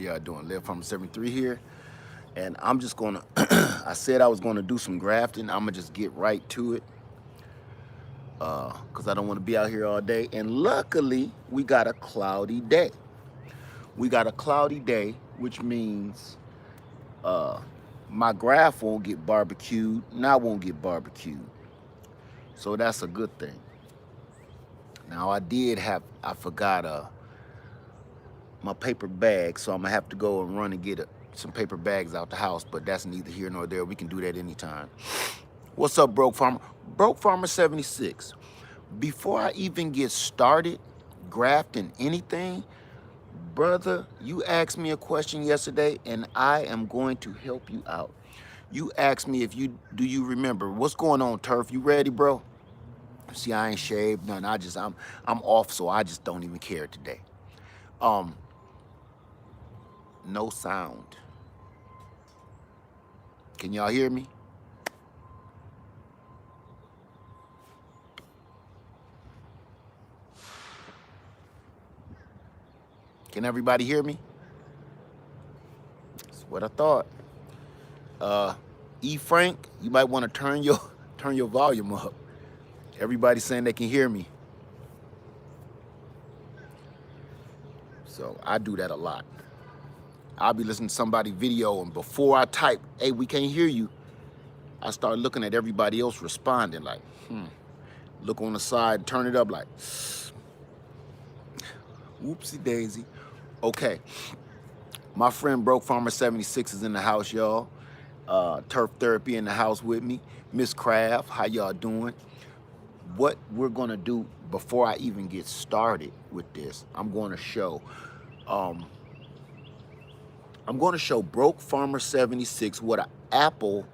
y'all doing? Leadfarmer73 here. And I'm just gonna, I said I was gonna do some grafting. I'm gonna just get right to it. Cause I don't wanna be out here all day. And luckily, we got a cloudy day. We got a cloudy day, which means my graft won't get barbecued, and I won't get barbecued. So that's a good thing. Now I forgot my paper bag, so I'm gonna have to go and run and get some paper bags out the house, but that's neither here nor there. We can do that anytime. What's up, Broke Farmer? Broke Farmer 76. Before I even get started grafting anything, brother, you asked me a question yesterday, and I am going to help you out. You asked me do you remember? What's going on, Turf? You ready, bro? See, I ain't shaved, nothing. I'm off, so I just don't even care today. No sound. Can y'all hear me? Can everybody hear me? That's what I thought. E. Frank, you might want to turn your volume up. Everybody's saying they can hear me. So I do that a lot. I'll be listening to somebody's video, and before I type, hey, we can't hear you, I start looking at everybody else responding like, Look on the side, turn it up like, whoopsie daisy. Okay. My friend Broke Farmer 76 is in the house, y'all. Turf Therapy in the house with me. Miss Craft, how y'all doing? What we're gonna do before I even get started with this, I'm gonna show Broke Farmer 76 what an apple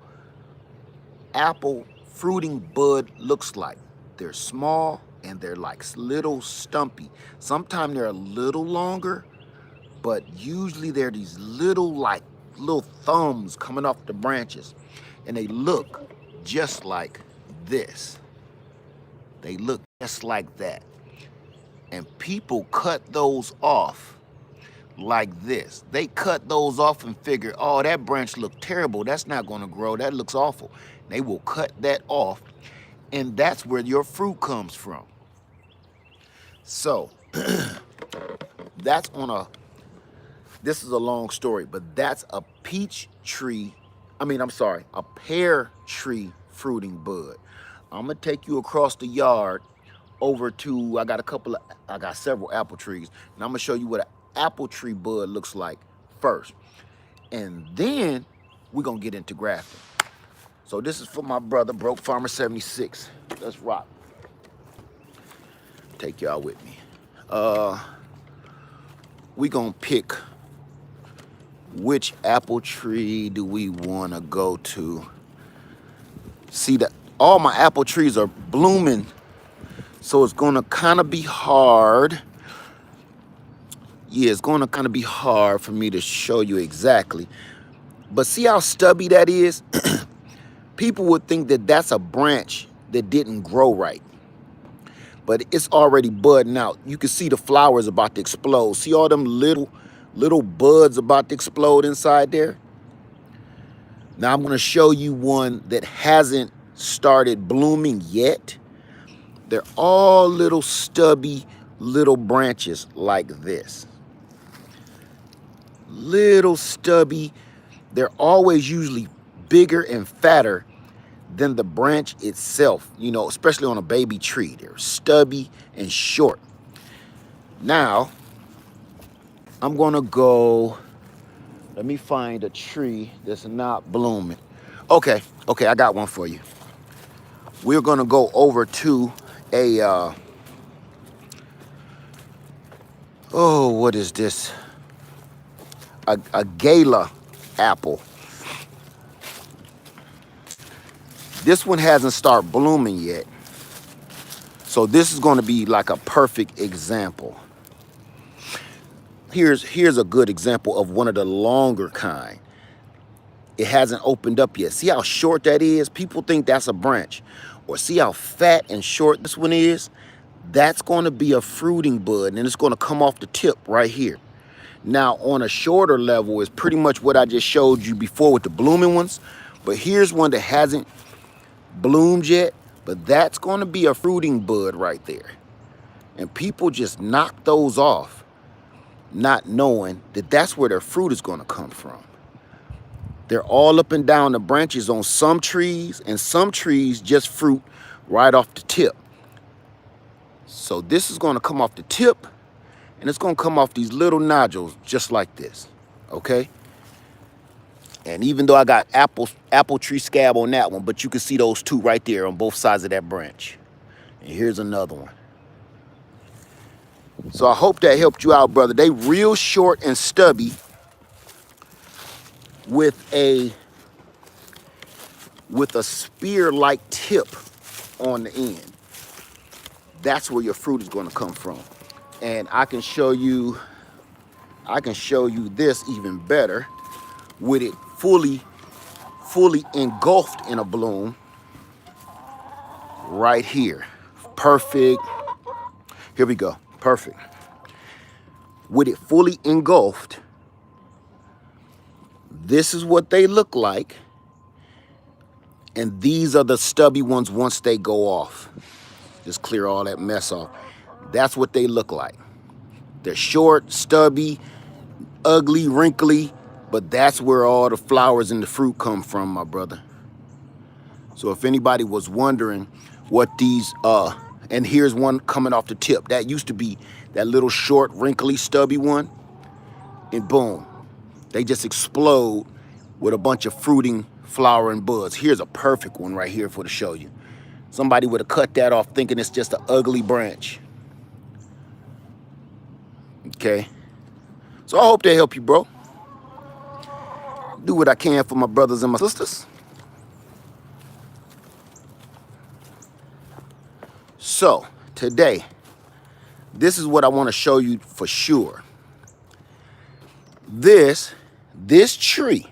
fruiting bud looks like. They're small and they're like little stumpy. Sometimes they're a little longer, but usually they're these little thumbs coming off the branches, and they look just like this. They look just like that. And people cut those off like this. They cut those off and figure, oh, that branch looked terrible. That's not gonna grow. That looks awful. They will cut that off, and that's where your fruit comes from. So, this is a long story, but that's a a pear tree fruiting bud. I'm gonna take you across the yard over to, I got several apple trees, and I'm gonna show you what an apple tree bud looks like first. And then we're gonna get into grafting. So this is for my brother, Broke Farmer 76. Let's rock. Take y'all with me. We gonna pick which apple tree do we wanna go to. See that all my apple trees are blooming, so it's gonna kind of be hard. Yeah, it's gonna kind of be hard for me to show you exactly. But see how stubby that is? People would think that that's a branch that didn't grow right. But it's already budding out. You can see the flowers about to explode. See all them little buds about to explode inside there? Now I'm gonna show you one that hasn't started blooming yet. They're all little stubby little branches like this. Little stubby. They're always usually bigger and fatter than the branch itself, you know, especially on a baby tree. They're stubby and short. Now, I'm gonna go, let me find a tree that's not blooming. Okay, I got one for you. We're gonna go over to what is this? A Gala Apple. This one hasn't started blooming yet. So this is gonna be like a perfect example. Here's a good example of one of the longer kind. It hasn't opened up yet. See how short that is? People think that's a branch. Or see how fat and short this one is? That's gonna be a fruiting bud, and it's gonna come off the tip right here. Now on a shorter level is pretty much what I just showed you before with the blooming ones. But here's one that hasn't bloomed yet, but that's going to be a fruiting bud right there. And people just knock those off, not knowing that that's where their fruit is going to come from. They're all up and down the branches on some trees, and some trees just fruit right off the tip. So this is going to come off the tip, and it's going to come off these little nodules just like this, okay? And even though I got apple tree scab on that one, but you can see those two right there on both sides of that branch. And here's another one. So I hope that helped you out, brother. They real short and stubby with a spear-like tip on the end. That's where your fruit is going to come from. And I can show you this even better with it fully engulfed in a bloom right here. Perfect. Here we go. Perfect. With it fully engulfed, this is what they look like. And these are the stubby ones once they go off. Just clear all that mess off. That's what they look like. They're short, stubby, ugly, wrinkly, but that's where all the flowers and the fruit come from, my brother. So if anybody was wondering what these, and here's one coming off the tip. That used to be that little short, wrinkly, stubby one. And boom, they just explode with a bunch of fruiting flowering buds. Here's a perfect one right here to show you. Somebody would have cut that off thinking it's just an ugly branch. Okay. So I hope they help you, bro. Do what I can for my brothers and my sisters. So today, this is what I want to show you for sure. This tree,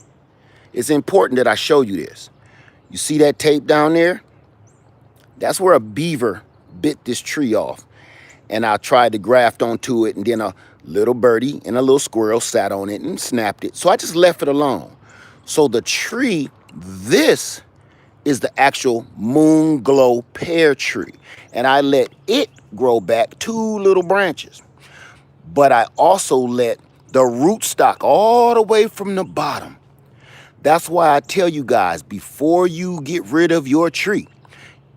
it's important that I show you this. You see that tape down there? That's where a beaver bit this tree off. And I tried to graft onto it, and then a little birdie and a little squirrel sat on it and snapped it. So I just left it alone. So the tree, this is the actual moon glow pear tree. And I let it grow back 2 little branches. But I also let the rootstock all the way from the bottom. That's why I tell you guys, before you get rid of your tree,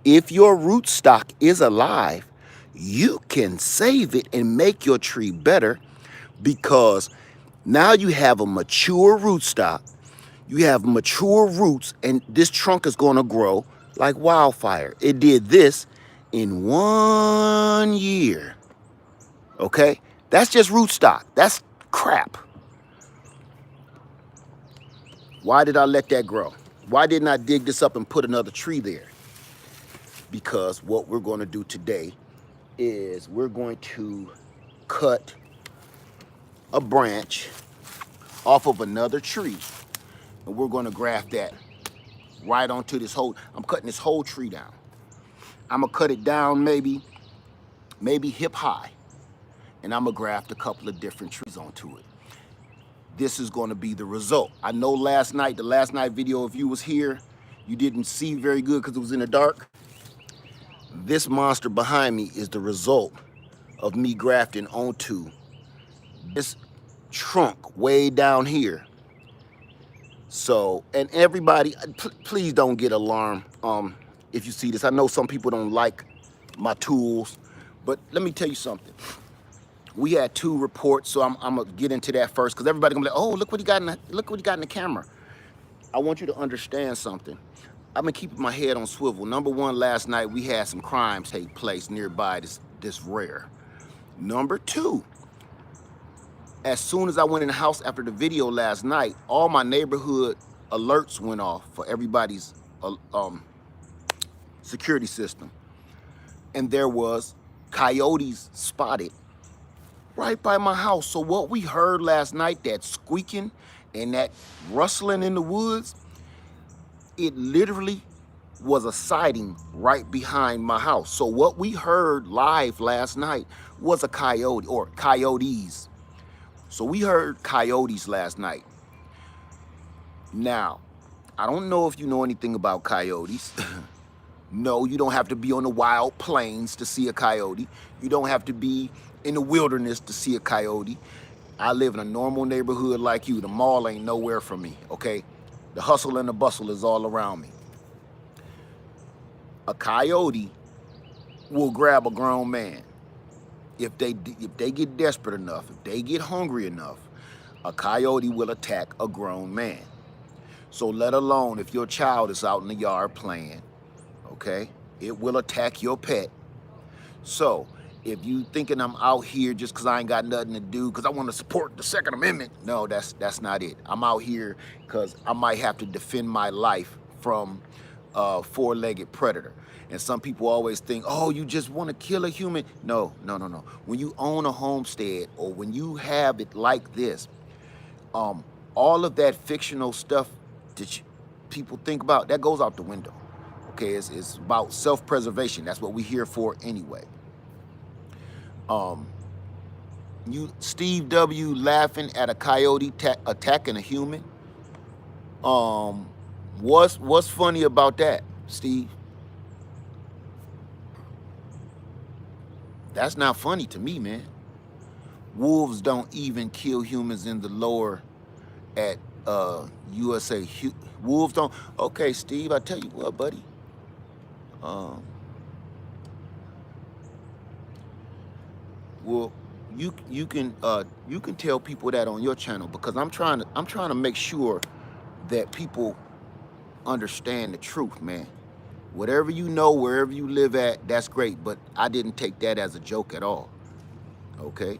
if your rootstock is alive, you can save it and make your tree better, because now you have a mature rootstock, you have mature roots, and this trunk is going to grow like wildfire. It did this in 1 year. Okay? That's just rootstock. That's crap. Why did I let that grow? Why didn't I dig this up and put another tree there? Because what we're going to do today is we're going to cut a branch off of another tree, and we're going to graft that right onto this whole, I'm cutting this whole tree down. I'm going to cut it down maybe hip high, and I'm going to graft a couple of different trees onto it. This is going to be the result. I know the last night video, if you was here, you didn't see very good because it was in the dark. This monster behind me is the result of me grafting onto this trunk way down here. So, and everybody, please don't get alarmed if you see this. I know some people don't like my tools, but let me tell you something. We had 2 reports, so I'm gonna get into that first, because everybody gonna be like, oh, look what he got in the camera. I want you to understand something. I've been keeping my head on swivel. Number 1, last night we had some crimes take place nearby this rare. Number 2, as soon as I went in the house after the video last night, all my neighborhood alerts went off for everybody's security system. And there was coyotes spotted right by my house. So what we heard last night, that squeaking and that rustling in the woods, it literally was a sighting right behind my house. So what we heard live last night was a coyote or coyotes. So we heard coyotes last night. Now, I don't know if you know anything about coyotes. No, you don't have to be on the wild plains to see a coyote. You don't have to be in the wilderness to see a coyote. I live in a normal neighborhood like you. The mall ain't nowhere from me, okay? The hustle and the bustle is all around me. A coyote will grab a grown man. If they get desperate enough, if they get hungry enough, a coyote will attack a grown man. So let alone if your child is out in the yard playing, okay? It will attack your pet. So if you thinking I'm out here just because I ain't got nothing to do, because I want to support the Second Amendment, no, that's not it. I'm out here because I might have to defend my life from a four-legged predator. And some people always think, oh, you just want to kill a human. No. When you own a homestead or when you have it like this, all of that fictional stuff that people think about, that goes out the window. Okay, it's about self-preservation. That's what we're here for anyway. Steve W. laughing at a coyote attacking a human. What's funny about that, Steve? That's not funny to me, man. Wolves don't even kill humans in the lower at USA. Wolves don't. Okay, Steve, I tell you what, buddy. Well, you can tell people that on your channel, because I'm trying to make sure that people understand the truth, man. Whatever you know, wherever you live at, that's great, but I didn't take that as a joke at all, okay?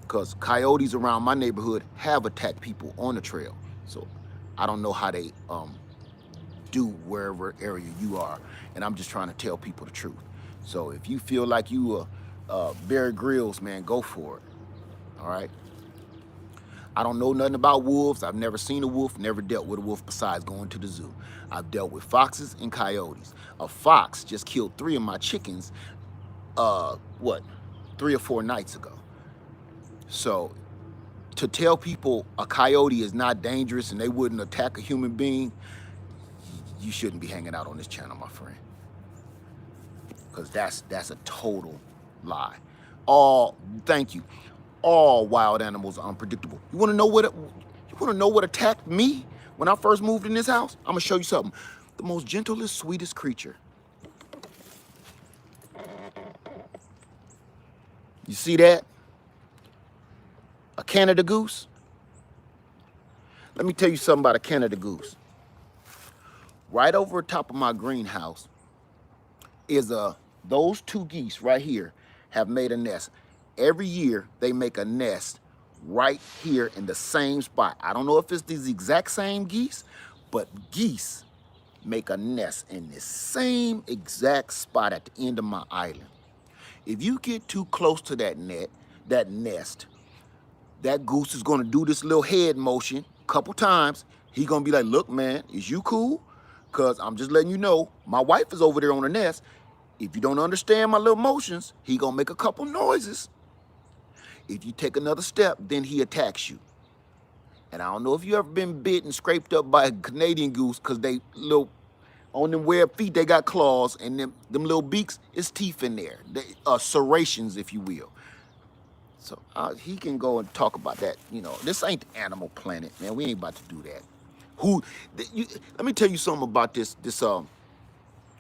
Because coyotes around my neighborhood have attacked people on the trail, so I don't know how they do wherever area you are, and I'm just trying to tell people the truth. So if you feel like you Bear Grylls, man, go for it, all right? I don't know nothing about wolves. I've never seen a wolf, never dealt with a wolf besides going to the zoo. I've dealt with foxes and coyotes. A fox just killed 3 of my chickens, 3 or 4 nights ago. So to tell people a coyote is not dangerous and they wouldn't attack a human being, you shouldn't be hanging out on this channel, my friend. Because that's a total lie. Thank you. All wild animals are unpredictable. You want to know what attacked me when I first moved in this house? I'm gonna show you something. The most gentlest, sweetest creature. You see that? A Canada goose. Let me tell you something about a Canada goose. Right over the top of my greenhouse is those 2 geese right here have made a nest. Every year they make a nest right here in the same spot. I don't know if it's these exact same geese, but geese make a nest in the same exact spot at the end of my island. If you get too close to that nest, that goose is gonna do this little head motion a couple times. He gonna be like, look, man, is you cool? Cause I'm just letting you know, my wife is over there on the nest. If you don't understand my little motions, he gonna make a couple noises. If you take another step, then he attacks you. And I don't know if you ever been bit and scraped up by a Canadian goose, because they little, on them webbed feet, they got claws, and them little beaks, it's teeth in there. Serrations, if you will. So he can go and talk about that. You know, this ain't the Animal Planet, man. We ain't about to do that. Let me tell you something about this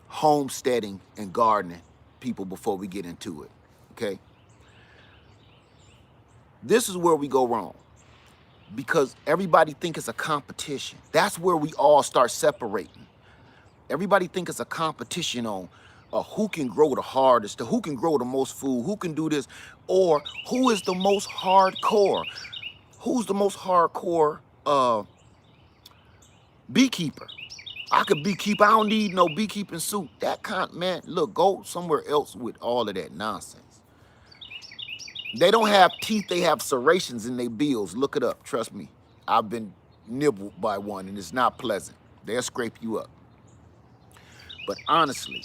homesteading and gardening people before we get into it, okay? This is where we go wrong, because everybody think it's a competition. That's where we all start separating. Everybody think it's a competition on who can grow the hardest, who can grow the most food, who can do this, or who is the most hardcore. Who's the most hardcore beekeeper? I could beekeep. I don't need no beekeeping suit. That kind, man, look, go somewhere else with all of that nonsense. They don't have teeth, they have serrations in their bills. Look it up, trust me. I've been nibbled by one and it's not pleasant. They'll scrape you up. But honestly,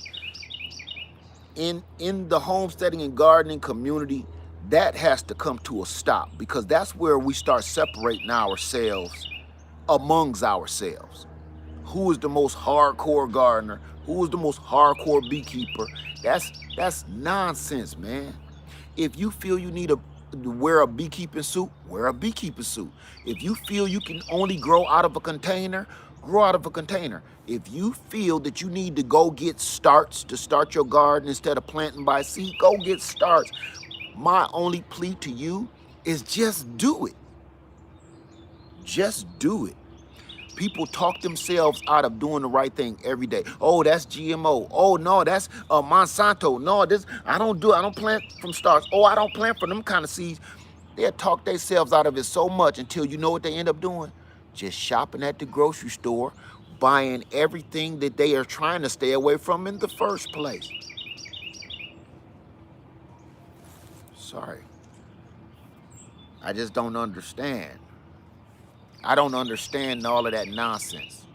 in the homesteading and gardening community, That has to come to a stop, because that's where we start separating ourselves amongst ourselves. Who is the most hardcore gardener? Who is the most hardcore beekeeper? That's nonsense, man. If you feel you need to wear a beekeeping suit, wear a beekeeping suit. If you feel you can only grow out of a container, grow out of a container. If you feel that you need to go get starts to start your garden instead of planting by seed, go get starts. My only plea to you is just do it. Just do it. People talk themselves out of doing the right thing every day. Oh, that's GMO. Oh, no, that's Monsanto. No, this, I don't do it. I don't plant from starts. Oh, I don't plant from them kind of seeds. They'll talk themselves out of it so much until you know what they end up doing? Just shopping at the grocery store, buying everything that they are trying to stay away from in the first place. Sorry. I just don't understand. I don't understand all of that nonsense.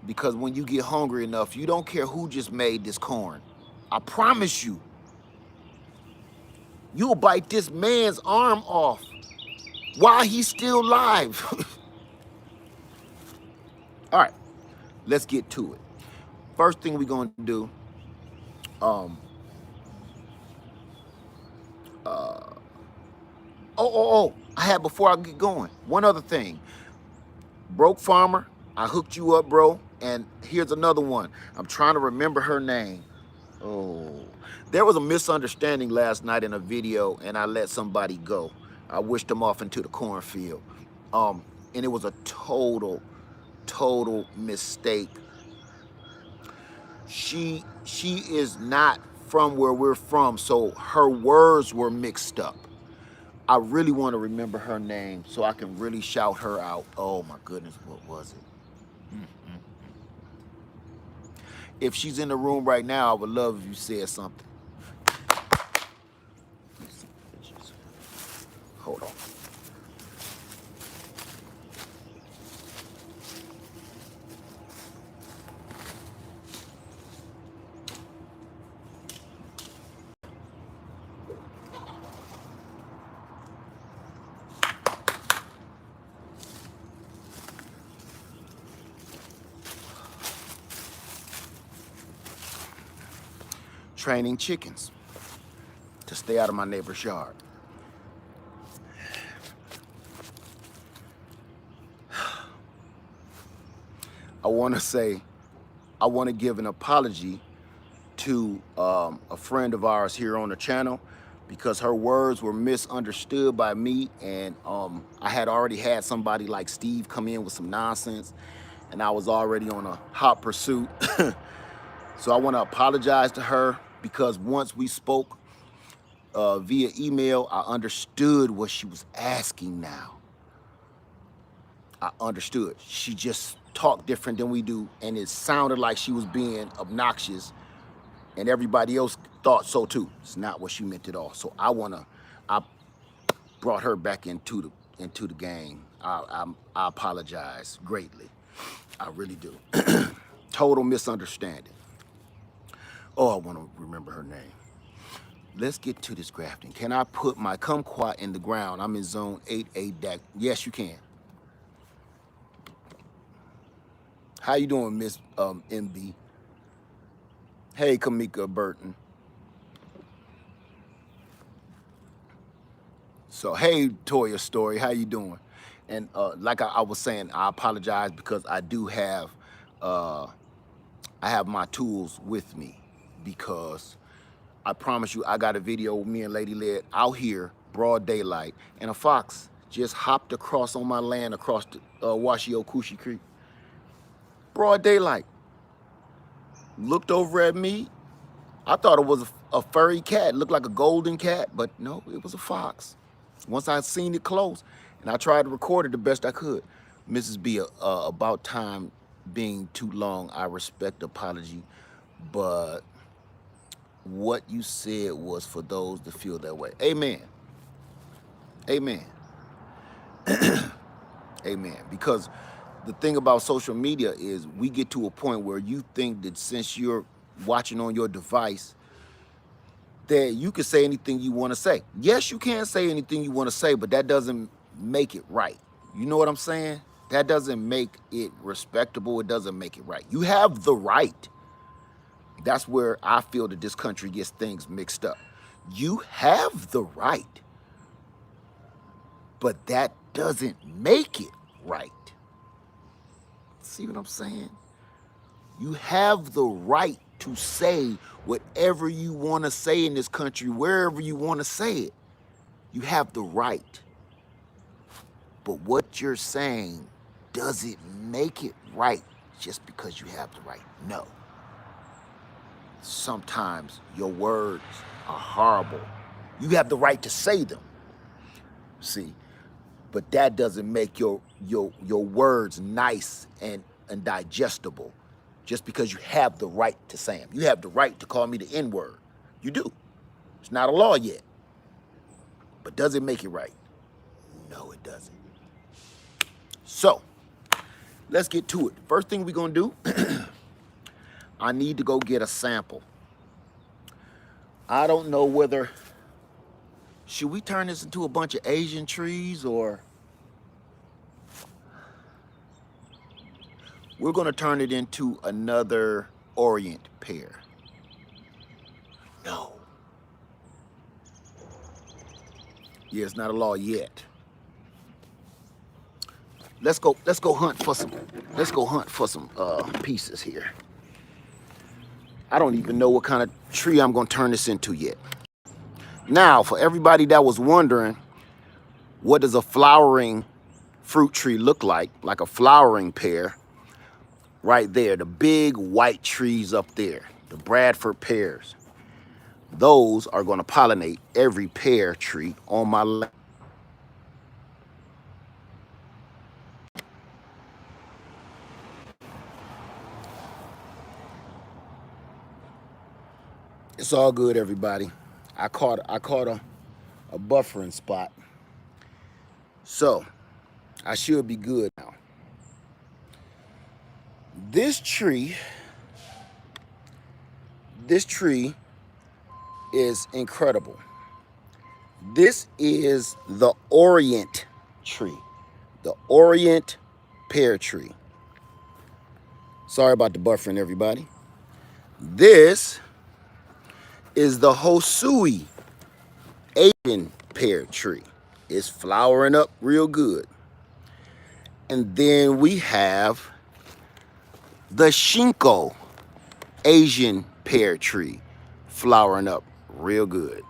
Because when you get hungry enough, you don't care who just made this corn. I promise you, you'll bite this man's arm off while he's still alive. All right, let's get to it. First thing we're gonna do, I had, before I get going, one other thing. Broke Farmer, I hooked you up, bro. And here's another one. I'm trying to remember her name. Oh, there was a misunderstanding last night in a video, and I let somebody go. I wished them off into the cornfield. And it was a total mistake. She is not from where we're from, so her words were mixed up. I really want to remember her name so I can really shout her out. Oh my goodness, what was it? If she's in the room right now, I would love if you said something. Hold on. Training chickens to stay out of my neighbor's yard. I want to give an apology to a friend of ours here on the channel, because her words were misunderstood by me, and I had already had somebody like Steve come in with some nonsense, and I was already on a hot pursuit. So I want to apologize to her, because once we spoke via email, I understood what she was asking now. I understood. She just talked different than we do, and it sounded like she was being obnoxious, and everybody else thought so too. It's not what she meant at all. So I brought her back into the game. I apologize greatly. I really do. Total misunderstanding. Oh, I want to remember her name. Let's get to this grafting. Can I put my kumquat in the ground? I'm in zone 8A. Yes, you can. How you doing, Miss MB? Hey, Kamika Burton. So, hey, Toya Story, how you doing? And like I was saying, I apologize, because I do have, I have my tools with me, because I promise you, I got a video with me and Lady Led out here, broad daylight, and a fox just hopped across on my land across the Washiokushi Creek. Broad daylight. Looked over at me. I thought it was a furry cat. It looked like a golden cat, but no, it was a fox. Once I seen it close, and I tried to record it the best I could. Mrs. B, about time being too long, I respect the apology, but what you said was for those that feel that way. Amen. Amen. Amen. Because the thing about social media is we get to a point where you think that since you're watching on your device, that you can say anything you want to say. Yes, you can say anything you want to say, but that doesn't make it right. You know what I'm saying? That doesn't make it respectable. It doesn't make it right. You have the right. That's where I feel that this country gets things mixed up. You have the right, but that doesn't make it right. See what I'm saying? You have the right to say whatever you want to say in this country, wherever you want to say it. You have the right. But what you're saying doesn't make it right just because you have the right. No. Sometimes your words are horrible. You have the right to say them. See, but that doesn't make your words nice and digestible just because you have the right to say them. You have the right to call me the N-word. You do. It's not a law yet. But does it make it right? No, it doesn't. So, let's get to it. First thing we're going to do, I need to go get a sample. I don't know whether, should we turn this into a bunch of Asian trees, or we're going to turn it into another Orient pear. No. Yeah, it's not a law yet. Let's go hunt for some pieces here. I don't even know what kind of tree I'm going to turn this into yet. Now, for everybody that was wondering, what does a flowering fruit tree look like a flowering pear? Right there, the big white trees up there, the Bradford pears. Those are going to pollinate every pear tree on my land. It's all good, everybody. I caught a buffering spot. So, I should be good now. This tree is incredible. This is the Orient tree, the Orient pear tree. Sorry about the buffering, everybody. This is the Hosui Asian pear tree. It's flowering up real good. And then we have the Shinko Asian pear tree flowering up real good.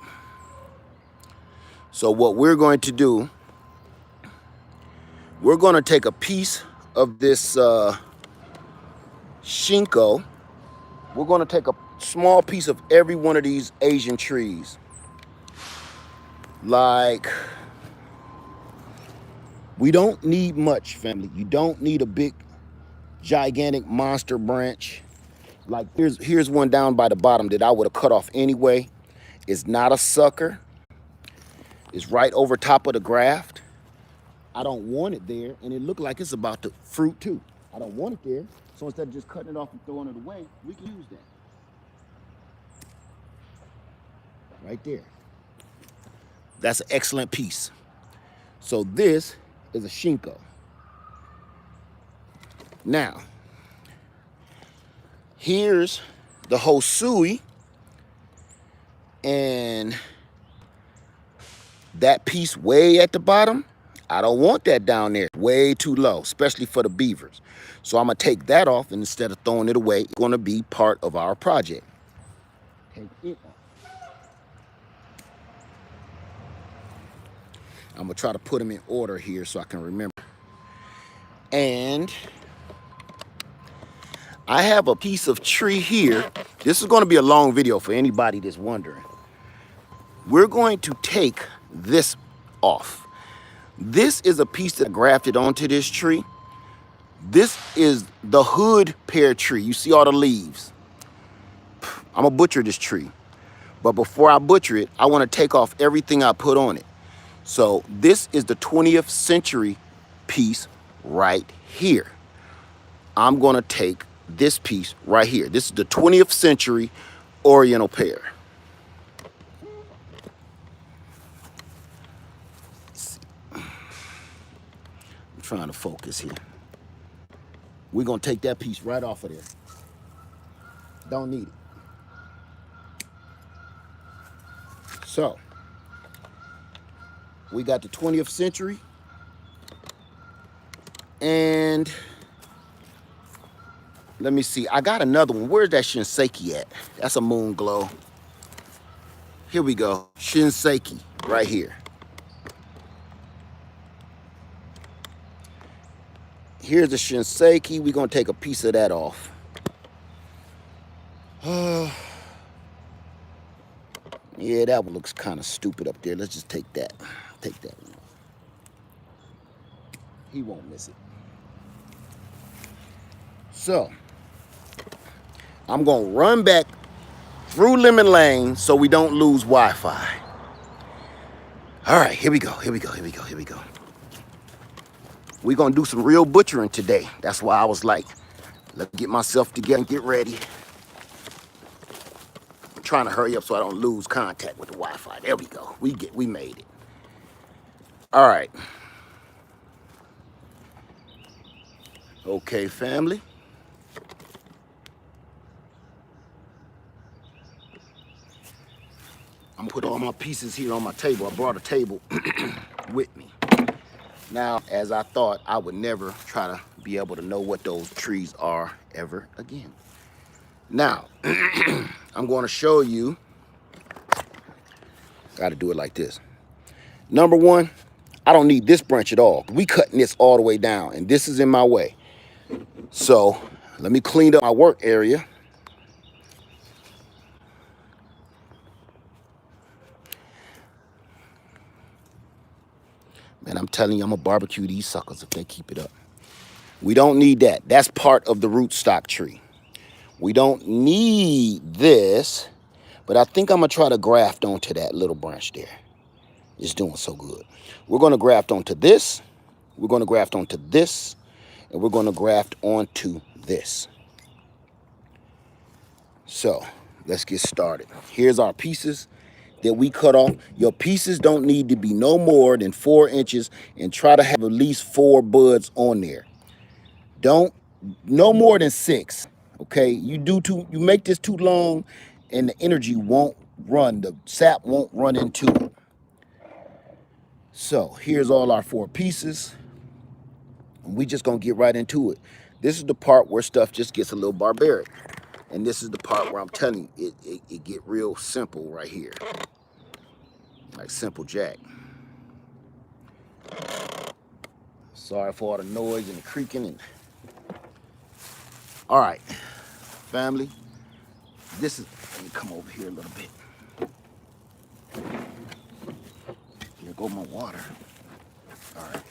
So what we're going to do, we're going to take a piece of this Shinko. We're going to take a small piece of every one of these Asian trees. Like, we don't need much, family. You don't need a big, gigantic monster branch. Like, here's one down by the bottom that I would have cut off anyway. It's not a sucker. It's right over top of the graft. I don't want it there, and it looked like it's about to fruit too. I don't want it there, so instead of just cutting it off and throwing it away, we can use that. Right there. That's an excellent piece. So this is a Shinko. Now, here's the Hosui, and that piece way at the bottom, I don't want that down there. Way too low, especially for the beavers. So I'm going to take that off, and instead of throwing it away, it's going to be part of our project. Take it off. I'm going to try to put them in order here so I can remember. And I have a piece of tree here. This is going to be a long video for anybody that's wondering. We're going to take this off. This is a piece that I grafted onto this tree. This is the hood pear tree. You see all the leaves. I'm going to butcher this tree. But before I butcher it, I want to take off everything I put on it. So this is the 20th century piece right here. I'm going to take this piece right here. This is the 20th century Oriental pear. trying to focus here. We're gonna take that piece right off of there. Don't need it. So, we got the 20th century. And let me see. I got another one. Where's that Shinseki at? That's a moon glow. Here we go. Shinseki right here. Here's the Shinseki. We're going to take a piece of that off. Yeah, that one looks kind of stupid up there. Let's just take that. Take that one off. He won't miss it. So, I'm going to run back through Lemon Lane so we don't lose Wi-Fi. All right, here we go. Here we go. Here we go. Here we go. We're going to do some real butchering today. That's why I was like, let's get myself together and get ready. I'm trying to hurry up so I don't lose contact with the Wi-Fi. There we go. We made it. All right. Okay, family. I'm gonna put all my pieces here on my table. I brought a table with me. Now, as I thought, I would never try to be able to know what those trees are ever again. Now, I'm going to show you. Got to do it like this. Number one, I don't need this branch at all. We cutting this all the way down, and this is in my way. So, let me clean up my work area. Man, I'm telling you, I'm gonna barbecue these suckers if they keep it up. We don't need that. That's part of the rootstock tree. We don't need this, but I think I'm gonna try to graft onto that little branch there. It's doing so good. We're gonna graft onto this, we're gonna graft onto this, and we're gonna graft onto this. So, let's get started. Here's our pieces that we cut off. Your pieces don't need to be no more than 4 inches, and try to have at least 4 buds on there. Don't, no more than 6, okay? You make this too long and the energy won't run, the sap won't run into it. So here's all our 4 pieces. And we just gonna get right into it. This is the part where stuff just gets a little barbaric. And this is the part where I'm telling you, it get real simple right here. Like simple jack. Sorry for all the noise and the creaking. And all right, family. This is, let me come over here a little bit. Here go my water. All right.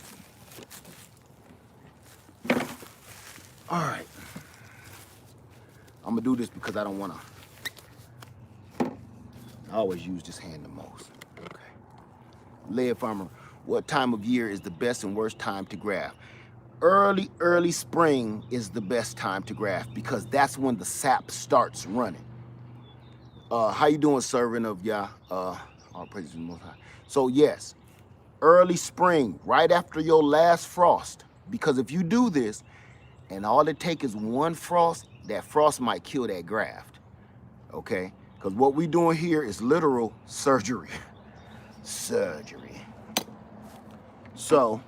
All right. I'm gonna do this because I don't wanna, I always use this hand the most. Okay. Leadfarmer, what time of year is the best and worst time to graft? Early spring is the best time to graft because that's when the sap starts running. How you doing, servant of Yah? All praises to the Most High. So yes, early spring, right after your last frost. Because if you do this, and all it takes is one frost, that frost might kill that graft. Okay? Because what we doing here is literal surgery. Surgery. So,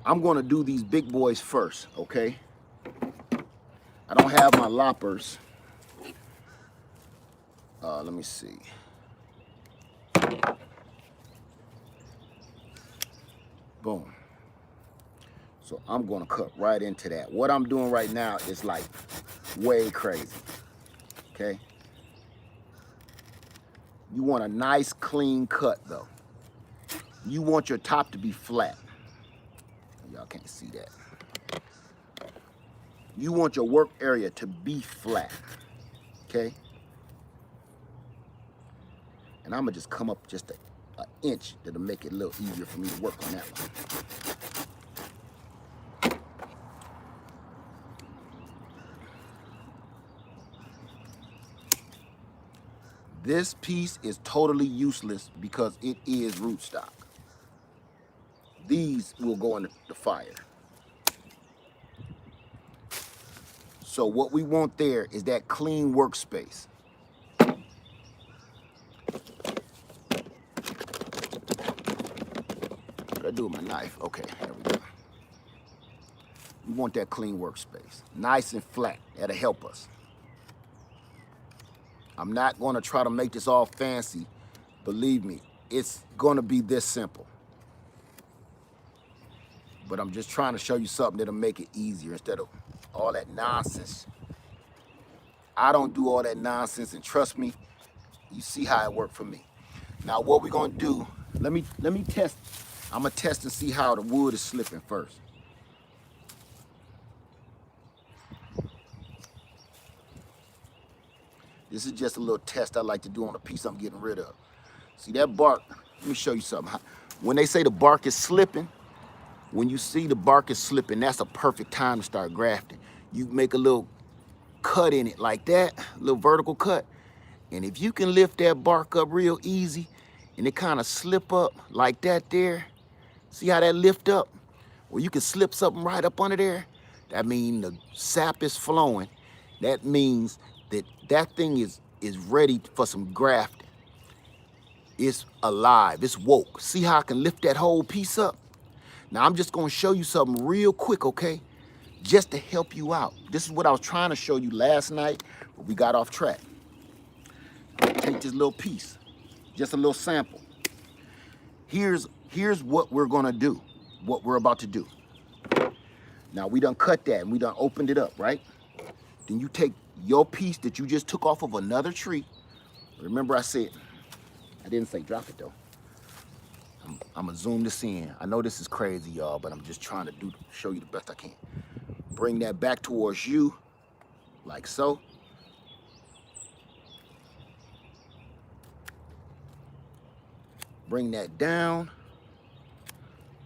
I'm gonna do these big boys first, okay? I don't have my loppers. Let me see. Boom. So I'm gonna cut right into that. What I'm doing right now is like way crazy, okay? You want a nice clean cut though. You want your top to be flat. Y'all can't see that. You want your work area to be flat, okay? And I'm gonna just come up just an inch. That'll make it a little easier for me to work on that one. This piece is totally useless because it is rootstock. these will go in the fire. So what we want there is that clean workspace. What did I do with my knife? Okay, there we go. We want that clean workspace. Nice and flat. That'll help us. I'm not going to try to make this all fancy. Believe me, it's going to be this simple. But I'm just trying to show you something that'll make it easier instead of all that nonsense. I don't do all that nonsense, and trust me, you see how it worked for me. Now what we're going to do, let me test. I'm going to test and see how the wood is slipping first. This is just a little test I like to do on a piece I'm getting rid of. See that bark? Let me show you something. When they say the bark is slipping, when you see the bark is slipping, that's a perfect time to start grafting. You make a little cut in it like that, a little vertical cut. And if you can lift that bark up real easy and it kind of slip up like that there, see how that lift up? Well, you can slip something right up under there. That means the sap is flowing. That means that thing is ready for some grafting. It's alive, it's woke. See how I can lift that whole piece up? Now I'm just gonna show you something real quick, okay? Just to help you out. This is what I was trying to show you last night, but we got off track. Take this little piece, just a little sample. Here's what we're gonna do, what we're about to do. Now we done cut that and we done opened it up, right? Then you take your piece that you just took off of another tree. Remember I didn't say drop it though. I'm gonna zoom this in. I know this is crazy, y'all, but I'm just trying to show you the best I can. Bring that back towards you, like so. Bring that down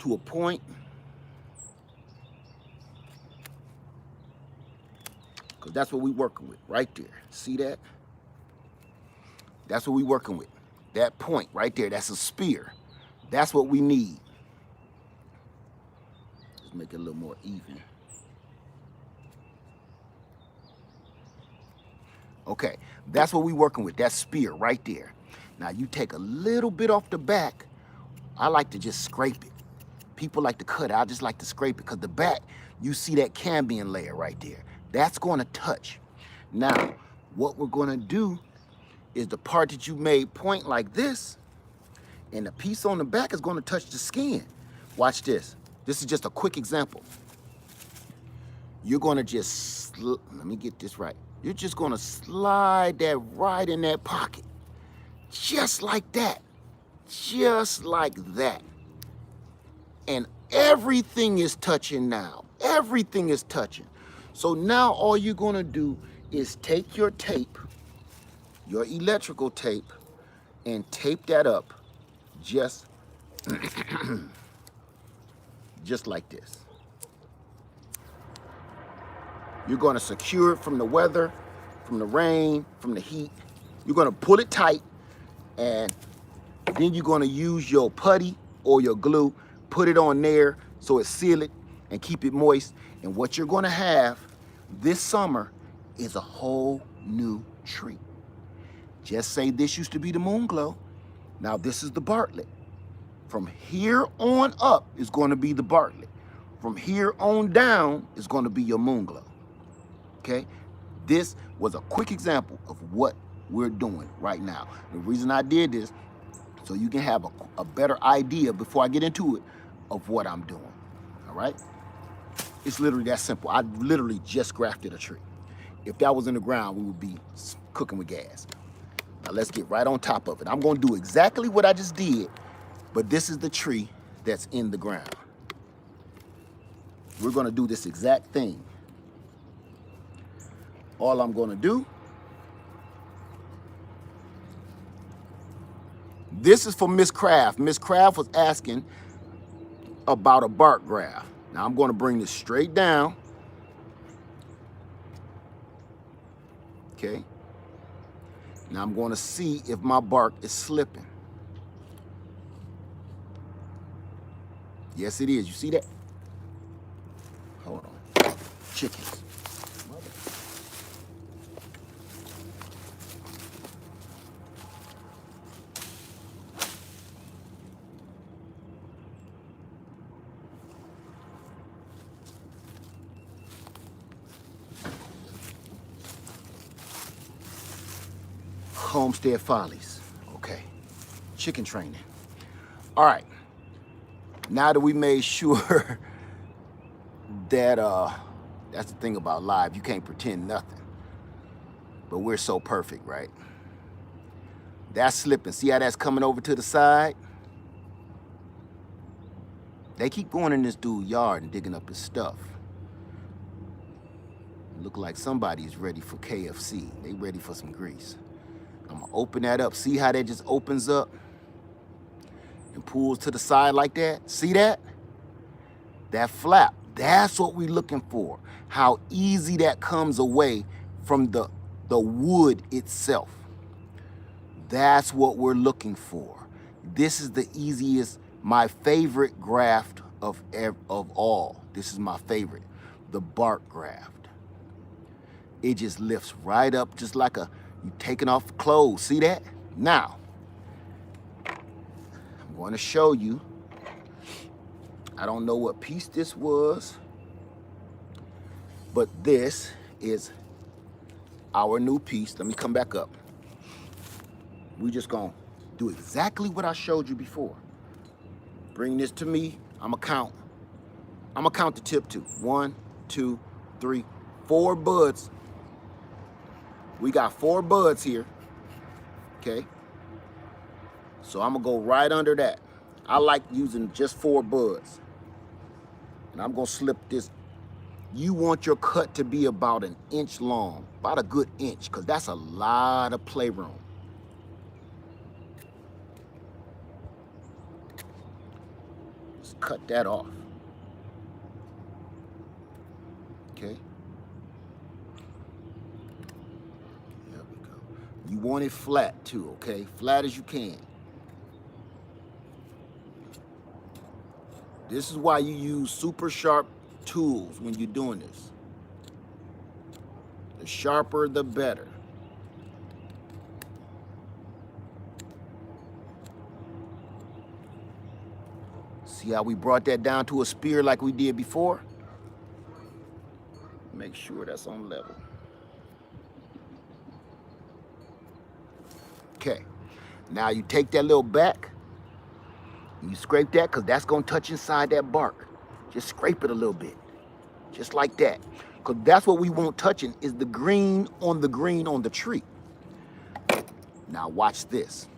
to a point. Because that's what we're working with right there. See that? That's what we're working with. That point right there, that's a spear. That's what we need. Just make it a little more even. Okay, that's what we're working with, that spear right there. Now you take a little bit off the back. I like to just scrape it. People like to cut it, I just like to scrape it because the back, you see that cambium layer right there. That's going to touch. Now, what we're going to do is the part that you made point like this, and the piece on the back is going to touch the skin. Watch this. This is just a quick example. You're going to just, let me get this right. You're just going to slide that right in that pocket. Just like that. Just like that. And everything is touching now. Everything is touching. So now all you're going to do is take your tape, your electrical tape, and tape that up just like this. You're going to secure it from the weather, from the rain, from the heat. You're going to pull it tight, and then you're going to use your putty or your glue, put it on there so it seal it and keep it moist. And what you're going to have this summer is a whole new tree. Just say this used to be the moon glow. Now this is the Bartlett. From here on up is going to be the Bartlett. From here on down is going to be your moon glow. Okay? This was a quick example of what we're doing right now. The reason I did this, so you can have a better idea before I get into it of what I'm doing. All right? It's literally that simple. I literally just grafted a tree. If that was in the ground, we would be cooking with gas. Now let's get right on top of it. I'm going to do exactly what I just did, but this is the tree that's in the ground. We're going to do this exact thing. All I'm going to do, this is for Miss Craft. Miss Craft was asking about a bark graft. Now I'm going to bring this straight down. Okay. Now I'm going to see if my bark is slipping. Yes, it is. You see that? Hold on. Chickens. Homestead Follies. Okay. Chicken training. All right. Now that we made sure that that's the thing about live, you can't pretend nothing. But we're so perfect, right? That's slipping. See how that's coming over to the side? They keep going in this dude's yard and digging up his stuff. Look like somebody's ready for KFC. They ready for some grease. I'm gonna open that up. See how that just opens up and pulls to the side like that? See that? That flap. That's what we're looking for. How easy that comes away from the wood itself. That's what we're looking for. This is the easiest, my favorite graft of all. This is my favorite, the bark graft. It just lifts right up just like you taking off clothes. See that? Now, I'm going to show you. I don't know what piece this was, but this is our new piece. Let me come back up. We just gonna do exactly what I showed you before. Bring this to me. I'm gonna count the tip too. 1, 2, 3, 4 buds. We got 4 buds here. Okay. So I'm gonna go right under that. I like using just 4 buds. And I'm gonna slip this. You want your cut to be about 1 inch long, about a good inch, because that's a lot of playroom. Just cut that off. Okay. There we go. You want it flat too, okay? Flat as you can. This is why you use super sharp tools when you're doing this. The sharper, the better. See how we brought that down to a spear like we did before? Make sure that's on level. Okay, now you take that little back, and you scrape that, because that's gonna touch inside that bark. Just scrape it a little bit, just like that. Because that's what we want touching, is the green on the tree. Now watch this.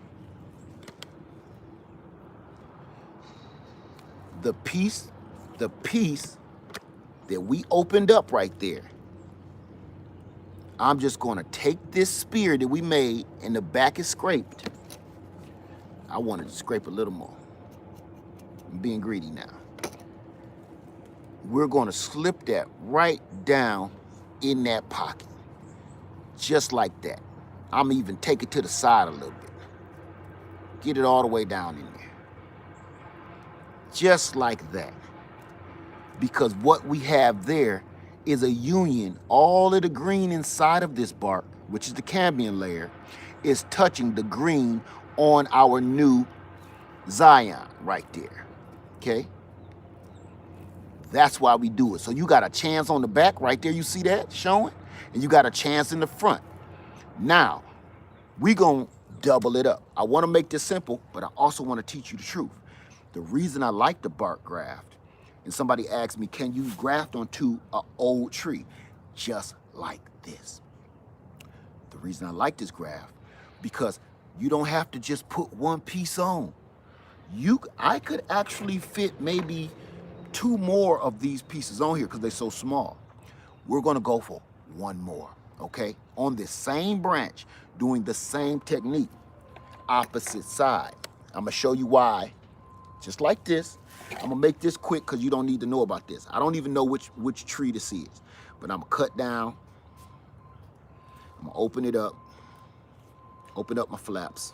The piece that we opened up right there, I'm just gonna take this spear that we made and the back is scraped. I wanted to scrape a little more. I'm being greedy now. We're gonna slip that right down in that pocket. Just like that. I'm even take it to the side a little bit. Get it all the way down in there. Just like that. Because what we have there is a union. All of the green inside of this bark, which is the cambium layer, is touching the green on our new Zion right there. Okay? That's why we do it. So you got a chance on the back right there. You see that showing? And you got a chance in the front. Now, we gonna double it up. I wanna make this simple, but I also wanna teach you the truth. The reason I like the bark graft, and somebody asked me, can you graft onto an old tree? Just like this. The reason I like this graft, because you don't have to just put one piece on. I could actually fit maybe 2 more of these pieces on here because they're so small. We're gonna go for 1 more, okay? On this same branch, doing the same technique, opposite side. I'm gonna show you why, just like this. I'm gonna make this quick because you don't need to know about this. I don't even know which tree this is, but I'm gonna cut down. I'm gonna open it up, open up my flaps.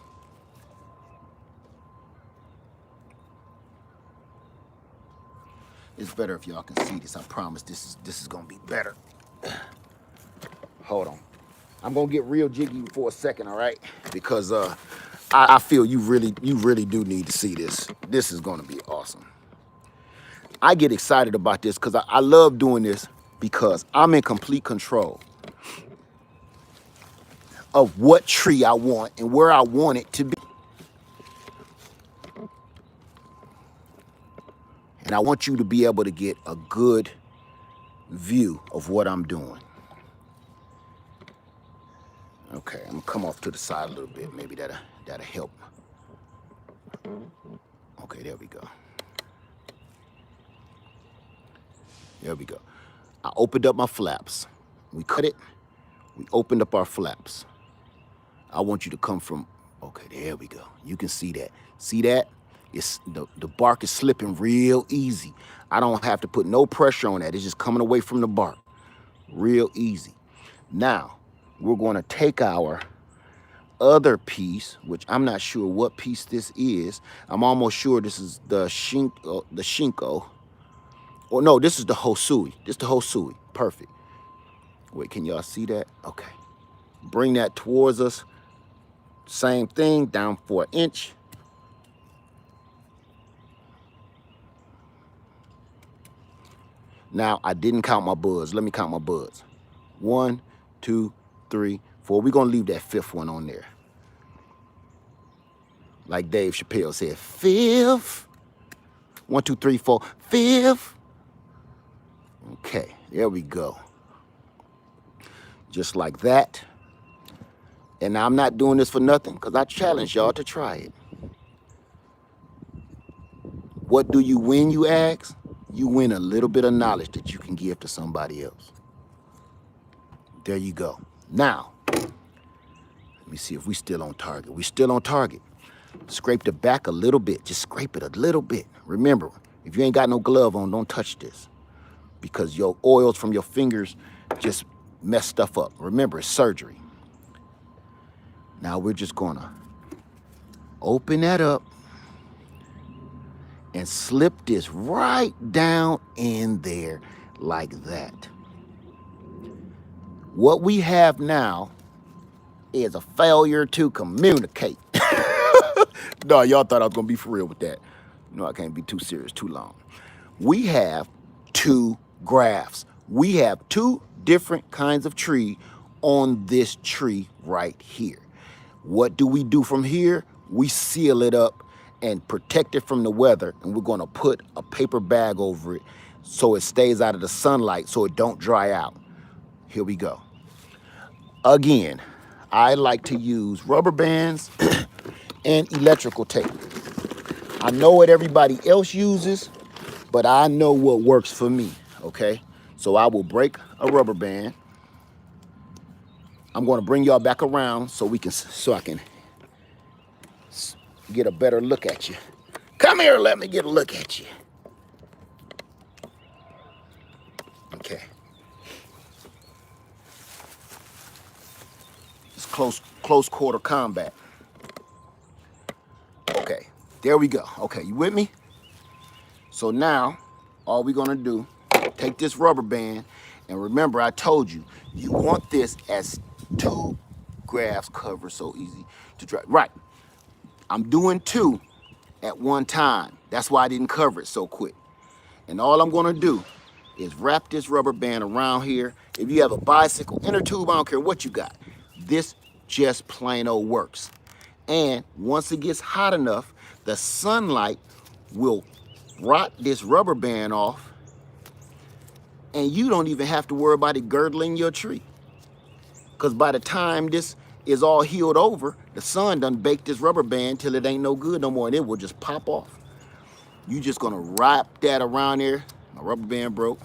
It's better if y'all can see this. I promise this is gonna be better. Hold on. I'm gonna get real jiggy for a second, all right? Because I feel you really do need to see this. This is gonna be awesome. I get excited about this because I love doing this because I'm in complete control of what tree I want and where I want it to be. And I want you to be able to get a good view of what I'm doing. Okay, I'm gonna come off to the side a little bit. Maybe that'll help. Okay, there we go. There we go. I opened up my flaps. We cut it. We opened up our flaps. I want you to come from, okay, there we go. You can see that. See that? It's the bark is slipping real easy. I don't have to put no pressure on that. It's just coming away from the bark. Real easy. Now, we're going to take our other piece, which I'm not sure what piece this is. I'm almost sure this is the Shinko. Or no, this is the Hosui. This is the Hosui. Perfect. Wait, can y'all see that? Okay. Bring that towards us. Same thing, down for an inch. Now, I didn't count my buds. Let me count my buds. 1, 2, 3, 4. We're going to leave that fifth one on there. Like Dave Chappelle said, fifth. 1, 2, 3, 4, fifth. Okay, there we go. Just like that. And I'm not doing this for nothing because I challenge y'all to try it. What do you win, you ask? You win a little bit of knowledge that you can give to somebody else. There you go. Now, let me see if we're still on target. We're still on target. Scrape the back a little bit. Just scrape it a little bit. Remember, if you ain't got no glove on, don't touch this because your oils from your fingers just mess stuff up. Remember, it's surgery. Now we're just gonna open that up and slip this right down in there like that. What we have now is a failure to communicate. No, y'all thought I was gonna be for real with that. No, I can't be too serious too long. We have 2 grafts. We have 2 different kinds of tree on this tree right here. What do we do from here? We seal it up and protect it from the weather, and we're gonna put a paper bag over it so it stays out of the sunlight so it don't dry out. Here we go. Again, I like to use rubber bands and electrical tape. I know what everybody else uses, but I know what works for me, okay? So I will break a rubber band. I'm gonna bring y'all back around so I can get a better look at you. Come here, let me get a look at you. Okay. It's close quarter combat. Okay, there we go. Okay, you with me? So now, all we're gonna do, take this rubber band, and remember I told you, you want this as 2 grafts covered so easy to dry. Right, I'm doing 2 at one time. That's why I didn't cover it so quick. And all I'm gonna do is wrap this rubber band around here. If you have a bicycle, inner tube, I don't care what you got. This just plain old works. And once it gets hot enough, the sunlight will rot this rubber band off, and you don't even have to worry about it girdling your tree. Because by the time this is all healed over, the sun done baked this rubber band till it ain't no good no more, and it will just pop off. You just gonna wrap that around there. My rubber band broke.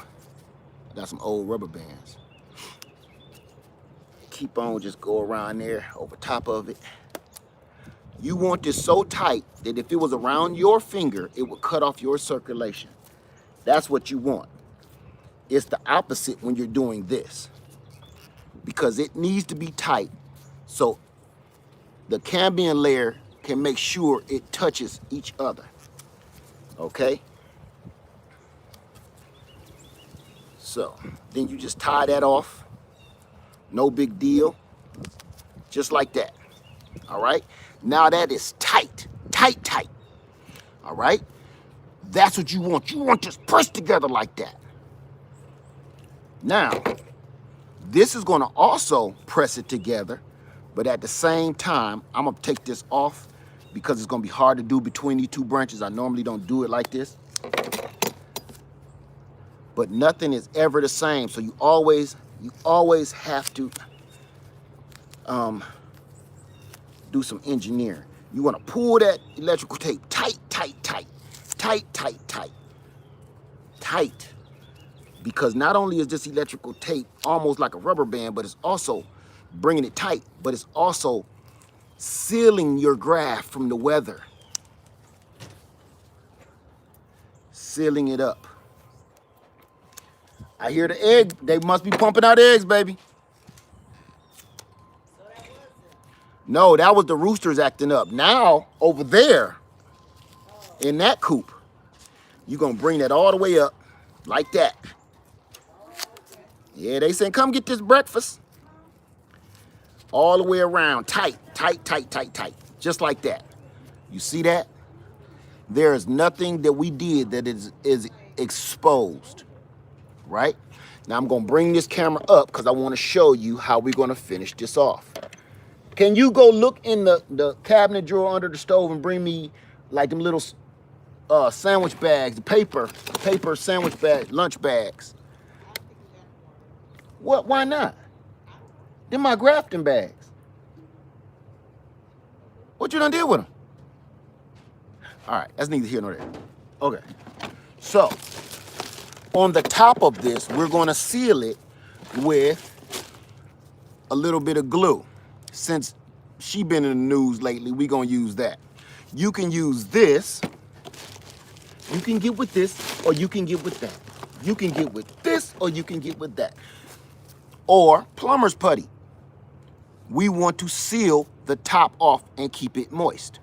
I got some old rubber bands. Keep on, just go around there over top of it. You want this so tight that if it was around your finger, it would cut off your circulation. That's what you want. It's the opposite when you're doing this, because it needs to be tight so the cambium layer can make sure it touches each other. Okay? So then you just tie that off. No big deal. Just like that. All right. Now that is tight, tight, tight. All right. That's what you want. You want this pressed together like that. Now, this is going to also press it together, but at the same time, I'm going to take this off because it's going to be hard to do between these two branches. I normally don't do it like this. But nothing is ever the same, so you always have to do some engineering. You want to pull that electrical tape tight, tight, tight, tight, tight, tight, tight. Because not only is this electrical tape almost like a rubber band, but it's also bringing it tight, but it's also sealing your graft from the weather. Sealing it up. I hear the egg. They must be pumping out eggs, baby. No, that was the roosters acting up. Now, over there, in that coop, you're going to bring that all the way up like that. Yeah, they saying, come get this breakfast. All the way around, tight, tight, tight, tight, tight. Just like that. You see that? There is nothing that we did that is exposed, right? Now I'm going to bring this camera up because I want to show you how we're going to finish this off. Can you go look in the cabinet drawer under the stove and bring me like them little sandwich bags, the paper sandwich bag, lunch bags? What? Why not? They're my grafting bags. What you done did with them? All right, that's neither here nor there. Okay, so on the top of this, we're going to seal it with a little bit of glue. Since she been in the news lately, we're going to use that. You can use this. You can get with this, or you can get with that. You can get with this, or you can get with that. Or plumber's putty. We want to seal the top off and keep it moist.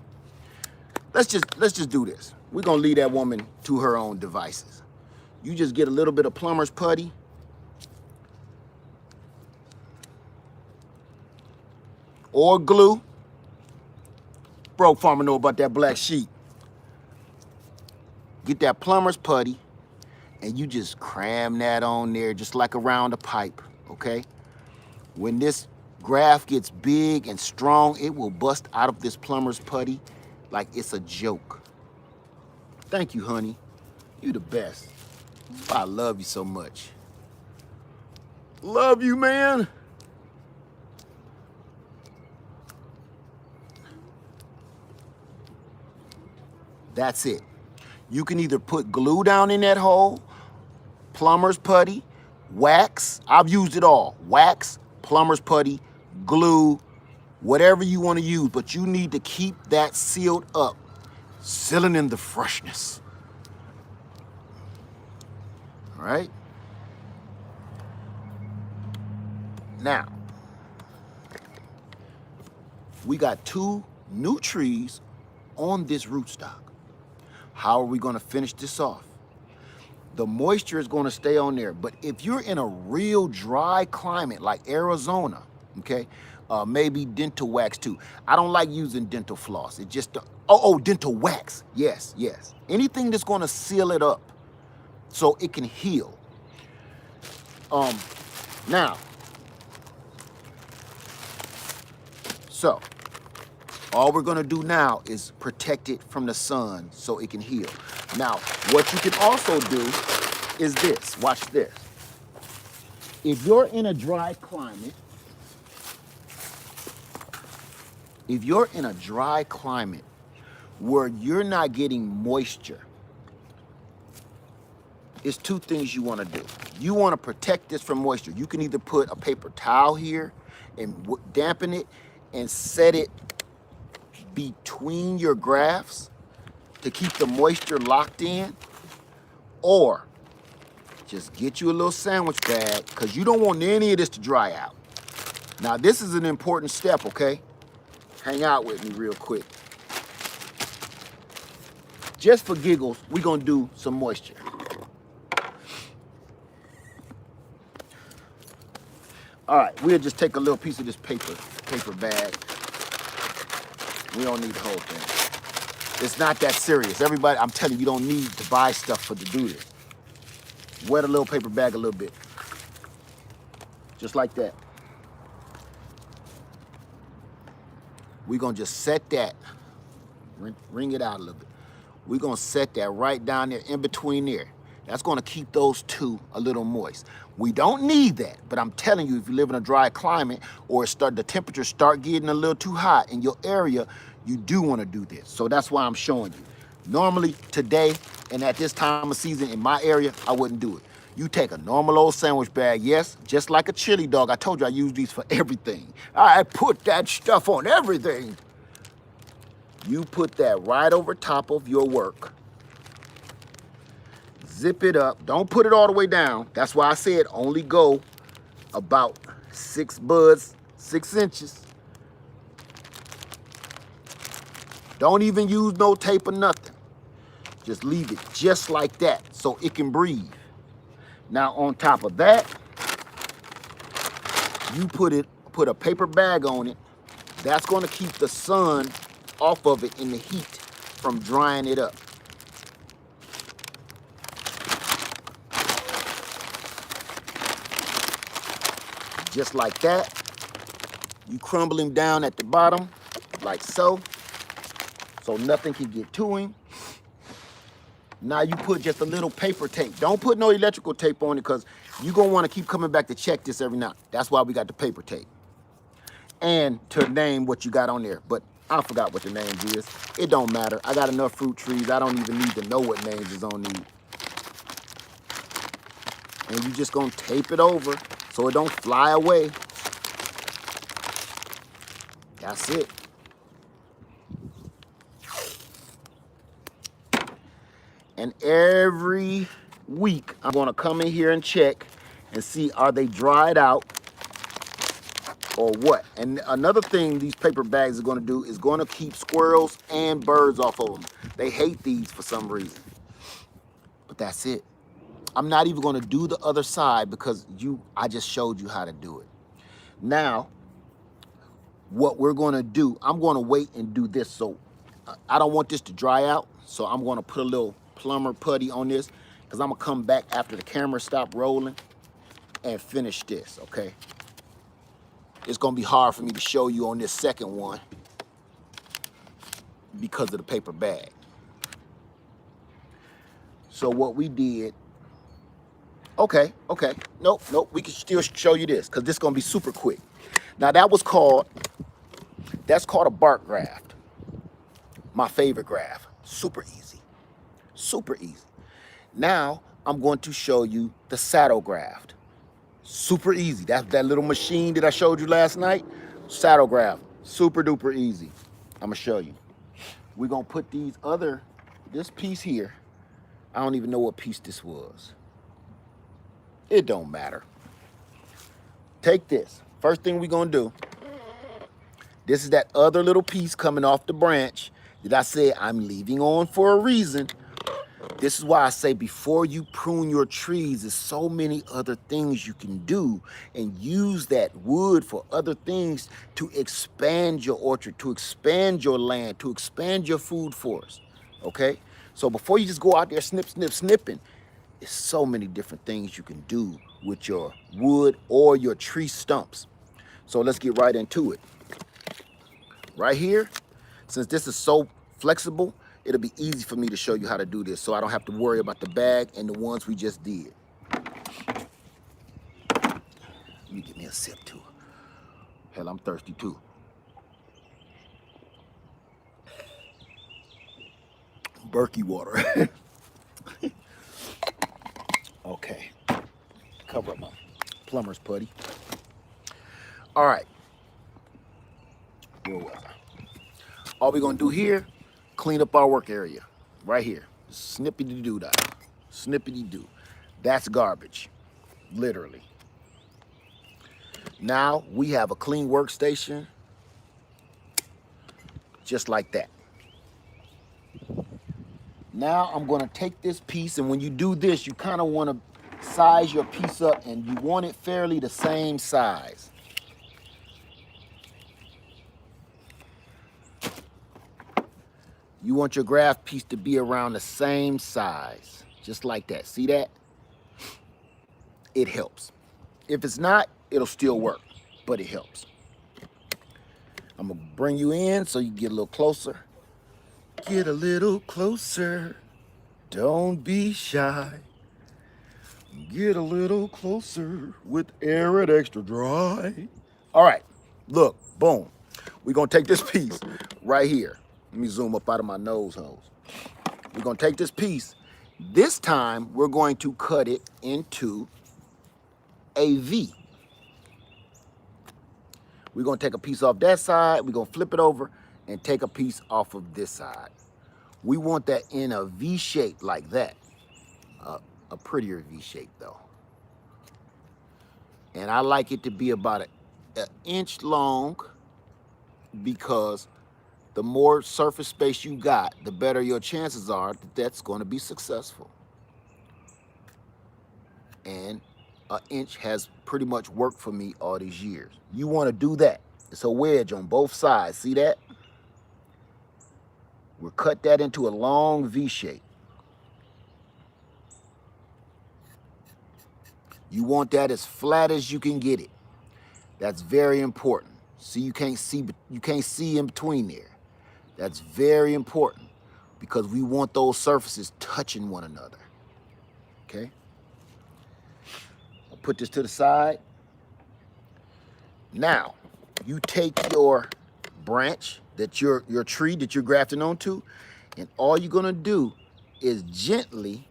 Let's just do this. We're gonna leave that woman to her own devices. You just get a little bit of plumber's putty. Or glue. Broke farmer know about that black sheet. Get that plumber's putty and you just cram that on there just like around a pipe, okay? When this graft gets big and strong, it will bust out of this plumber's putty like it's a joke. Thank you, honey. You the best. I love you so much. Love you, man. That's it. You can either put glue down in that hole, plumber's putty, wax. I've used it all. Wax, plumber's putty, glue, whatever you want to use, but you need to keep that sealed up, sealing in the freshness. All right? Now, we got 2 new trees on this rootstock. How are we going to finish this off? The moisture is going to stay on there, but if you're in a real dry climate like Arizona, okay, maybe dental wax too. I don't like using dental floss. It just, dental wax. Yes, yes. Anything that's going to seal it up so it can heal. Now, so all we're gonna do now is protect it from the sun so it can heal. Now, what you can also do is this. Watch this. If you're in a dry climate, where you're not getting moisture, it's 2 things you want to do. You want to protect this from moisture. You can either put a paper towel here and dampen it and set it between your grafts to keep the moisture locked in, or just get you a little sandwich bag because you don't want any of this to dry out. Now, this is an important step, okay? Hang out with me real quick. Just for giggles, we're gonna do some moisture. All right, we'll just take a little piece of this paper bag. We don't need the whole thing. It's not that serious. Everybody, I'm telling you, you don't need to buy stuff to do this. Wet a little paper bag a little bit. Just like that. We're gonna just set that, wring it out a little bit. We're gonna set that right down there in between there. That's gonna keep those two a little moist. We don't need that, but I'm telling you, if you live in a dry climate or the temperatures start getting a little too hot in your area, you do wanna do this. So that's why I'm showing you. Normally today and at this time of season in my area, I wouldn't do it. You take a normal old sandwich bag, yes, just like a chili dog. I told you I use these for everything. I put that stuff on everything. You put that right over top of your work. Zip it up. Don't put it all the way down. That's why I said only go about 6 buds, 6 inches. Don't even use no tape or nothing. Just leave it just like that so it can breathe. Now on top of that, you put a paper bag on it. That's gonna keep the sun off of it in the heat from drying it up. Just like that. You crumble him down at the bottom, like so nothing can get to him. Now you put just a little paper tape. Don't put no electrical tape on it because you're gonna wanna keep coming back to check this every night. That's why we got the paper tape. And to name what you got on there, but I forgot what the name is. It don't matter. I got enough fruit trees. I don't even need to know what names is on these. And you just gonna tape it over so it don't fly away. That's it. And every week, I'm gonna come in here and check and see, are they dried out or what? And another thing these paper bags are gonna do is gonna keep squirrels and birds off of them. They hate these for some reason. But that's it. I'm not even gonna do the other side because I just showed you how to do it. Now, what we're gonna do, I'm gonna wait and do this. So I don't want this to dry out. So I'm gonna put a little plumber putty on this because I'm gonna come back after the camera stop rolling and finish this, okay? It's gonna be hard for me to show you on this second one because of the paper bag. So what we did, okay, nope, we can still show you this because this is gonna be super quick. Now that's called a bark graft. My favorite graft, super easy. Super easy. Now, I'm going to show you the saddle graft. Super easy. That's that little machine that I showed you last night. Saddle graft. Super duper easy. I'm going to show you. We're going to put this piece here. I don't even know what piece this was. It don't matter. Take this. First thing we're going to do, this is that other little piece coming off the branch that I said I'm leaving on for a reason. This is why I say before you prune your trees, there's so many other things you can do and use that wood for other things to expand your orchard, to expand your land, to expand your food forest, okay? So before you just go out there snipping, there's so many different things you can do with your wood or your tree stumps. So let's get right into it. Right here, since this is so flexible, it'll be easy for me to show you how to do this so I don't have to worry about the bag and the ones we just did. Let me get me a sip too. Hell, I'm thirsty too. Berkey water. Okay. Cover up my plumber's putty. All right. Where was I? All we're gonna do here, clean up our work area. Right here. Snippity-doo-dah. Snippity-doo. That's garbage. Literally. Now we have a clean workstation. Just like that. Now I'm gonna take this piece, and when you do this, you kind of want to size your piece up, and you want it fairly the same size. You want your graft piece to be around the same size, just like that. See that? It helps. If it's not, it'll still work, but it helps. I'm gonna bring you in so you get a little closer. Get a little closer. Don't be shy. Get a little closer with Arid Extra Dry. All right, look, boom. We're gonna take this piece right here. Let me zoom up out of my nose hose. We're gonna take this piece. This time, we're going to cut it into a V. We're gonna take a piece off that side. We're gonna flip it over and take a piece off of this side. We want that in a V shape like that. A prettier V shape though. And I like it to be about an inch long, because the more surface space you got, the better your chances are that that's going to be successful. And an inch has pretty much worked for me all these years. You want to do that. It's a wedge on both sides. See that? We'll cut that into a long V shape. You want that as flat as you can get it. That's very important. See, you can't see in between there. That's very important, because we want those surfaces touching one another. Okay? I'll put this to the side. Now, you take your branch, that your tree that you're grafting onto, and all you're gonna do is gently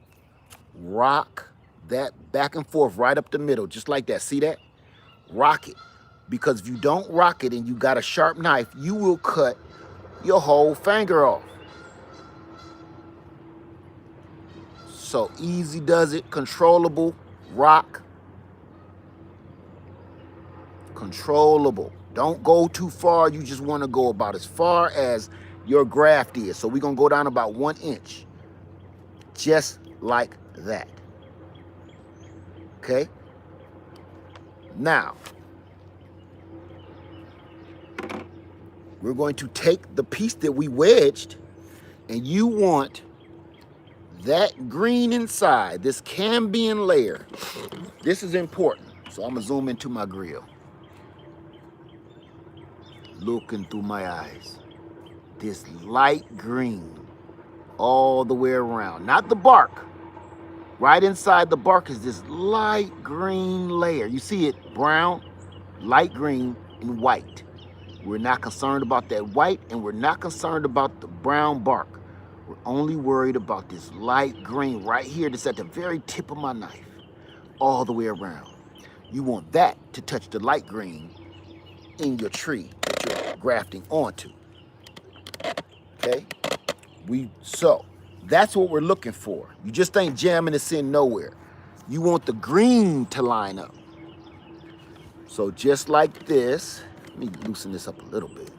rock that back and forth right up the middle, just like that. See that? Rock it. Because if you don't rock it and you got a sharp knife, you will cut your whole finger off. So easy does it, controllable, rock. Controllable. Don't go too far. You just want to go about as far as your graft is. So we're going to go down about 1 inch. Just like that. Okay? Now, we're going to take the piece that we wedged, and you want that green inside, this cambium layer. This is important. So I'm going to zoom into my grill. Looking through my eyes. This light green all the way around. Not the bark. Right inside the bark is this light green layer. You see it? Brown, light green, and white. We're not concerned about that white, and we're not concerned about the brown bark. We're only worried about this light green right here that's at the very tip of my knife, all the way around. You want that to touch the light green in your tree that you're grafting onto. Okay? So that's what we're looking for. You just ain't jamming this in nowhere. You want the green to line up. So just like this, let me loosen this up a little bit.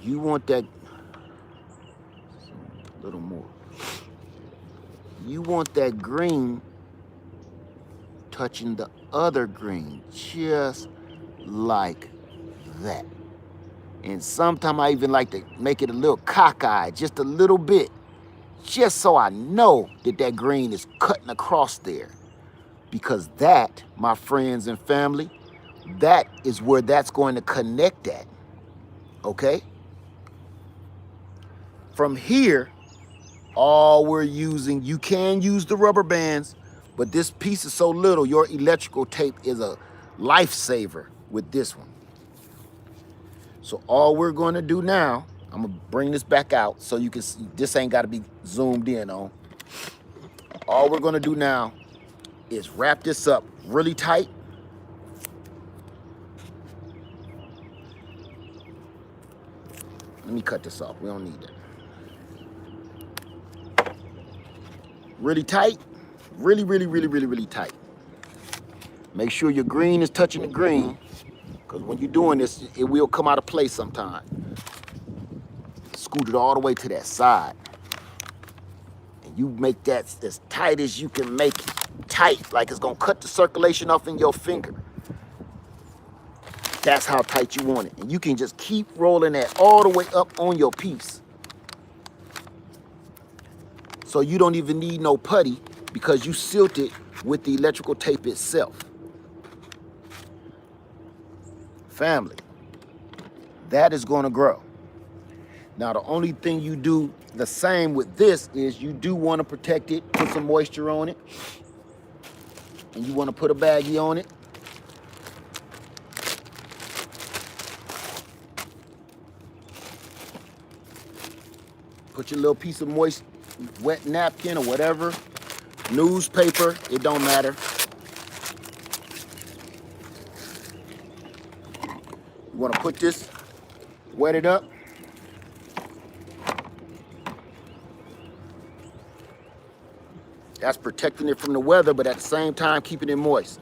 You want that a little more. You want that green touching the other green, just like that. And sometimes I even like to make it a little cockeyed, just a little bit, just so I know that that green is cutting across there. Because that, my friends and family, that is where that's going to connect at. Okay? From here, all we're using, you can use the rubber bands, but this piece is so little, your electrical tape is a lifesaver with this one. So all we're going to do now, I'm going to bring this back out so you can see, this ain't got to be zoomed in on. All we're going to do now is wrap this up really tight. Let me cut this off. We don't need that. Really tight. Really, really, really, really, really tight. Make sure your green is touching the green, because when you're doing this, it will come out of place sometime. Scoot it all the way to that side. And You make that as tight as you can make it. Tight, like it's gonna cut the circulation off in your finger. That's how tight you want it. And you can just keep rolling that all the way up on your piece. So you don't even need no putty because you sealed it with the electrical tape itself. Family, that is gonna grow. Now the only thing you do the same with this is you do want to protect it, put some moisture on it, and you want to put a baggie on it. Put your little piece of moist, wet napkin or whatever, newspaper, it don't matter. You want to put this, wet it up. That's protecting it from the weather, but at the same time, keeping it moist.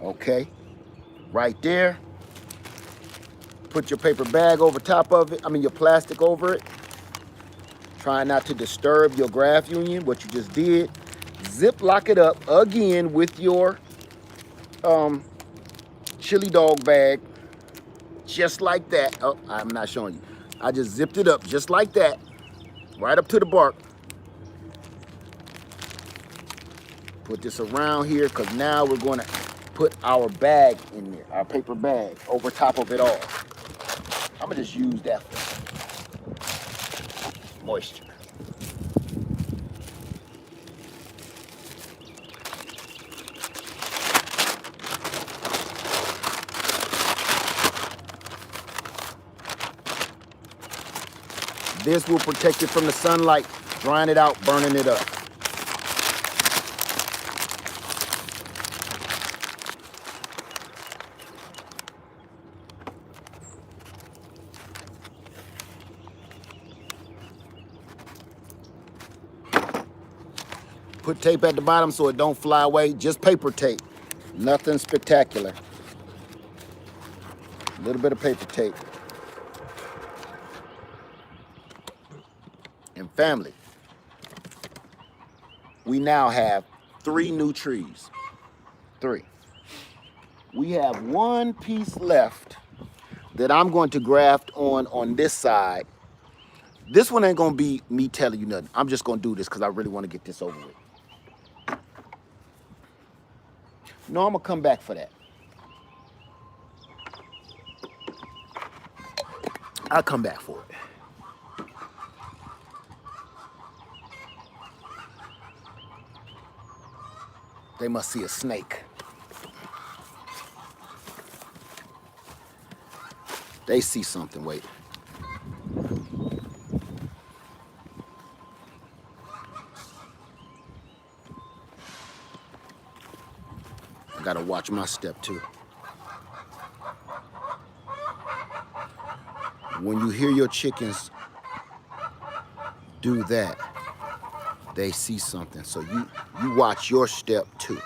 Okay, right there. Put your paper bag over top of it, your plastic over it. Try not to disturb your graft union, what you just did. Zip lock it up again with your chili dog bag, just like that. Oh, I'm not showing you. I just zipped it up just like that, right up to the bark. Put this around here because now we're going to put our bag in there, our paper bag over top of it all. I'm going to just use that for moisture. This will protect it from the sunlight, drying it out, burning it up. Put tape at the bottom so it don't fly away, just paper tape. Nothing spectacular. A little bit of paper tape. And family, we now have 3 new trees. 3. We have 1 piece left that I'm going to graft on this side. This one ain't gonna be me telling you nothing. I'm just gonna do this because I really want to get this over with. No, I'm gonna come back for that. I'll come back for it. They must see a snake. They see something, wait. I gotta watch my step too. When you hear your chickens do that, they see something. So you watch your step too.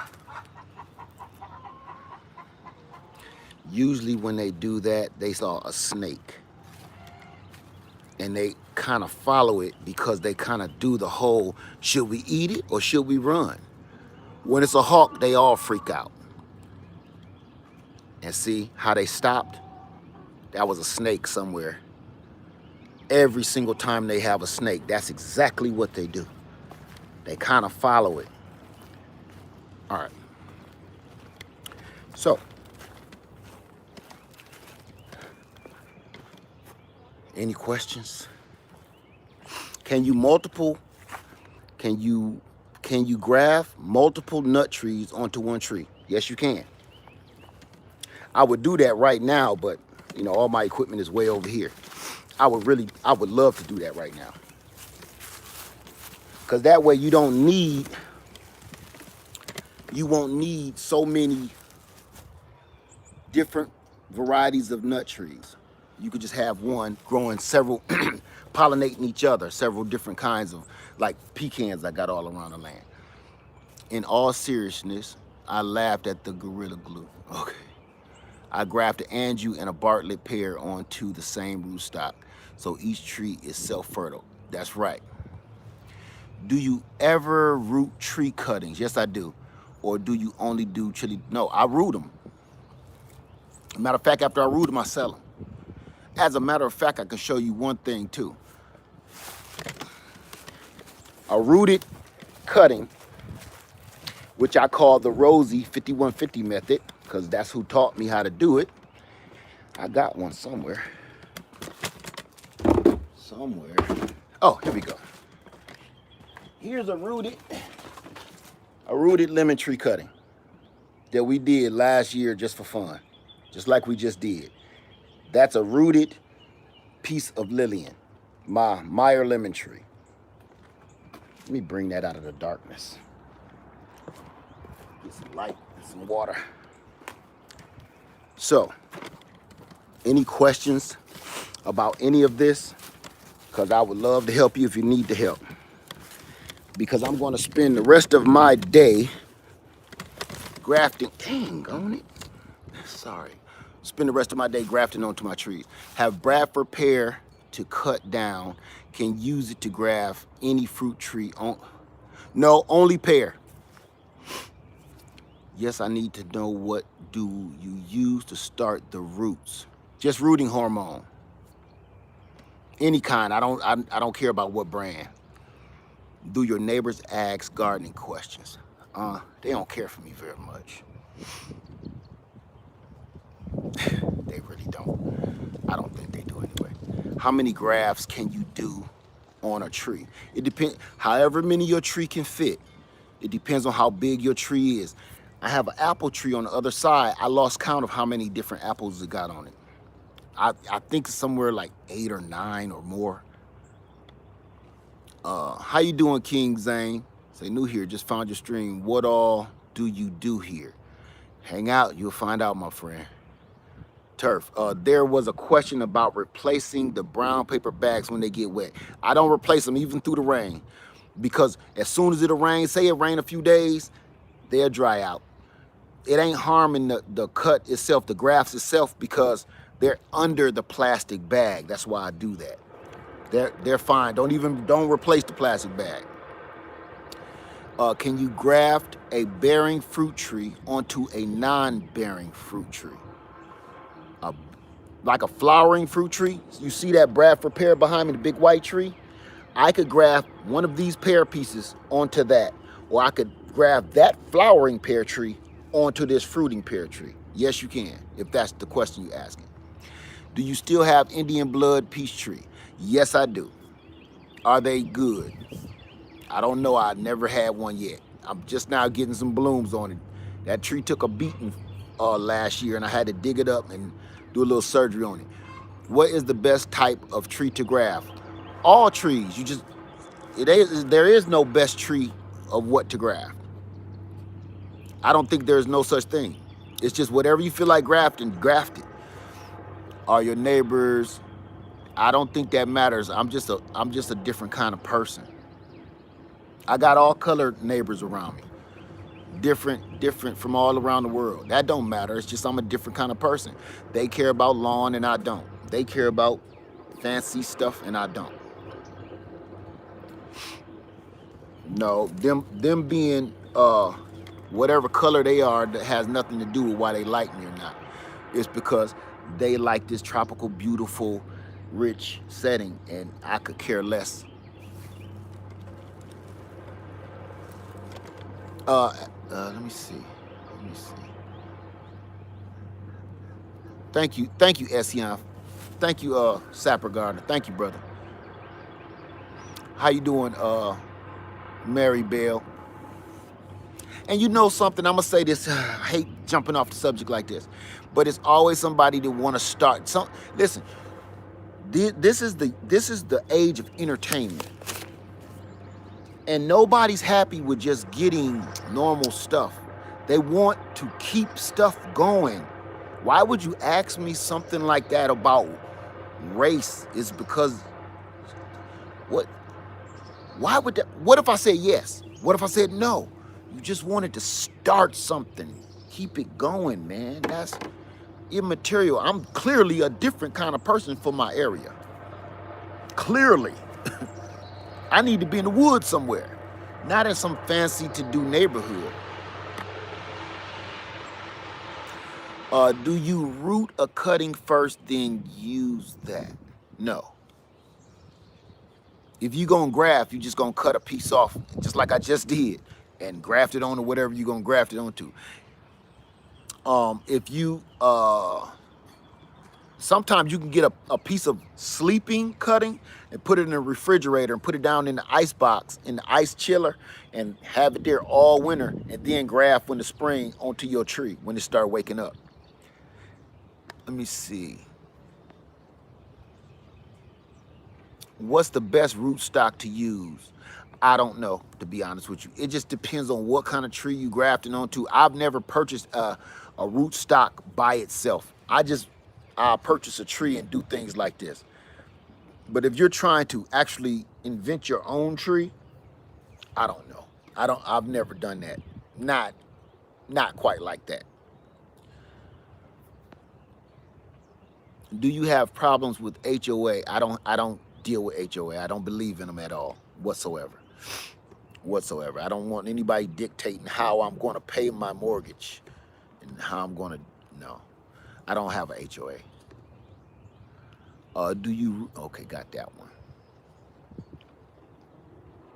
Usually when they do that, they saw a snake. And they kind of follow it because they kind of do the whole, should we eat it or should we run? When it's a hawk, they all freak out. And see how they stopped? That was a snake somewhere. Every single time they have a snake, that's exactly what they do. They kind of follow it. All right. So, any questions? Can you graft multiple nut trees onto one tree? Yes, you can. I would do that right now, but you know, all my equipment is way over here. I would love to do that right now. Because that way you won't need so many different varieties of nut trees. You could just have one growing several, pollinating each other, several different kinds of, like pecans I got all around the land. In all seriousness, I laughed at the Gorilla Glue. Okay. I grafted Anjou and a Bartlett pear onto the same rootstock. so each tree is self-fertile. That's right. Do you ever root tree cuttings? Yes, I do. Or do you only do chili? No, I root them. Matter of fact, after I root them, I sell them. As a matter of fact, I can show you one thing too. A rooted cutting, which I call the Rosie 5150 method, because that's who taught me how to do it. I got one somewhere. Oh, here we go. Here's a rooted lemon tree cutting that we did last year just for fun, just like we just did. That's a rooted piece of Lillian, my Meyer lemon tree. Let me bring that out of the darkness. Get some light and some water. So, any questions about any of this? Because I would love to help you if you need the help. Because I'm going to spend the rest of my day grafting. Dang on it. Sorry. Spend the rest of my day grafting onto my trees. Have Bradford pear to cut down. Can use it to graft any fruit tree on. No, only pear. Yes, I need to know, what do you use to start the roots? Just rooting hormone. Any kind. I don't care about what brand. Do your neighbors ask gardening questions? They don't care for me very much. They really don't. I don't think they do anyway. How many grafts can you do on a tree? It depends. However many your tree can fit. It depends on how big your tree is. I have an apple tree on the other side. I lost count of how many different apples it got on it. I think somewhere like 8 or 9 or more. How you doing, King Zane? Say new here, just found your stream. What all do you do here? Hang out, you'll find out, my friend. Turf, there was a question about replacing the brown paper bags when they get wet. I don't replace them even through the rain, because as soon as it'll rain, say it rain a few days, they'll dry out. It ain't harming the cut itself, the grafts itself, because they're under the plastic bag. That's why I do that. They're fine. Don't replace the plastic bag. Can you graft a bearing fruit tree onto a non-bearing fruit tree? Like a flowering fruit tree. You see that Bradford pear behind me, the big white tree? I could graft one of these pear pieces onto that, or I could graft that flowering pear tree onto this fruiting pear tree. Yes, you can, if that's the question you're asking. Do you still have Indian blood peach tree? Yes, I do. Are they good? I don't know. I never had one yet. I'm just now getting some blooms on it. That tree took a beating last year, and I had to dig it up and do a little surgery on it. What is the best type of tree to graft? All trees. There is no best tree of what to graft. I don't think there's no such thing. It's just whatever you feel like grafting, graft it. Are your neighbors? I don't think that matters. I'm just a different kind of person. I got all colored neighbors around me. Different from all around the world. That don't matter. It's just I'm a different kind of person. They care about lawn and I don't. They care about fancy stuff and I don't. No, them being whatever color they are, that has nothing to do with why they like me or not. It's because they like this tropical, beautiful, rich setting, and I could care less. Let me see. Thank you, Ession. Thank you, Sapper Gardner. Thank you, brother. How you doing, Mary Bell? And you know something, I'm gonna say this, I hate jumping off the subject like this, but it's always somebody that wanna start. Listen, this is the age of entertainment. And nobody's happy with just getting normal stuff. They want to keep stuff going. Why would you ask me something like that about race? Is because, why would that, what if I said yes? What if I said no? You just wanted to start something. Keep it going, man. That's immaterial. I'm clearly a different kind of person for my area. Clearly, I need to be in the woods somewhere, not in some fancy to-do neighborhood. Do you root a cutting first, then use that? No. If you gonna graft, you just gonna cut a piece off, just like I just did, and graft it onto whatever you gonna graft it onto. If you, sometimes you can get a piece of sleeping cutting and put it in the refrigerator and put it down in the ice box, in the ice chiller, and have it there all winter, and then graft in the spring onto your tree when it start waking up. Let me see. What's the best rootstock to use? I don't know, to be honest with you. It just depends on what kind of tree you grafting onto. I've never purchased a rootstock by itself. I purchase a tree and do things like this. But if you're trying to actually invent your own tree, I don't know. I've never done that. Not quite like that. Do you have problems with HOA? I don't deal with HOA. I don't believe in them at all, whatsoever. I don't want anybody dictating how I'm going to pay my mortgage and how I'm going to, no. I don't have a HOA. Okay, got that one.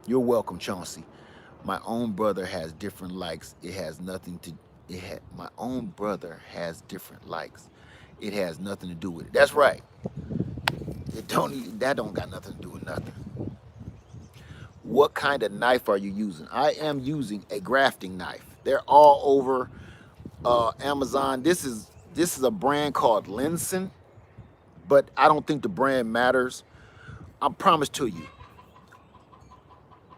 You're welcome, Chauncey. My own brother has different likes. It has nothing to, my own brother has different likes. It has nothing to do with it. That's right. That don't got nothing to do with nothing. What kind of knife are you using? I am using a grafting knife. They're all over Amazon. This is a brand called Linson, but I don't think the brand matters. I promise to you,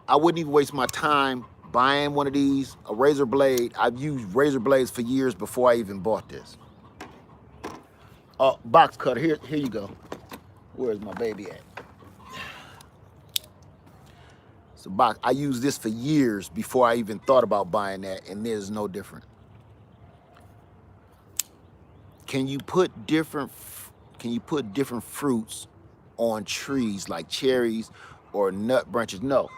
I wouldn't even waste my time buying one of these, a razor blade. I've used razor blades for years before I even bought this. Box cutter, here you go. Where's my baby at? So box, I used this for years before I even thought about buying that, and there's no different. Can you put different fruits on trees like cherries or nut branches? No.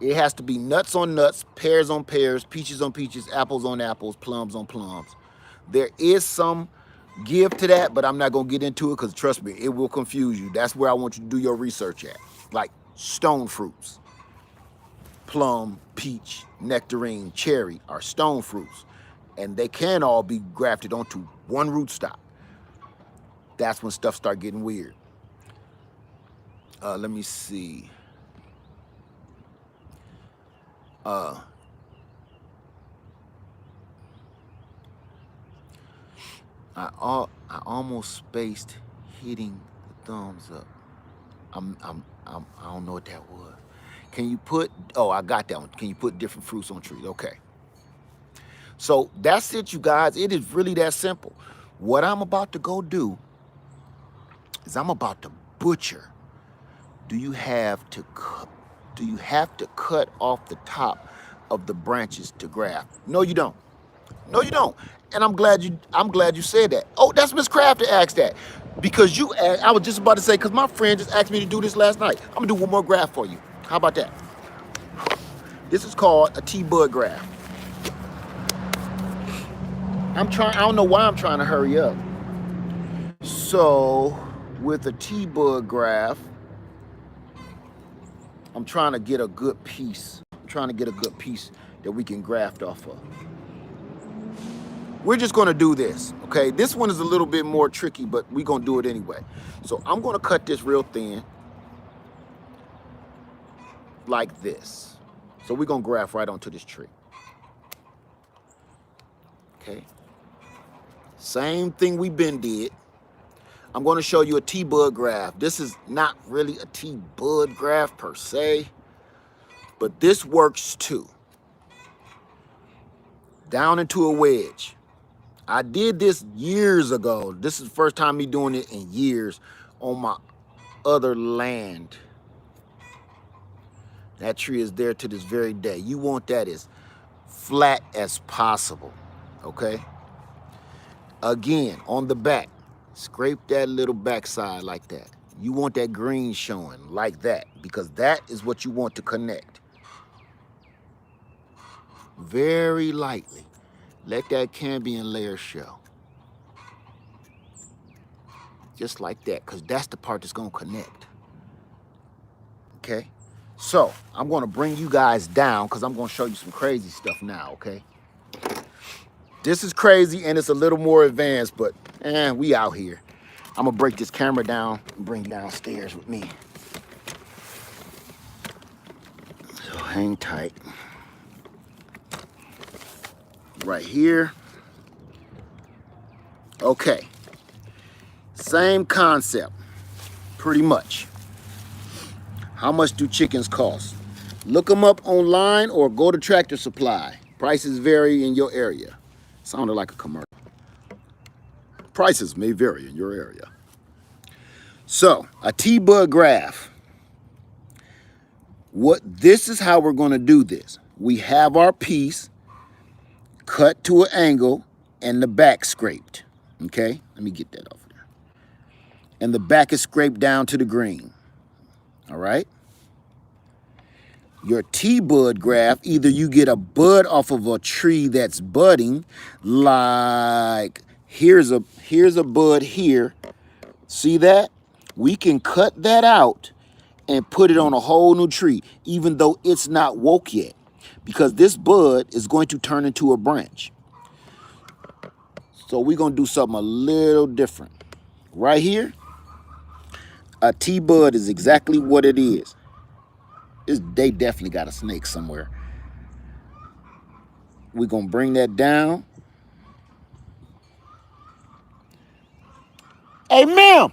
It has to be nuts on nuts, pears on pears, peaches on peaches, apples on apples, plums on plums. There is some give to that, but I'm not gonna get into it because trust me, it will confuse you. That's where I want you to do your research at. Like stone fruits, plum, peach, nectarine, cherry are stone fruits, and they can all be grafted onto one rootstock. That's when stuff start getting weird. Let me see. I almost spaced hitting the thumbs up. I don't know what that was. Can you put, oh, I got that one. Can you put different fruits on trees? Okay. So that's it, you guys. It is really that simple. What I'm about to go do is I'm about to butcher. Do you have to cut off the top of the branches to graft? No, you don't. No, you don't. And I'm glad you said that. Oh, that's Miss Craft that asked that. Because you asked, I was just about to say, because my friend just asked me to do this last night. I'm gonna do one more graft for you. How about that? This is called a T-bud graft. I don't know why I'm trying to hurry up. So with a T-bud graft, I'm trying to get a good piece. I'm trying to get a good piece that we can graft off of. We're just gonna do this, okay? This one is a little bit more tricky, but we're gonna do it anyway. So I'm gonna cut this real thin, like this. So we're gonna graft right onto this tree. Okay. Same thing we been did. I'm gonna show you a T-bud graft. This is not really a T-bud graft per se, but this works too. Down into a wedge. I did this years ago. This is the first time me doing it in years on my other land. That tree is there to this very day. You want that as flat as possible, okay? Again, on the back, scrape that little backside like that. You want that green showing like that, because that is what you want to connect. Very lightly. Let that cambium layer show. Just like that, because that's the part that's going to connect. Okay? So, I'm going to bring you guys down because I'm going to show you some crazy stuff now, okay? This is crazy and it's a little more advanced, but we out here. I'm going to break this camera down and bring you downstairs with me. So, hang tight. Right here. Okay. Same concept, pretty much. How much do chickens cost? Look them up online or go to Tractor Supply. Prices vary in your area. Sounded like a commercial. Prices may vary in your area. So, a T-bud graft. This is how we're going to do this. We have our piece cut to an angle and the back scraped. Okay? Let me get that off of there. And the back is scraped down to the green. All right? Your T-bud graft, either you get a bud off of a tree that's budding, like here's a bud here. See that? We can cut that out and put it on a whole new tree, even though it's not woke yet, because this bud is going to turn into a branch. So we're going to do something a little different. Right here, a T-bud is exactly what it is. They definitely got a snake somewhere. We're going to bring that down. Hey, ma'am.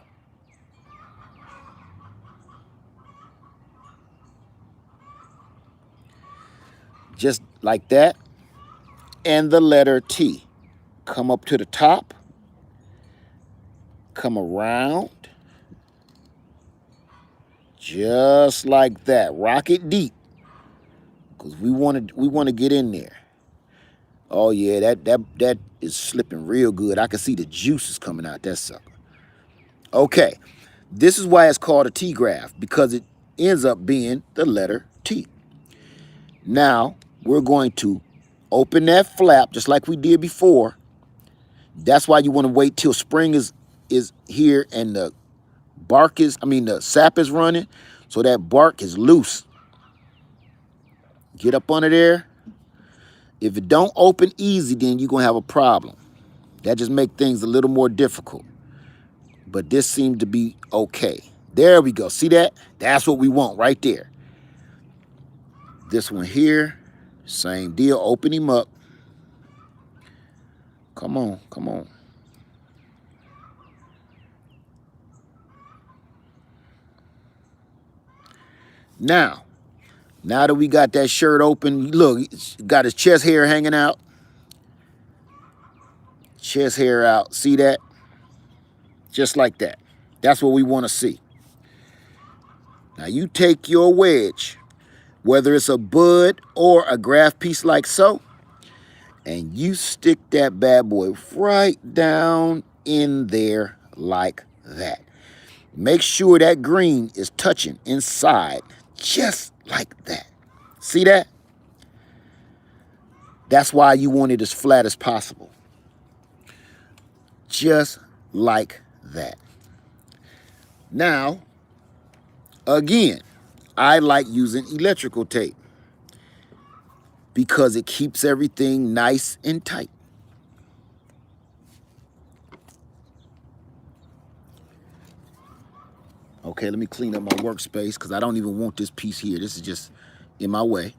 Just like that. And the letter T. Come up to the top. Come around. Just like that. Rock it deep. Because we want to get in there. Oh yeah, that is slipping real good. I can see the juices coming out that sucker. Okay. This is why it's called a T graft, because it ends up being the letter T. Now, we're going to open that flap just like we did before. That's why you want to wait till spring is here and the the sap is running, so that bark is loose. Get up under there. If it don't open easy, then you're going to have a problem. That just makes things a little more difficult. But this seemed to be okay. There we go. See that? That's what we want right there. This one here, same deal. Open him up. Come on, come on. Now that we got that shirt open, look, he's got his chest hair hanging out. Chest hair out. See that? Just like that. That's what we want to see. Now you take your wedge, whether it's a bud or a graft piece like so, and you stick that bad boy right down in there like that. Make sure that green is touching inside just like that. See that? That's why you want it as flat as possible. Just like that. Now, again, I like using electrical tape because it keeps everything nice and tight. Okay, let me clean up my workspace because I don't even want this piece here. This is just in my way.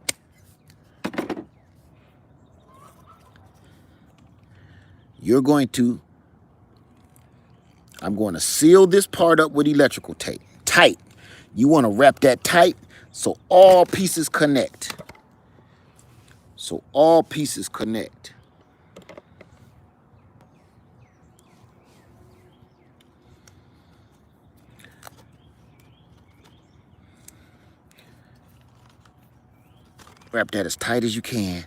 I'm going to seal this part up with electrical tape. Tight. You want to wrap that tight so all pieces connect. So all pieces connect. Wrap that as tight as you can,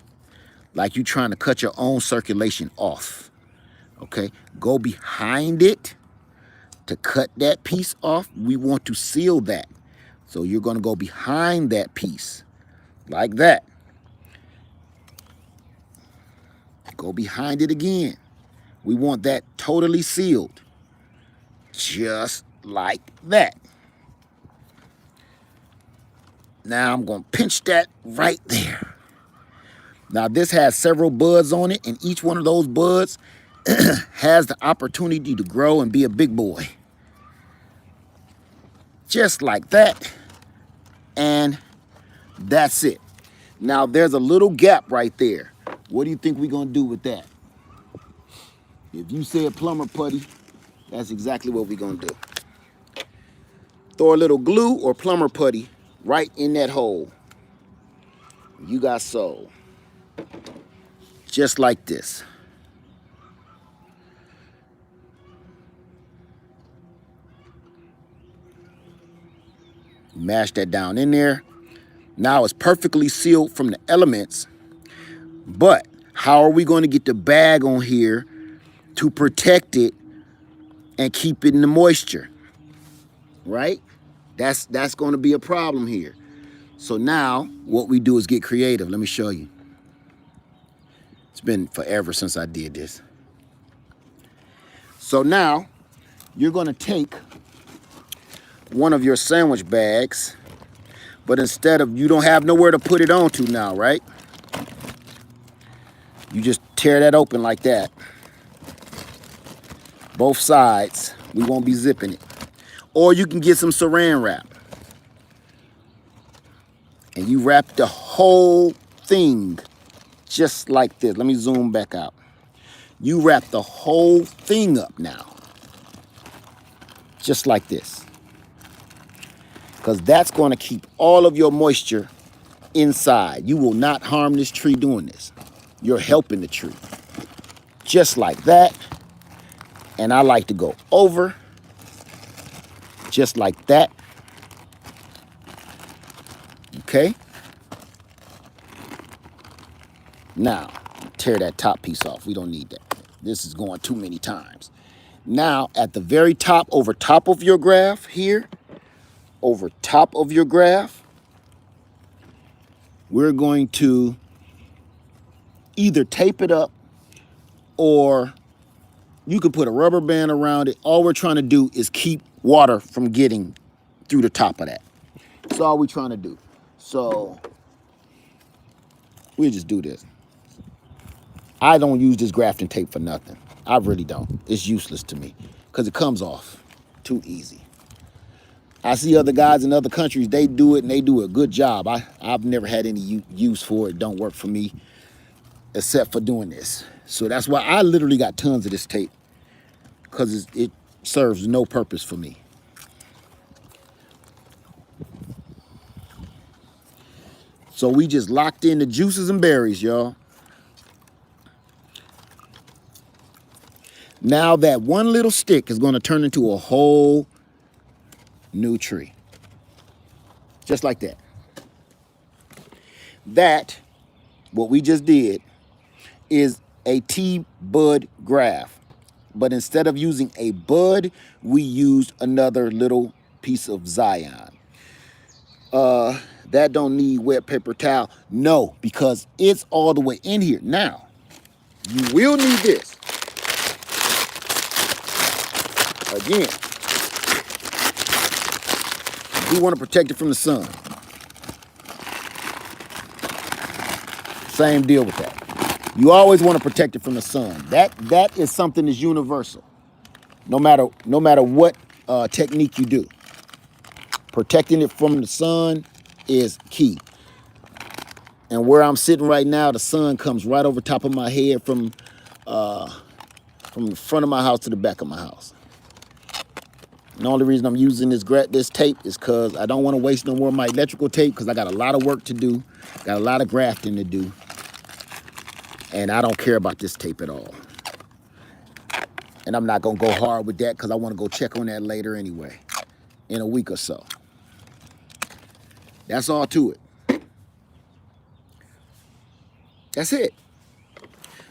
like you're trying to cut your own circulation off. Okay, go behind it, to cut that piece off, we want to seal that. So you're going to go behind that piece like that. Go behind it again. We want that totally sealed, just like that. Now I'm going to pinch that right there. Now this has several buds on it, and each one of those buds has the opportunity to grow and be a big boy. Just like that. And that's it. Now there's a little gap right there. What do you think we're going to do with that? If you said plumber putty, that's exactly what we're going to do. Throw a little glue or plumber putty right in that hole. You got sold. Just like this. Mash that down in there. Now it's perfectly sealed from the elements. But how are we going to get the bag on here to protect it and keep it in the moisture? Right? That's going to be a problem here. So now what we do is get creative. Let me show you. It's been forever since I did this. So now you're going to take one of your sandwich bags, but instead of, you don't have nowhere to put it onto now, right? You just tear that open like that. Both sides. We won't be zipping it. Or you can get some saran wrap. And you wrap the whole thing just like this. Let me zoom back out. You wrap the whole thing up now. Just like this. Because that's going to keep all of your moisture inside. You will not harm this tree doing this. You're helping the tree. Just like that. And I like to go over. Just like that. Okay. Now, tear that top piece off. We don't need that. This is going too many times. Now, at the very top, over top of your graph here, over top of your graph, we're going to either tape it up or you could put a rubber band around it. All we're trying to do is keep water from getting through the top of that. That's all we're trying to do. So we'll just do this. I don't use this grafting tape for nothing. I really don't. It's useless to me because it comes off too easy. I see other guys in other countries, they do it and they do a good job. I've never had any use for it. Don't work for me except for doing this. So that's why I literally got tons of this tape because it serves no purpose for me. So we just locked in the juices and berries, y'all. Now that one little stick is going to turn into a whole new tree. Just like that. That, what we just did, is a T-bud graft. But instead of using a bud, we used another little piece of Zion. That don't need wet paper towel. No, because it's all the way in here. Now, you will need this. Again, you want to protect it from the sun. Same deal with that. You always want to protect it from the sun. That is something that's universal. No matter what technique you do. Protecting it from the sun is key. And where I'm sitting right now, the sun comes right over top of my head from the front of my house to the back of my house. And the only reason I'm using this tape is because I don't want to waste no more of my electrical tape because I got a lot of work to do, got a lot of grafting to do, and I don't care about this tape at all. And I'm not going to go hard with that because I want to go check on that later anyway, in a week or so. That's all to it. That's it.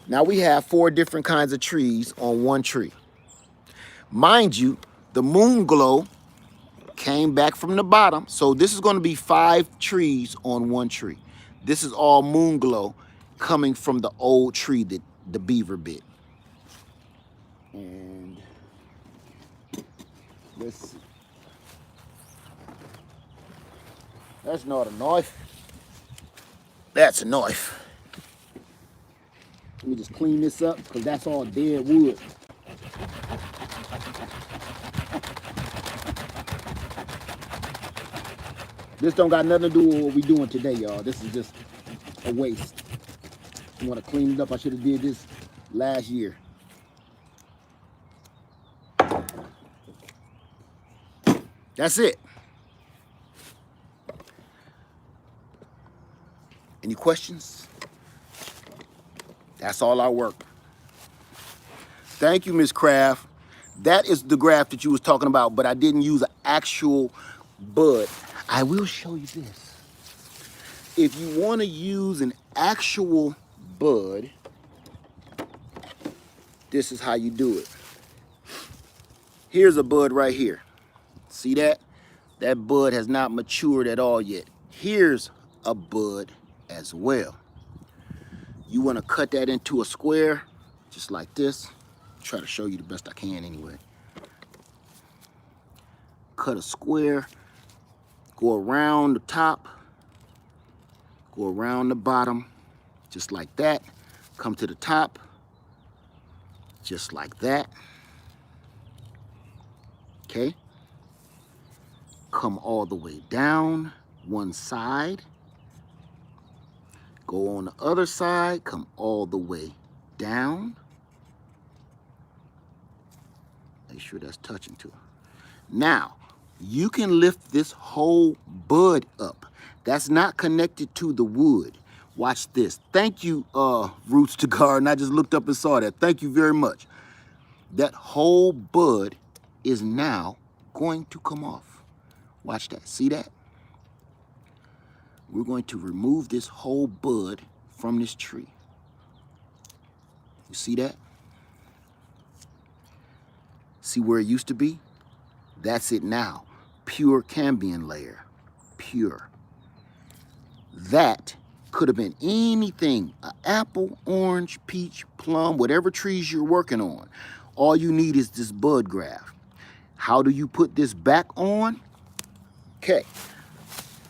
Now we have 4 different kinds of trees on one tree. Mind you, The moon glow came back from the bottom. So this is going to be 5 trees on 1 tree. This is all moon glow coming from the old tree that the beaver bit. And let's see. That's not a knife. That's a knife. Let me just clean this up because that's all dead wood. This don't got nothing to do with what we doing today, y'all. This is just a waste. You want to clean it up? I should have did this last year. That's it. Any questions? That's all our work. Thank you, Miss Craft. That is the graft that you was talking about, but I didn't use an actual bud. I will show you this. If you want to use an actual bud, this is how you do it. Here's a bud right here. See that? That bud has not matured at all yet. Here's a bud as well. You want to cut that into a square, just like this. Try to show you the best I can anyway. Cut a square, go around the top, go around the bottom, just like that. Come to the top, just like that. Okay? Come all the way down one side. Go on the other side, come all the way down. Make sure that's touching too. Now, you can lift this whole bud up. That's not connected to the wood. Watch this. Thank you, Rootstock, and I just looked up and saw that. Thank you very much. That whole bud is now going to come off. Watch that. See that? We're going to remove this whole bud from this tree. You see that? See where it used to be? That's it now. Pure cambium layer. Pure. That could have been anything. An apple, orange, peach, plum, whatever trees you're working on. All you need is this bud graft. How do you put this back on? Okay.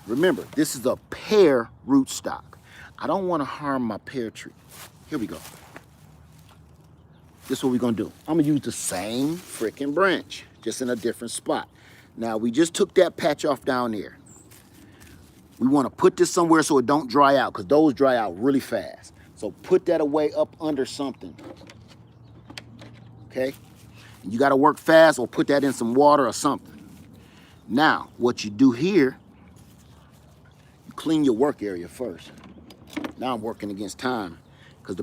Remember, this is a pear rootstock. I don't want to harm my pear tree. Here we go. This is what we're going to do. I'm going to use the same freaking branch, just in a different spot. Now, we just took that patch off down there. We want to put this somewhere so it don't dry out, because those dry out really fast. So put that away up under something. Okay? And you got to work fast or put that in some water or something. Now, what you do here, you clean your work area first. Now I'm working against time, because the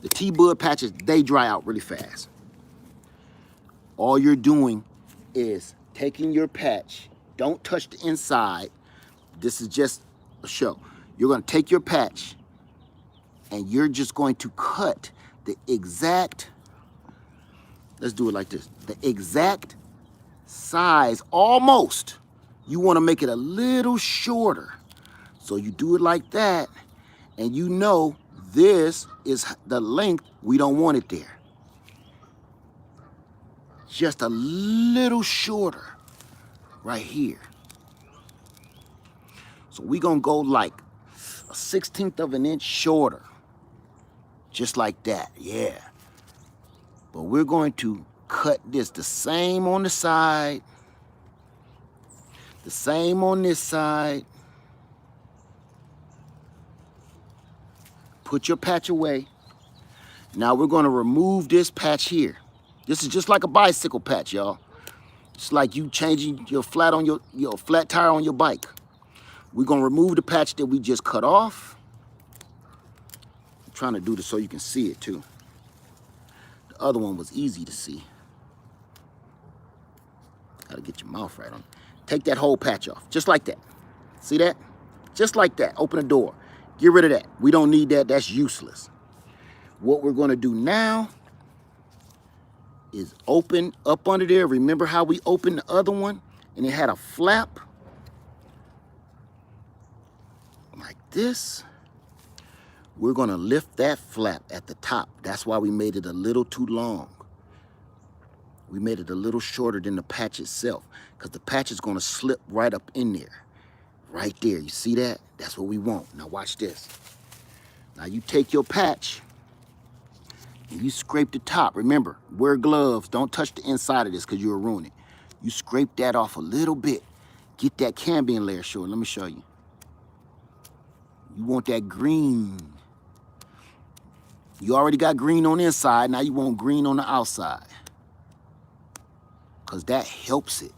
T-bud patches, they dry out really fast. All you're doing is taking your patch. Don't touch the inside. This is just a show. You're going to take your patch and you're just going to cut the exact, let's do it like this, the exact size, almost. You want to make it a little shorter. So you do it like that, and you know this is the length. We don't want it there. Just a little shorter right here. So we're going to go like a 1/16 of an inch shorter. Just like that, yeah. But we're going to cut this the same on the side, the same on this side. Put your patch away. Now we're going to remove this patch here. This is just like a bicycle patch, y'all. It's like you changing your flat on your flat tire on your bike. We're going to remove the patch that we just cut off. I'm trying to do this so you can see it too. The other one was easy to see. Gotta get your mouth right on it. Take that whole patch off, just like that. See that? Just like that. Open the door. Get rid of that. We don't need that. That's useless. What we're going to do now is open up under there. Remember how we opened the other one and it had a flap like this? We're gonna lift that flap at the top. That's why we made it a little too long. We made it a little shorter than the patch itself, because the patch is gonna slip right up in there. Right there, you see that? That's what we want. Now watch this. Now you take your patch and you scrape the top. Remember, wear gloves. Don't touch the inside of this because you'll ruin it. You scrape that off a little bit. Get that cambium layer short. Let me show you. You want that green. You already got green on the inside. Now you want green on the outside, because that helps it.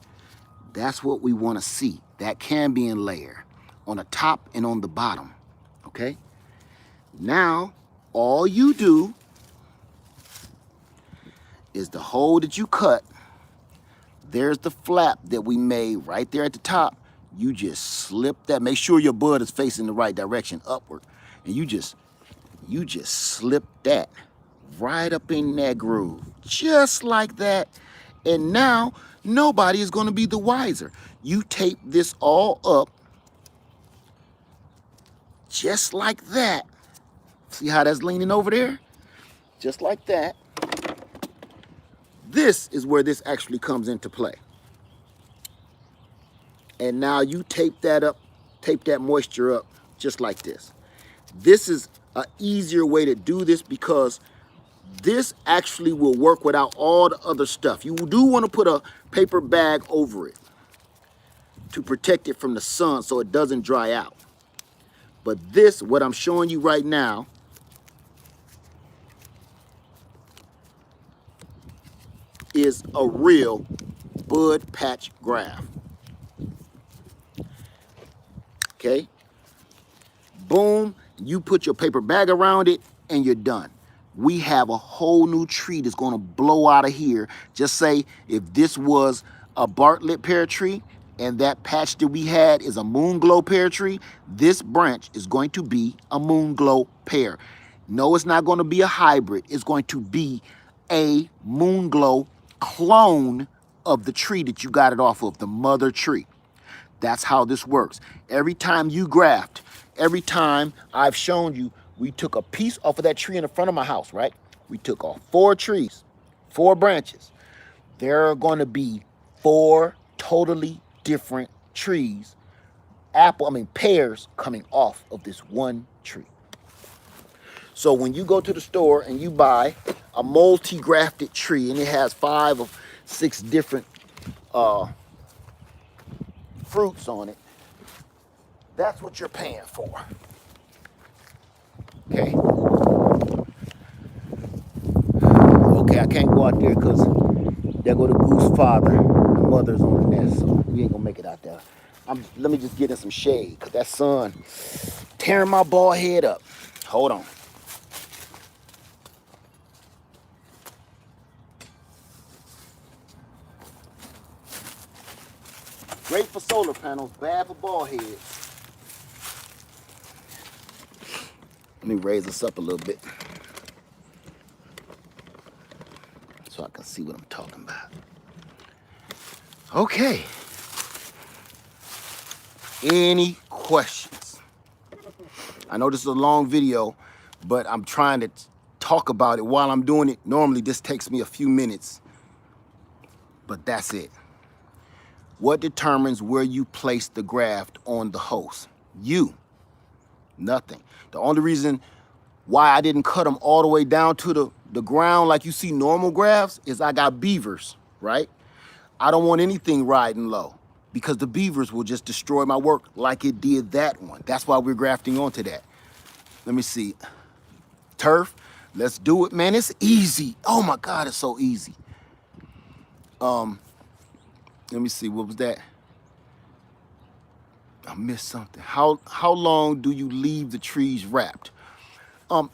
That's what we want to see. That cambium layer on the top and on the bottom. Okay? Now, all you do is the hole that you cut, there's the flap that we made right there at the top. You just slip that. Make sure your bud is facing the right direction, upward. And you just slip that right up in that groove, just like that. And now, nobody is going to be the wiser. You tape this all up, just like that. See how that's leaning over there? Just like that. This is where this actually comes into play. And now you tape that up, tape that moisture up, just like this. This is an easier way to do this because this actually will work without all the other stuff. You do want to put a paper bag over it to protect it from the sun so it doesn't dry out. But this, what I'm showing you right now, is a real bud patch graft. Okay? Boom, you put your paper bag around it and you're done. We have a whole new tree that's gonna blow out of here. Just say if this was a Bartlett pear tree and that patch that we had is a Moonglow pear tree, this branch is going to be a Moonglow pear. No, it's not gonna be a hybrid. It's going to be a Moonglow clone of the tree that you got it off of, the mother tree. That's how this works. Every time you graft, every time I've shown you, we took a piece off of that tree in the front of my house, right? We took off 4 trees, 4 branches. There are going to be 4 totally different trees, pears coming off of this one tree. So when you go to the store and you buy a multi-grafted tree and it has 5 or 6 different fruits on it, that's what you're paying for. Okay. Okay, I can't go out there because there go the goose father. The mother's on the nest, so we ain't gonna make it out there. Let me just get in some shade because that sun tearing my bald head up. Hold on. Great for solar panels, bad for bald heads. Let me raise this up a little bit so I can see what I'm talking about. Okay. Any questions? I know this is a long video, but I'm trying to talk about it while I'm doing it. Normally this takes me a few minutes, but that's it. What determines where you place the graft on the host? You. Nothing. The only reason why I didn't cut them all the way down to the ground like you see normal grafts is I got beavers, right? I don't want anything riding low because the beavers will just destroy my work like it did that one. That's why we're grafting onto that. Let me see. Turf, let's do it, man. It's easy. Oh my God, it's so easy. Let me see, what was that? I missed something. How long do you leave the trees wrapped?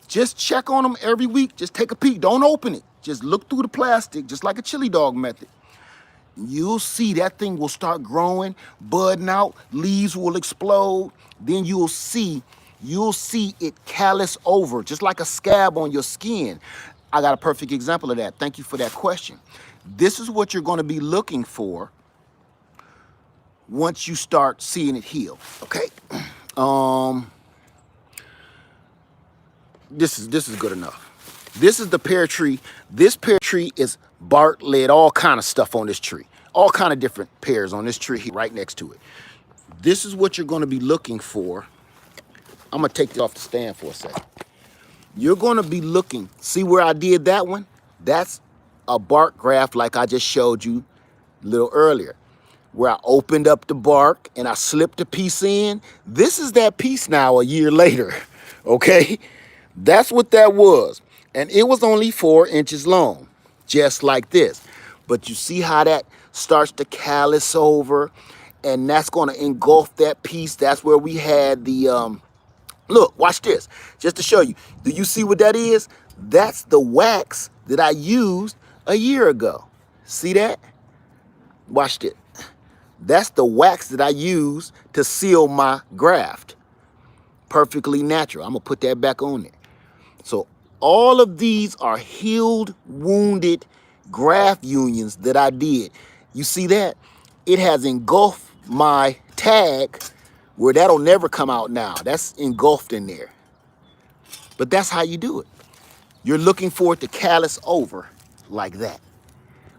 Just check on them every week. Just take a peek. Don't open it. Just look through the plastic, just like a chili dog method. You'll see that thing will start growing, budding out, leaves will explode. Then you'll see it callus over, just like a scab on your skin. I got a perfect example of that. Thank you for that question. This is what you're going to be looking for once you start seeing it heal. Okay. This is good enough. This is the pear tree. This pear tree is bark led, all kind of stuff on this tree. All kind of different pears on this tree here, right next to it. This is what you're going to be looking for. I'm going to take this off the stand for a second. You're going to be looking. See where I did that one? That's a bark graft like I just showed you a little earlier, where I opened up the bark and I slipped a piece in. This is that piece now a year later, okay? That's what that was. And it was only 4 inches long, just like this. But you see how that starts to callus over, and that's going to engulf that piece. That's where we had the, look, watch this, just to show you. Do you see what that is? That's the wax that I used a year ago. See that? Watch it. That's the wax that I used to seal my graft. Perfectly natural. I'm going to put that back on there. So all of these are healed, wounded graft unions that I did. You see that? It has engulfed my tag where that'll never come out now. That's engulfed in there. But that's how you do it. You're looking for it to callus over like that.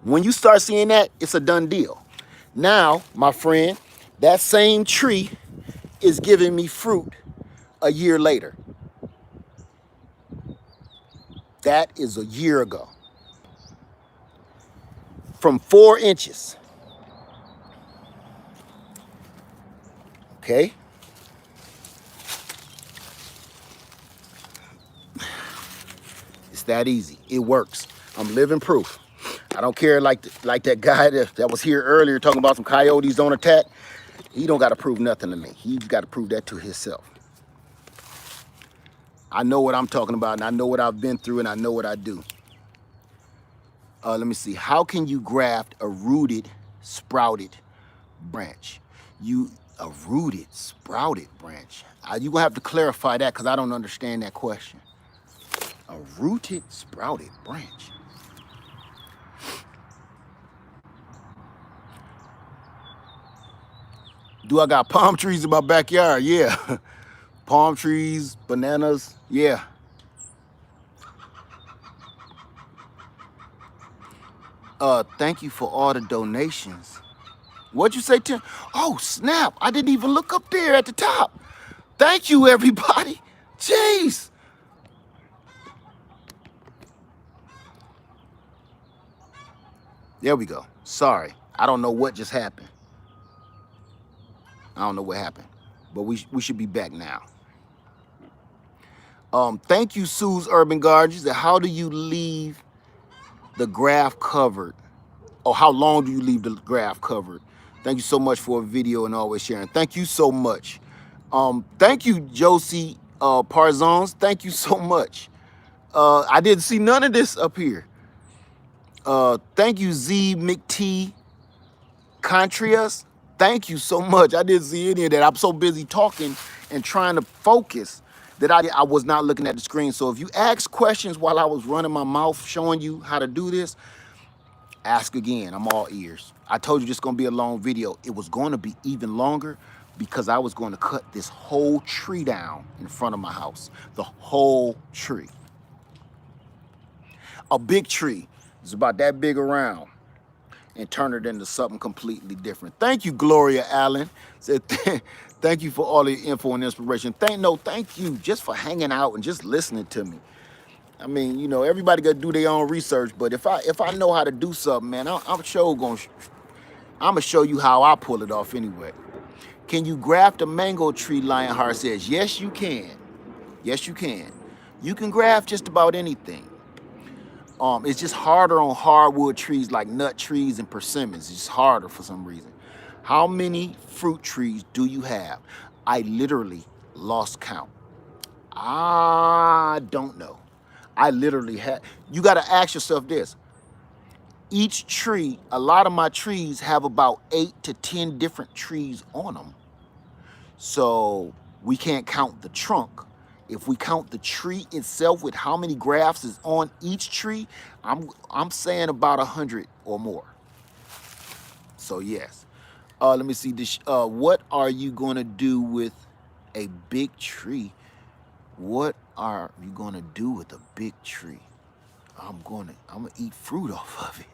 When you start seeing that, it's a done deal. Now, my friend, that same tree is giving me fruit a year later. That is a year ago. From 4 inches. Okay? It's that easy. It works. I'm living proof. I don't care like that guy that was here earlier talking about some coyotes don't attack. He don't got to prove nothing to me. He's got to prove that to himself. I know what I'm talking about, and I know what I've been through, and I know what I do. Let me see. How can you graft a rooted, sprouted branch? A rooted, sprouted branch. You're going to have to clarify that because I don't understand that question. A rooted, sprouted branch. Do I got palm trees in my backyard? Yeah. Palm trees, bananas, yeah. Thank you for all the donations. What'd you say, Tim? Oh, snap. I didn't even look up there at the top. Thank you, everybody. Jeez. There we go. Sorry. I don't know what just happened. I don't know what happened. But we should be back now. Thank you, Sue's Urban Gardens. How do you leave the graft covered? Or how long do you leave the graft covered? Thank you so much for a video and always sharing. Thank you so much. Thank you, Josie Parzons. Thank you so much. I didn't see none of this up here. Thank you, Z McT Contrias. Thank you so much. I didn't see any of that. I'm so busy talking and trying to focus that I was not looking at the screen. So if you ask questions while I was running my mouth showing you how to do this, ask again. I'm all ears. I told you this is going to be a long video. It was going to be even longer because I was going to cut this whole tree down in front of my house. The whole tree. A big tree is about that big around and turn it into something completely different. Thank you, Gloria Allen. Said, thank you for all the info and inspiration. Thank you just for hanging out and just listening to me. I mean, you know, everybody got to do their own research, but if I know how to do something, man, I'm gonna show you how I pull it off anyway. Can you graft a mango tree? Lionheart says, yes, you can. Yes, you can. You can graft just about anything. It's just harder on hardwood trees like nut trees and persimmons. It's just harder for some reason. How many fruit trees do you have? I literally lost count. I don't know. I literally had. You got to ask yourself this. Each tree, a lot of my trees have about 8 to 10 different trees on them. So we can't count the trunk. If we count the tree itself with how many grafts is on each tree, I'm saying about 100 or more. So yes. Let me see this. What are you gonna do with a big tree? What are you gonna do with a big tree? I'm gonna eat fruit off of it.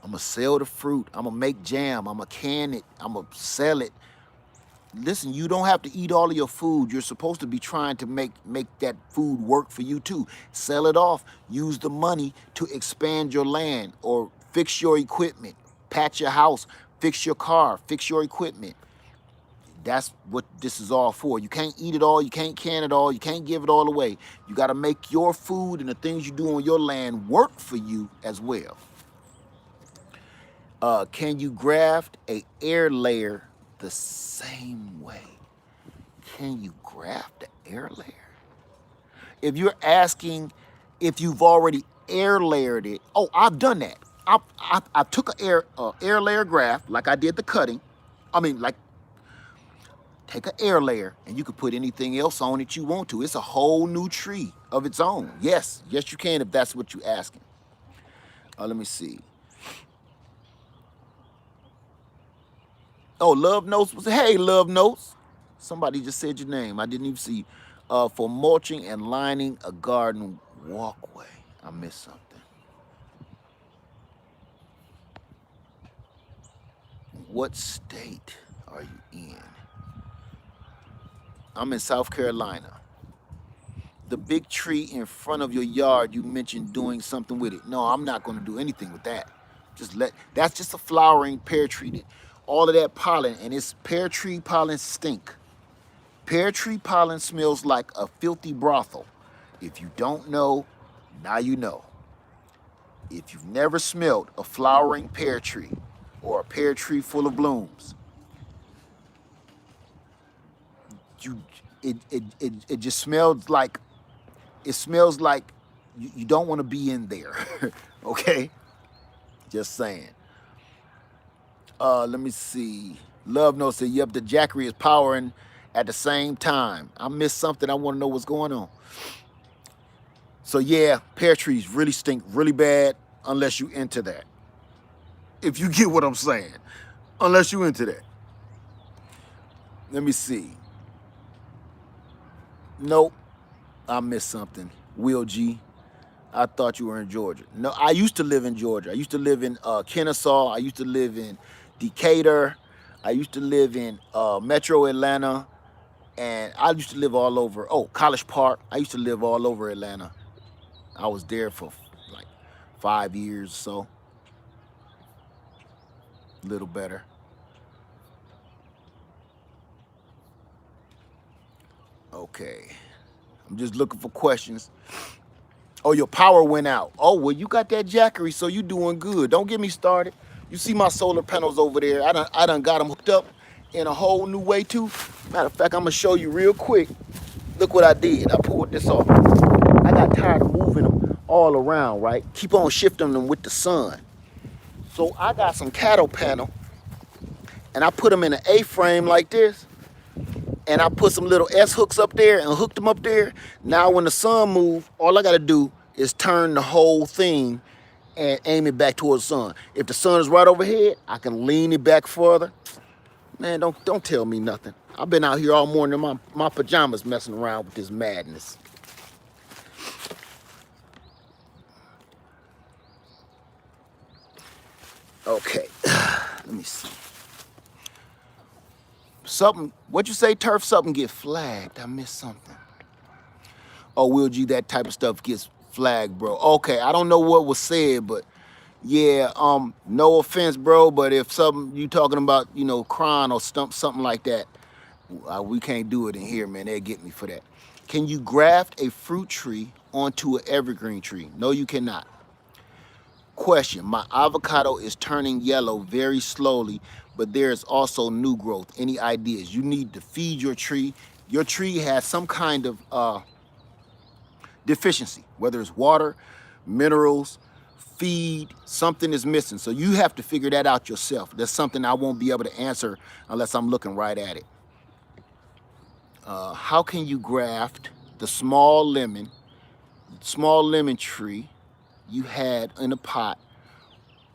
I'm gonna sell the fruit. I'm gonna make jam. I'm gonna can it. I'm gonna sell it. Listen, you don't have to eat all of your food. You're supposed to be trying to make that food work for you too. Sell it off. Use the money to expand your land or fix your equipment, patch your house, fix your car, fix your equipment. That's what this is all for. You can't eat it all. You can't can it all. You can't give it all away. You got to make your food and the things you do on your land work for you as well. Can you graft a air layer the same way? Can you graft the air layer? If you're asking if you've already air layered it, oh, I've done that. I took an air layer graft like I did the cutting. I mean, like, take an air layer and you can put anything else on it you want to. It's a whole new tree of its own. Yes, yes you can if that's what you're asking. Let me see. Oh, Love Notes was, hey, Love Notes. Somebody just said your name. I didn't even see. For mulching and lining a garden walkway. I missed something. What state are you in? I'm in South Carolina. The big tree in front of your yard, you mentioned doing something with it. No, I'm not going to do anything with that. That's just a flowering pear tree. All of that pollen, and it's pear tree pollen stink. Pear tree pollen smells like a filthy brothel. If you don't know, now you know. If you've never smelled a flowering pear tree or a pear tree full of blooms, it just smells like, you don't want to be in there. Okay? Just saying. Let me see. Love Note said, yep, the jackery is powering at the same time. I missed something. I want to know what's going on. So yeah, pear trees really stink really bad unless you into that. If you get what I'm saying. Unless you into that. Let me see. Nope. I missed something. Will G. I thought you were in Georgia. No, I used to live in Georgia. I used to live in Kennesaw. I used to live in Decatur. I used to live in Metro Atlanta. And I used to live all over, College Park. I used to live all over Atlanta. I was there for like 5 years or so. A little better. Okay. I'm just looking for questions. Oh, your power went out. Oh, well, you got that jackery, so you doing good. Don't get me started. You see my solar panels over there. I done got them hooked up in a whole new way, too. Matter of fact, I'm going to show you real quick. Look what I did. I pulled this off. I got tired of moving them all around, right? Keep on shifting them with the sun. So I got some cattle panel, and I put them in an A-frame like this. And I put some little S hooks up there and hooked them up there. Now when the sun moves, all I gotta do is turn the whole thing and aim it back towards the sun. If the sun is right overhead, I can lean it back further. Man, don't tell me nothing. I've been out here all morning in my pajamas messing around with this madness. Okay, let me see. Something, what'd you say, Turf? Something get flagged. I missed something. Oh, Will G, that type of stuff gets flagged, bro. Okay, I don't know what was said, but yeah, no offense, bro, but if something you talking about, crying or something like that, we can't do it in here, man. They'll get me for that. Can you graft a fruit tree onto an evergreen tree? No, you cannot. Question, my avocado is turning yellow very slowly, but there is also new growth. Any ideas? You need to feed your tree. Your tree has some kind of deficiency, whether it's water, minerals, feed, something is missing. So you have to figure that out yourself. That's something I won't be able to answer unless I'm looking right at it. How can you graft the small lemon tree you had in a pot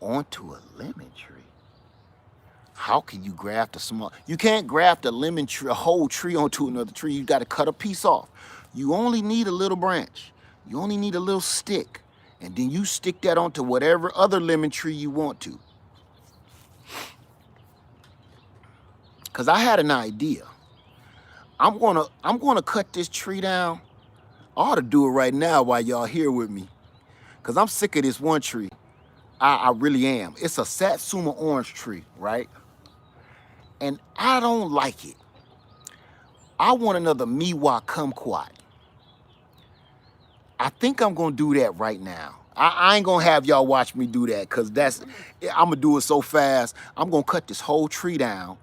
onto a lemon tree? How can you graft a small? You can't graft a lemon tree, a whole tree onto another tree. You got to cut a piece off. You only need a little branch. You only need a little stick. And then you stick that onto whatever other lemon tree you want to. Cause I had an idea. I'm gonna cut this tree down. I ought to do it right now while y'all here with me. Cause I'm sick of this one tree. I really am. It's a Satsuma orange tree, right? And I don't like it. I want another Miwa kumquat. I think I'm gonna do that right now. I ain't gonna have y'all watch me do that, cause I'm gonna do it so fast. I'm gonna cut this whole tree down.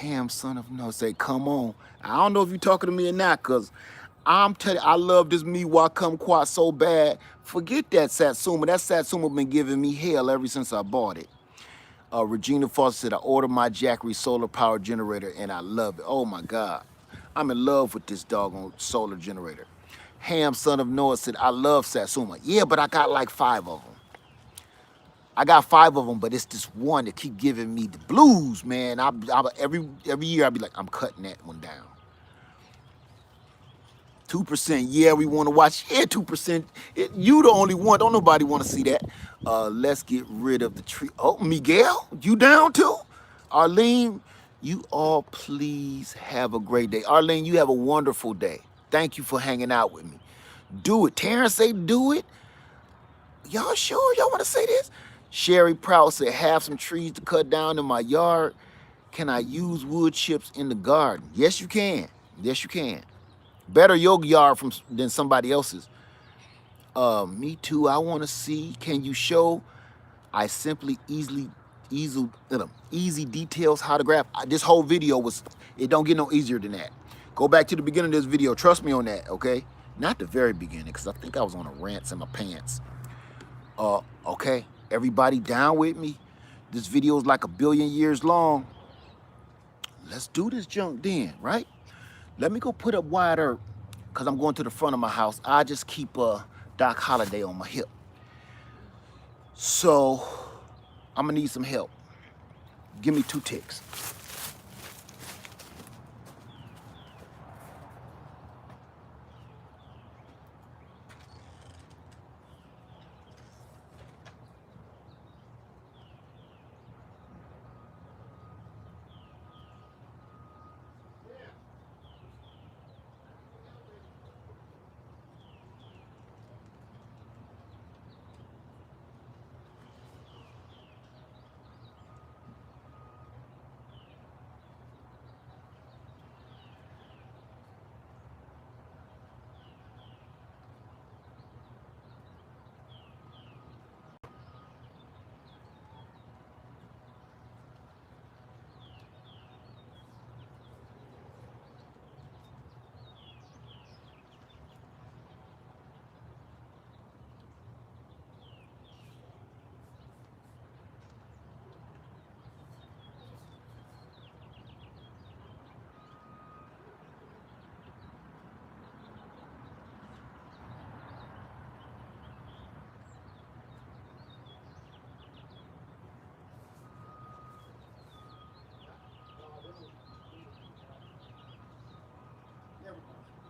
Damn, son of no, say, come on. I don't know if you're talking to me or not, cause I'm telling you, I love this Miwa kumquat so bad. Forget that Satsuma. That Satsuma been giving me hell ever since I bought it. Regina Foster said, I ordered my Jackery solar power generator and I love it. Oh my God. I'm in love with this doggone solar generator. Ham, son of Noah, said, I love Satsuma. Yeah, but I got like 5 of them. I got 5 of them, but it's this one that keep giving me the blues, man. Every year I'll be like, I'm cutting that one down. 2%, yeah, we want to watch. Yeah, 2%. You the only one. Don't nobody want to see that. Let's get rid of the tree. Oh, Miguel, you down too? Arlene, you all please have a great day. Arlene, you have a wonderful day. Thank you for hanging out with me. Do it. Terrence say do it. Y'all sure y'all want to say this? Sherry Proud said, have some trees to cut down in my yard. Can I use wood chips in the garden? Yes, you can. Yes, you can. Better your yard than somebody else's. Me too. I want to see. Can you show? I simply easy details how to graft. This whole video it don't get no easier than that. Go back to the beginning of this video. Trust me on that, okay? Not the very beginning, because I think I was on a rant in my pants. Okay, everybody down with me? This video is like 1 billion years long. Let's do this junk then, right? Let me go put up wide earth, because I'm going to the front of my house. I just keep Doc Holliday on my hip. So, I'm going to need some help. Give me 2 ticks.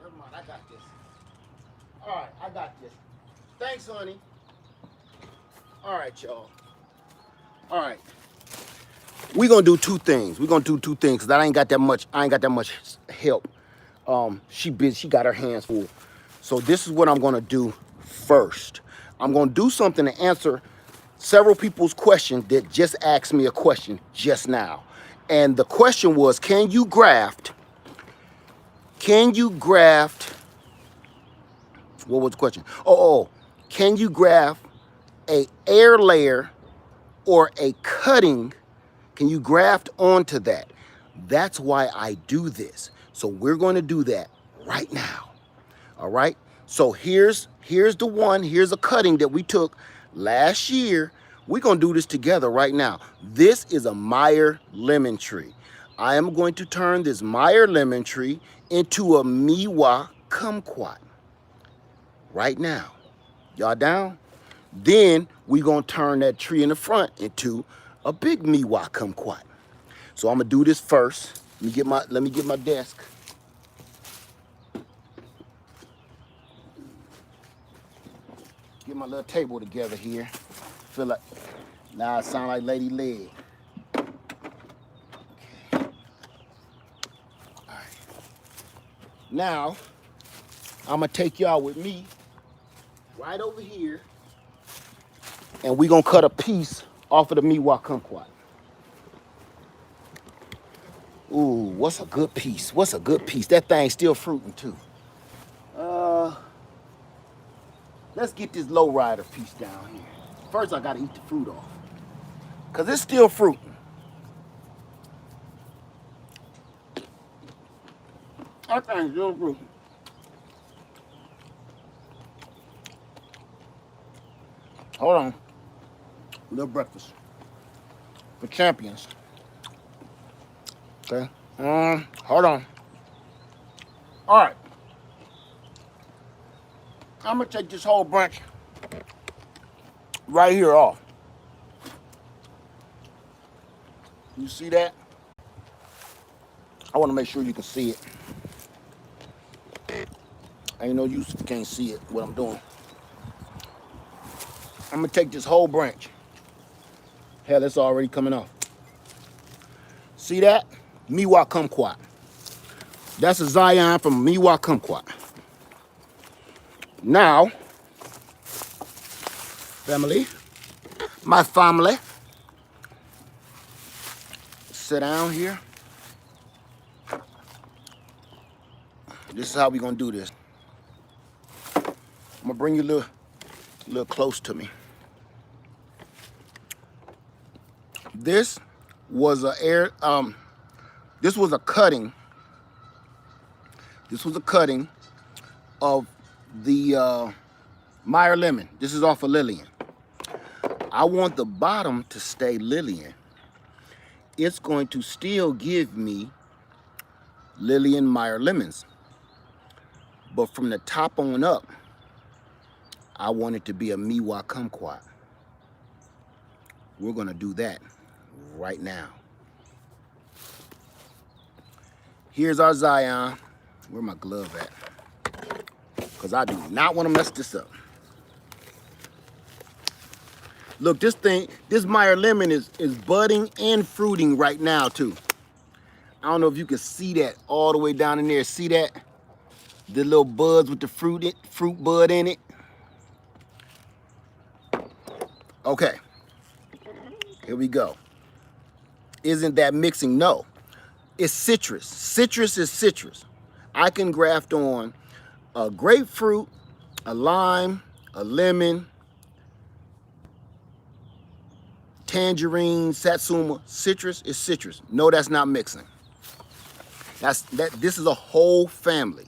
Never mind, I got this. All right, I got this. Thanks, honey. All right, y'all. All right. We're gonna do 2 things. We're gonna do 2 things because I ain't got that much help. She busy, she got her hands full. So this is what I'm gonna do first. I'm gonna do something to answer several people's questions that just asked me a question just now. And the question was, can you graft, what was the question? Can you graft a air layer or a cutting? Can you graft onto that? That's why I do this. So we're going to do that right now. All right. So here's a cutting that we took last year. We're going to do this together right now. This is a Meyer lemon tree. I am going to turn this Meyer lemon tree into a miwa kumquat right now. Y'all down? Then we gonna turn that tree in the front into a big miwa kumquat. So I'm gonna do this first. Let me get my desk. Get my little table together here. Feel like now I sound like Lady Leg. Okay. All right. Now I'm gonna take y'all with me right over here, and we gonna cut a piece off of the miwa kumquat. Ooh, what's a good piece? What's a good piece? That thing's still fruiting too. Let's get this lowrider piece down here. First, I gotta eat the fruit off, cause it's still fruiting. That thing's still fruiting. Hold on. A little breakfast for champions. Okay. Hold on. All right. I'm gonna take this whole branch right here off. You see that? I want to make sure you can see it. Ain't no use if you can't see it, what I'm doing. I'm gonna take this whole branch. Hell, it's already coming off. See that? Miwa kumquat. That's a Zion from miwa kumquat. Now, my family, sit down here. This is how we gonna do this. I'm gonna bring you a little close to me. This was a cutting. This was a cutting of the Meyer lemon. This is off of Lillian. I want the bottom to stay Lillian. It's going to still give me Lillian Meyer lemons. But from the top on up, I want it to be a miwa kumquat. We're gonna do that right now. Here's our Zion. Where my glove at? Because I do not want to mess this up. Look, this Meyer lemon is budding and fruiting right now too. I don't know if you can see that all the way down in there. See that? The little buds with the fruit bud in it. Okay, here we go. Isn't that mixing? No, it's citrus. Citrus is citrus. I can graft on a grapefruit, a lime, a lemon, tangerine, satsuma. Citrus is citrus. No, that's not mixing. This is a whole family.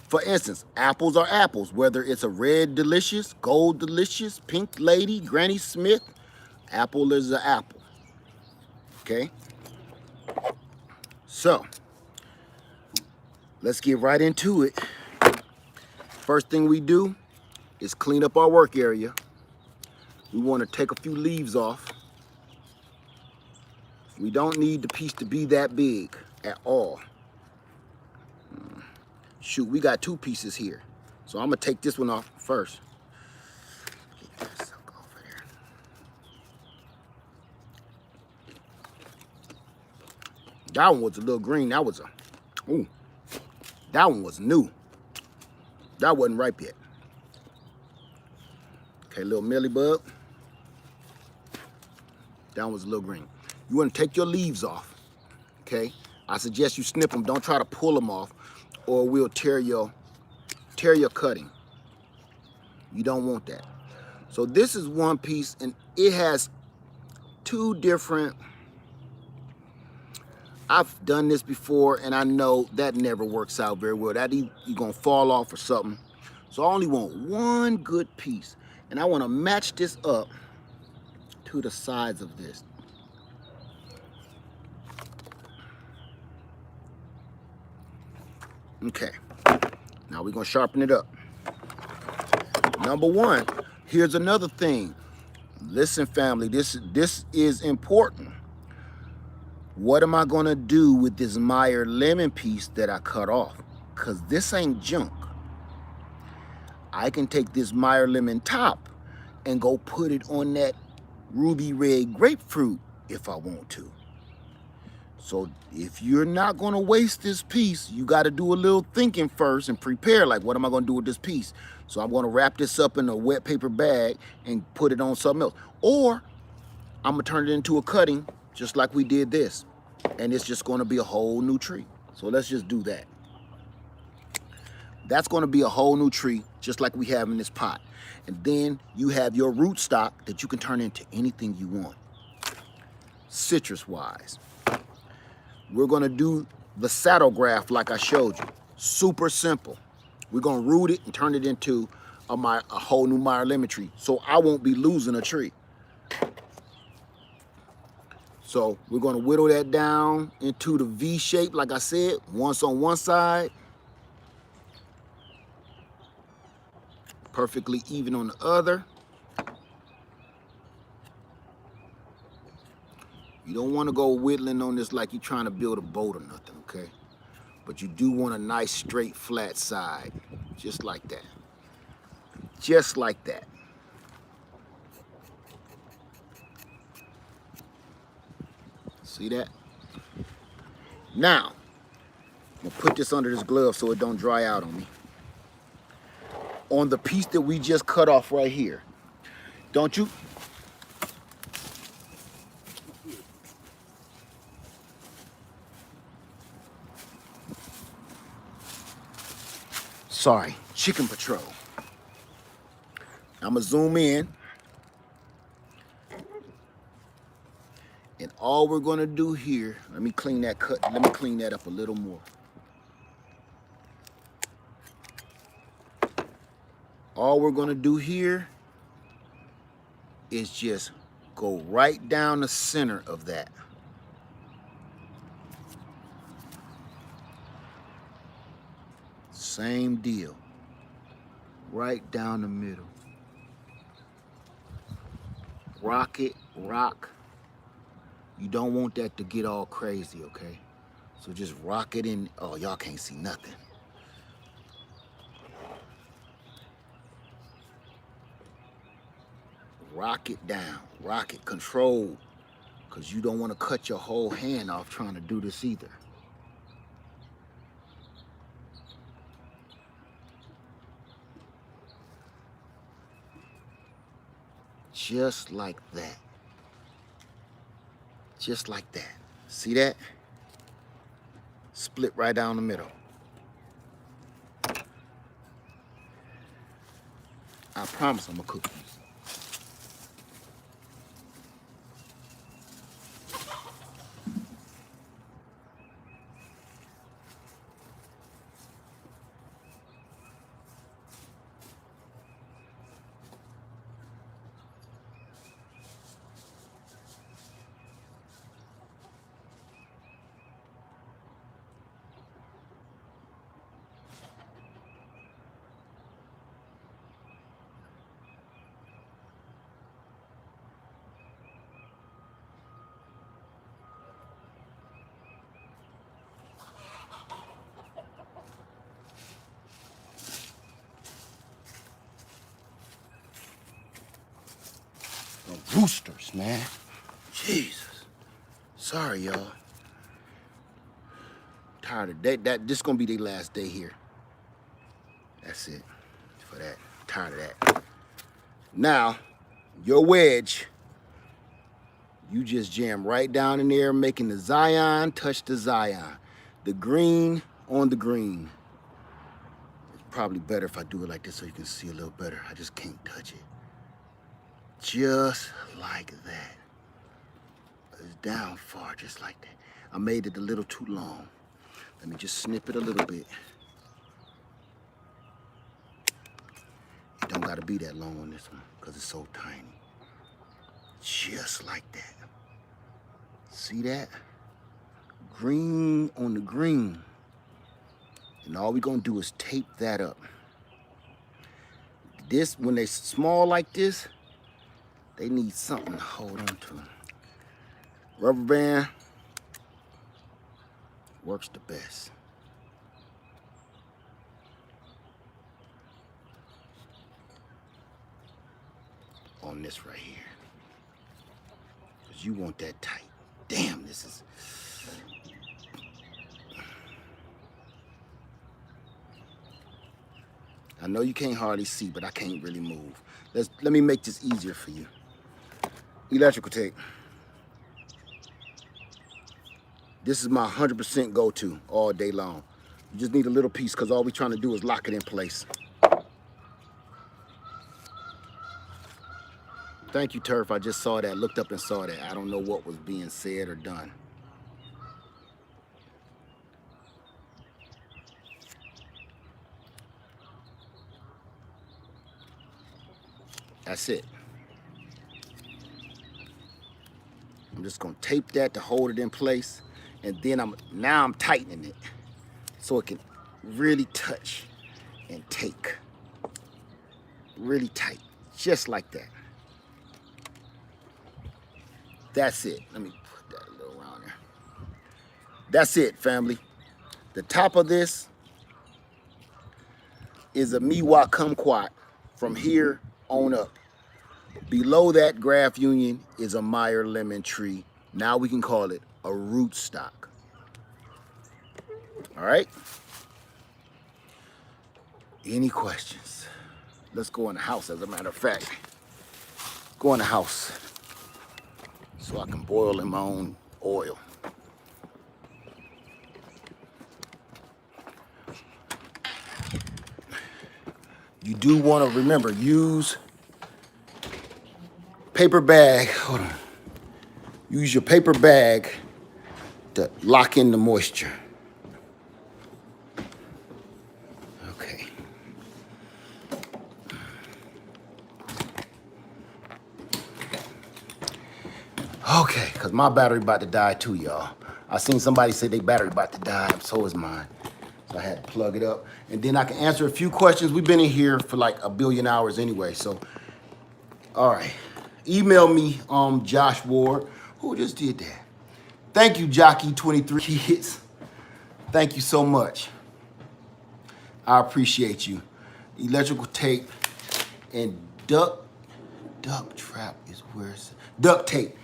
For instance, apples are apples, whether it's a red delicious, gold delicious, pink lady, Granny Smith, apple is an apple. Okay? So, let's get right into it. First thing we do is clean up our work area. We want to take a few leaves off. We don't need the piece to be that big at all. Shoot, we got two pieces here. So I'm gonna take this one off first. Get that sucker over there. That one was a little green. That was that one was new. That wasn't ripe yet. Okay, little mealy bug. That one was a little green. You wanna take your leaves off, okay? I suggest you snip them. Don't try to pull them off, or we'll tear your cutting. You don't want that. So this is one piece, and it has two different. I've done this before, and I know that never works out very well. That you're gonna fall off or something. So I only want one good piece, and I want to match this up to the sides of this. Okay, now we're gonna sharpen it up. Number one, here's another thing. Listen, family, this is important. What am I gonna do with this Meyer lemon piece that I cut off? Because this ain't junk. I can take this Meyer lemon top and go put it on that ruby red grapefruit if I want to. So if you're not gonna waste this piece, you gotta do a little thinking first and prepare, like, what am I gonna do with this piece? So I'm gonna wrap this up in a wet paper bag and put it on something else. Or I'm gonna turn it into a cutting, just like we did this. And it's just gonna be a whole new tree. So let's just do that. That's gonna be a whole new tree, just like we have in this pot. And then you have your rootstock that you can turn into anything you want, citrus-wise. We're gonna do the saddle graft like I showed you. Super simple. We're gonna root it and turn it into a whole new Meyer lemon tree, so I won't be losing a tree. So we're gonna whittle that down into the V shape, like I said, once on one side, perfectly even on the other. You don't wanna go whittling on this like you're trying to build a boat or nothing, okay? But you do want a nice straight flat side, just like that. Just like that. See that? Now, I'm gonna put this under this glove so it don't dry out on me. On the piece that we just cut off right here, don't you? Sorry, chicken patrol. I'm gonna zoom in. And all we're gonna do here, let me clean that up a little more. All we're gonna do here is just go right down the center of that. Same deal. Right down the middle. Rock it, rock. You don't want that to get all crazy, okay? So just rock it in. Oh, y'all can't see nothing. Rock it down, rock it, controlled, because you don't want to cut your whole hand off trying to do this either. Just like that. Just like that. See that? Split right down the middle. I promise I'm gonna cook these. The roosters, man. Jesus. Sorry, y'all. Tired of that. This gonna be the last day here. That's it for that. Tired of that. Now, your wedge, you just jam right down in there, making the Zion touch the Zion. The green on the green. It's probably better if I do it like this so you can see a little better. I just can't touch it. Just like that. It's down far, just like that. I made it a little too long. Let me just snip it a little bit. It don't gotta be that long on this one because it's so tiny. Just like that. See that? Green on the green. And all we're gonna do is tape that up. This, when they're small like this, they need something to hold on to. Rubber band works the best. On this right here. Because you want that tight. Damn, this is... I know you can't hardly see, but I can't really move. Let me make this easier for you. Electrical tape. This is my 100% go-to all day long. You just need a little piece because all we're trying to do is lock it in place. Thank you, Turf. I just saw that, looked up and saw that. I don't know what was being said or done. That's it. I'm just gonna tape that to hold it in place, and then now I'm tightening it so it can really touch and take. Really tight, just like that. That's it. Let me put that a little around there. That's it, family. The top of this is a Miwa kumquat from here on up. Below that graft union is a Meyer lemon tree. Now we can call it a rootstock. All right? Any questions? Let's go in the house, as a matter of fact. Go in the house so I can boil in my own oil. You do want to remember, use paper bag. Hold on. Use your paper bag to lock in the moisture. Okay. Okay, because my battery about to die too, y'all. I seen somebody say their battery about to die, so is mine. So I had to plug it up. And then I can answer a few questions. We've been in here for like a billion hours anyway, so. All right. Email me, Josh Ward. Who just did that? Thank you, Jockey23 Kids. Thank you so much. I appreciate you. Electrical tape and duct trap is where it's duct tape.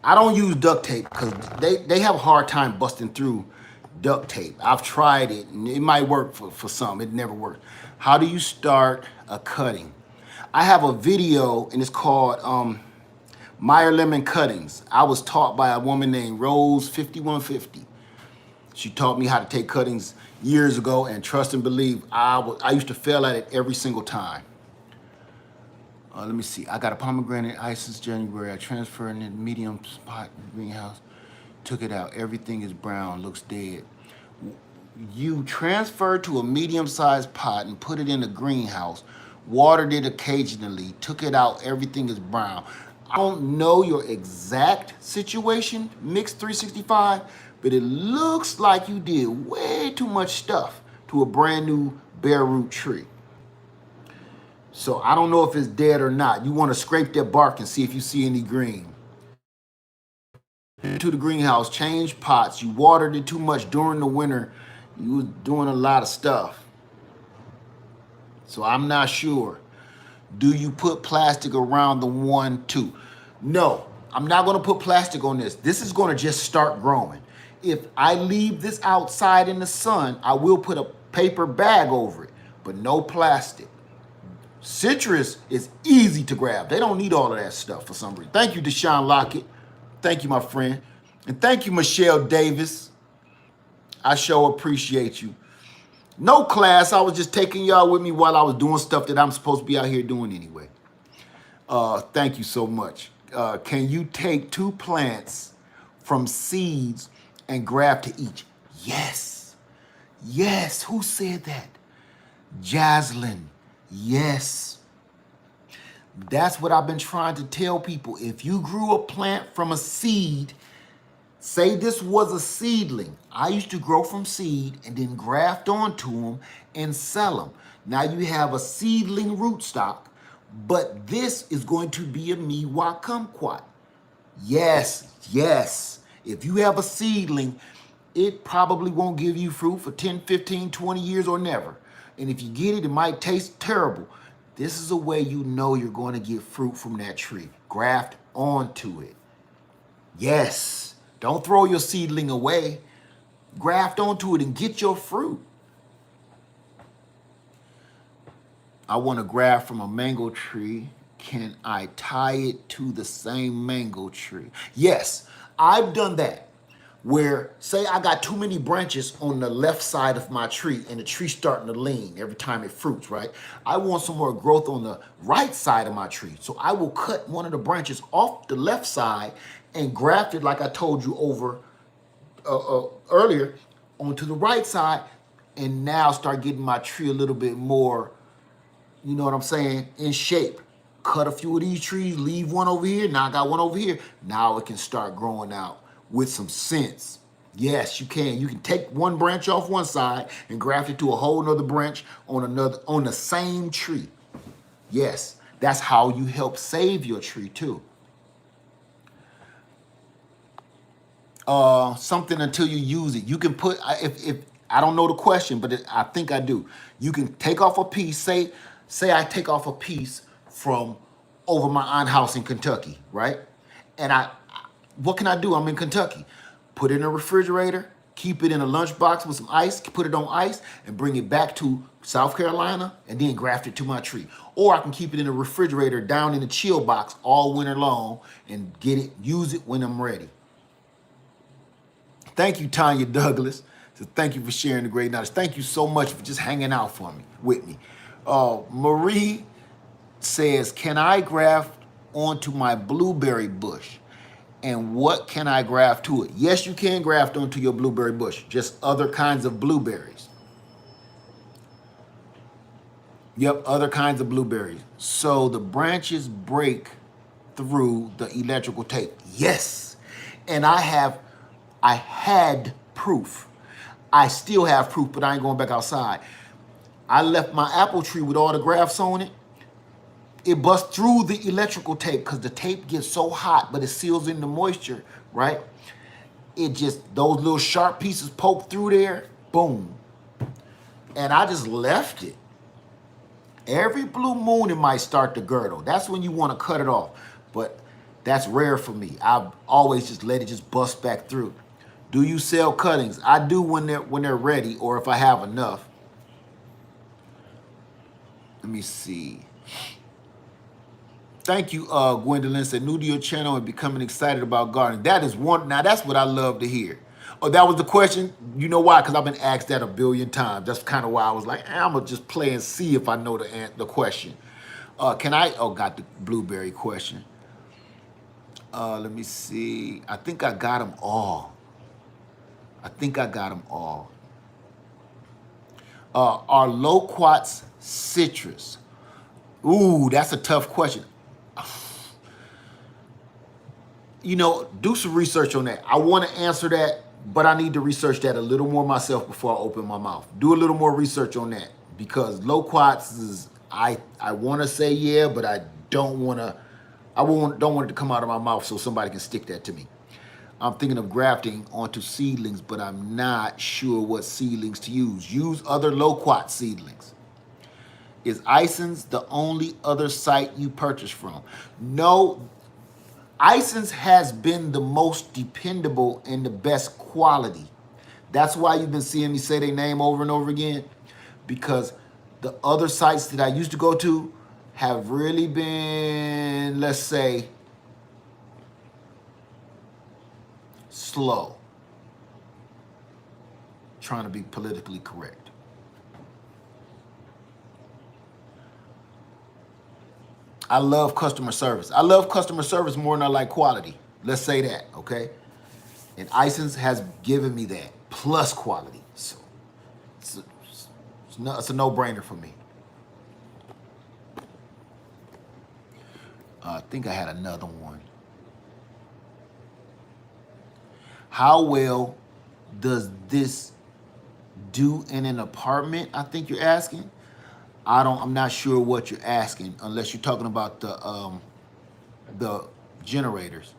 I don't use duct tape because they have a hard time busting through duct tape. I've tried it and it might work for some. It never worked. How do you start a cutting? I have a video and it's called Meyer Lemon Cuttings. I was taught by a woman named Rose5150. She taught me how to take cuttings years ago, and trust and believe, I used to fail at it every single time. Let me see. I got a pomegranate ice since January. I transferred in a medium spot in the greenhouse. Took it out. Everything is brown. Looks dead. You transfer to a medium-sized pot and put it in a greenhouse. Watered it occasionally. Took it out. Everything is brown. I don't know your exact situation, Mix 365, but it looks like you did way too much stuff to a brand new bare root tree. So I don't know if it's dead or not. You want to scrape that bark and see if you see any green. To the greenhouse, change pots. You watered it too much during the winter. You was doing a lot of stuff. So I'm not sure. Do you put plastic around the 1-2? No, I'm not gonna put plastic on this. This is gonna just start growing. If I leave this outside in the sun, I will put a paper bag over it, but no plastic. Citrus is easy to grab. They don't need all of that stuff for some reason. Thank you, Deshaun Lockett. Thank you, my friend. And thank you, Michelle Davis. I sure appreciate you. No class, I was just taking y'all with me while I was doing stuff that I'm supposed to be out here doing anyway. Thank you so much. Can you take 2 plants from seeds and graft to each? Yes. Yes, who said that? Jaslyn, yes. That's what I've been trying to tell people. If you grew a plant from a seed Say this was a seedling. I used to grow from seed and then graft onto them and sell them. Now you have a seedling rootstock, but this is going to be a miwa kumquat. Yes, yes. If you have a seedling, it probably won't give you fruit for 10, 15, 20 years or never. And if you get it, it might taste terrible. This is a way you know you're going to get fruit from that tree. Graft onto it. Yes. Don't throw your seedling away. Graft onto it and get your fruit. I want to graft from a mango tree. Can I tie it to the same mango tree? Yes, I've done that. Where, say I got too many branches on the left side of my tree and the tree's starting to lean every time it fruits, right? I want some more growth on the right side of my tree. So I will cut one of the branches off the left side and graft it, like I told you over earlier, onto the right side, and now start getting my tree a little bit more, you know what I'm saying, in shape. Cut a few of these trees, leave one over here. Now I got one over here. Now it can start growing out with some sense. Yes, you can. You can take one branch off one side and graft it to a whole nother branch on the same tree. Yes, that's how you help save your tree too. Something until you use it. You can put, if I don't know the question, but I think I do. You can take off a piece. Say I take off a piece from over my aunt's house in Kentucky, right? And what can I do? I'm in Kentucky. Put it in a refrigerator, keep it in a lunchbox with some ice, put it on ice, and bring it back to South Carolina, and then graft it to my tree. Or I can keep it in a refrigerator down in the chill box all winter long and use it when I'm ready. Thank you, Tanya Douglas. So thank you for sharing the great knowledge. Thank you so much for just hanging out with me. Marie says, can I graft onto my blueberry bush? And what can I graft to it? Yes, you can graft onto your blueberry bush, just other kinds of blueberries. Yep, other kinds of blueberries. So the branches break through the electrical tape. Yes. And I had proof. I still have proof, but I ain't going back outside. I left my apple tree with all the grafts on it. It busts through the electrical tape because the tape gets so hot, but it seals in the moisture, right? It just, those little sharp pieces poke through there, boom. And I just left it. Every blue moon, it might start to girdle. That's when you want to cut it off. But that's rare for me. I've always just let it just bust back through. Do you sell cuttings? I do when they're ready, or if I have enough. Let me see. Thank you, Gwendolyn. Said new to your channel and becoming excited about gardening. That is one. Now that's what I love to hear. Oh, that was the question. You know why? Because I've been asked that a billion times. That's kind of why I was like, I'm gonna just play and see if I know the question. Can I? Oh, got the blueberry question. Let me see. I think I got them all. Are loquats citrus? Ooh, that's a tough question. You know, do some research on that. I want to answer that, but I need to research that a little more myself before I open my mouth. Do a little more research on that, because loquats is, I want to say yeah, but I don't want to. Don't want it to come out of my mouth so somebody can stick that to me. I'm thinking of grafting onto seedlings, but I'm not sure what seedlings to use. Use other loquat seedlings. Is Ison's the only other site you purchase from? No, Ison's has been the most dependable and the best quality. That's why you've been seeing me say their name over and over again, because the other sites that I used to go to have really been, let's say, slow. Trying to be politically correct. I love customer service. I love customer service more than I like quality. Let's say that, okay? And Ison's has given me that, plus quality. So it's a no-brainer for me. I think I had another one. How well does this do in an apartment? I think you're asking. I'm not sure what you're asking unless you're talking about the generators.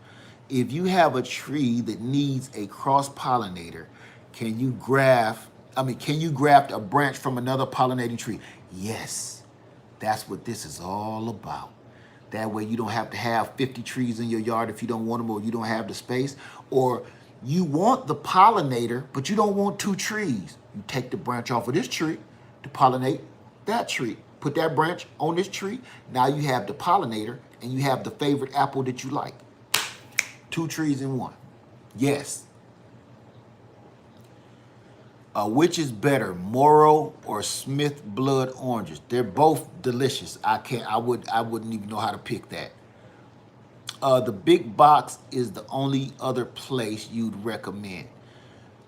If you have a tree that needs a cross pollinator, can you graft a branch from another pollinating tree? Yes. That's what this is all about. That way you don't have to have 50 trees in your yard if you don't want them or you don't have the space. Or you want the pollinator, but you don't want 2 trees. You take the branch off of this tree to pollinate that tree. Put that branch on this tree. Now you have the pollinator and you have the favorite apple that you like. 2 trees in one. Yes. Which is better, Moro or Smith blood oranges? They're both delicious. I wouldn't even know how to pick that. The big box is the only other place you'd recommend.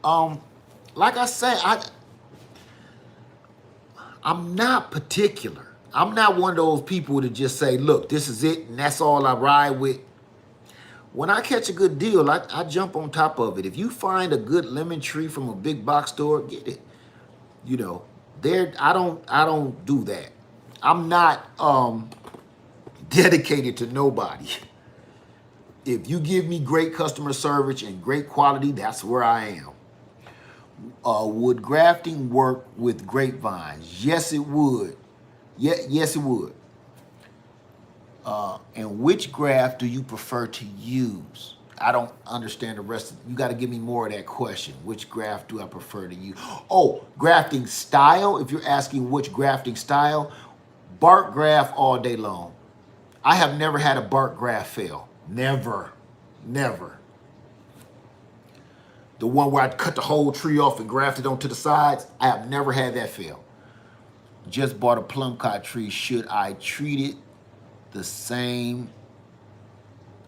Like I said, I'm not particular. I'm not one of those people to just say, look, this is it and that's all I ride with. When I catch a good deal, I jump on top of it. If you find a good lemon tree from a big box store, get it. You know, I don't do that. I'm not dedicated to nobody. If you give me great customer service and great quality, that's where I am. Would grafting work with grapevines? Yes, it would. Yes, it would. And which graft do you prefer to use? I don't understand the rest of it. You got to give me more of that question. Which graft do I prefer to use? Oh, grafting style. If you're asking which grafting style, bark graft all day long. I have never had a bark graft fail. Never. Never. The one where I cut the whole tree off and grafted onto the sides, I have never had that fail. Just bought a plum cod tree. Should I treat it the same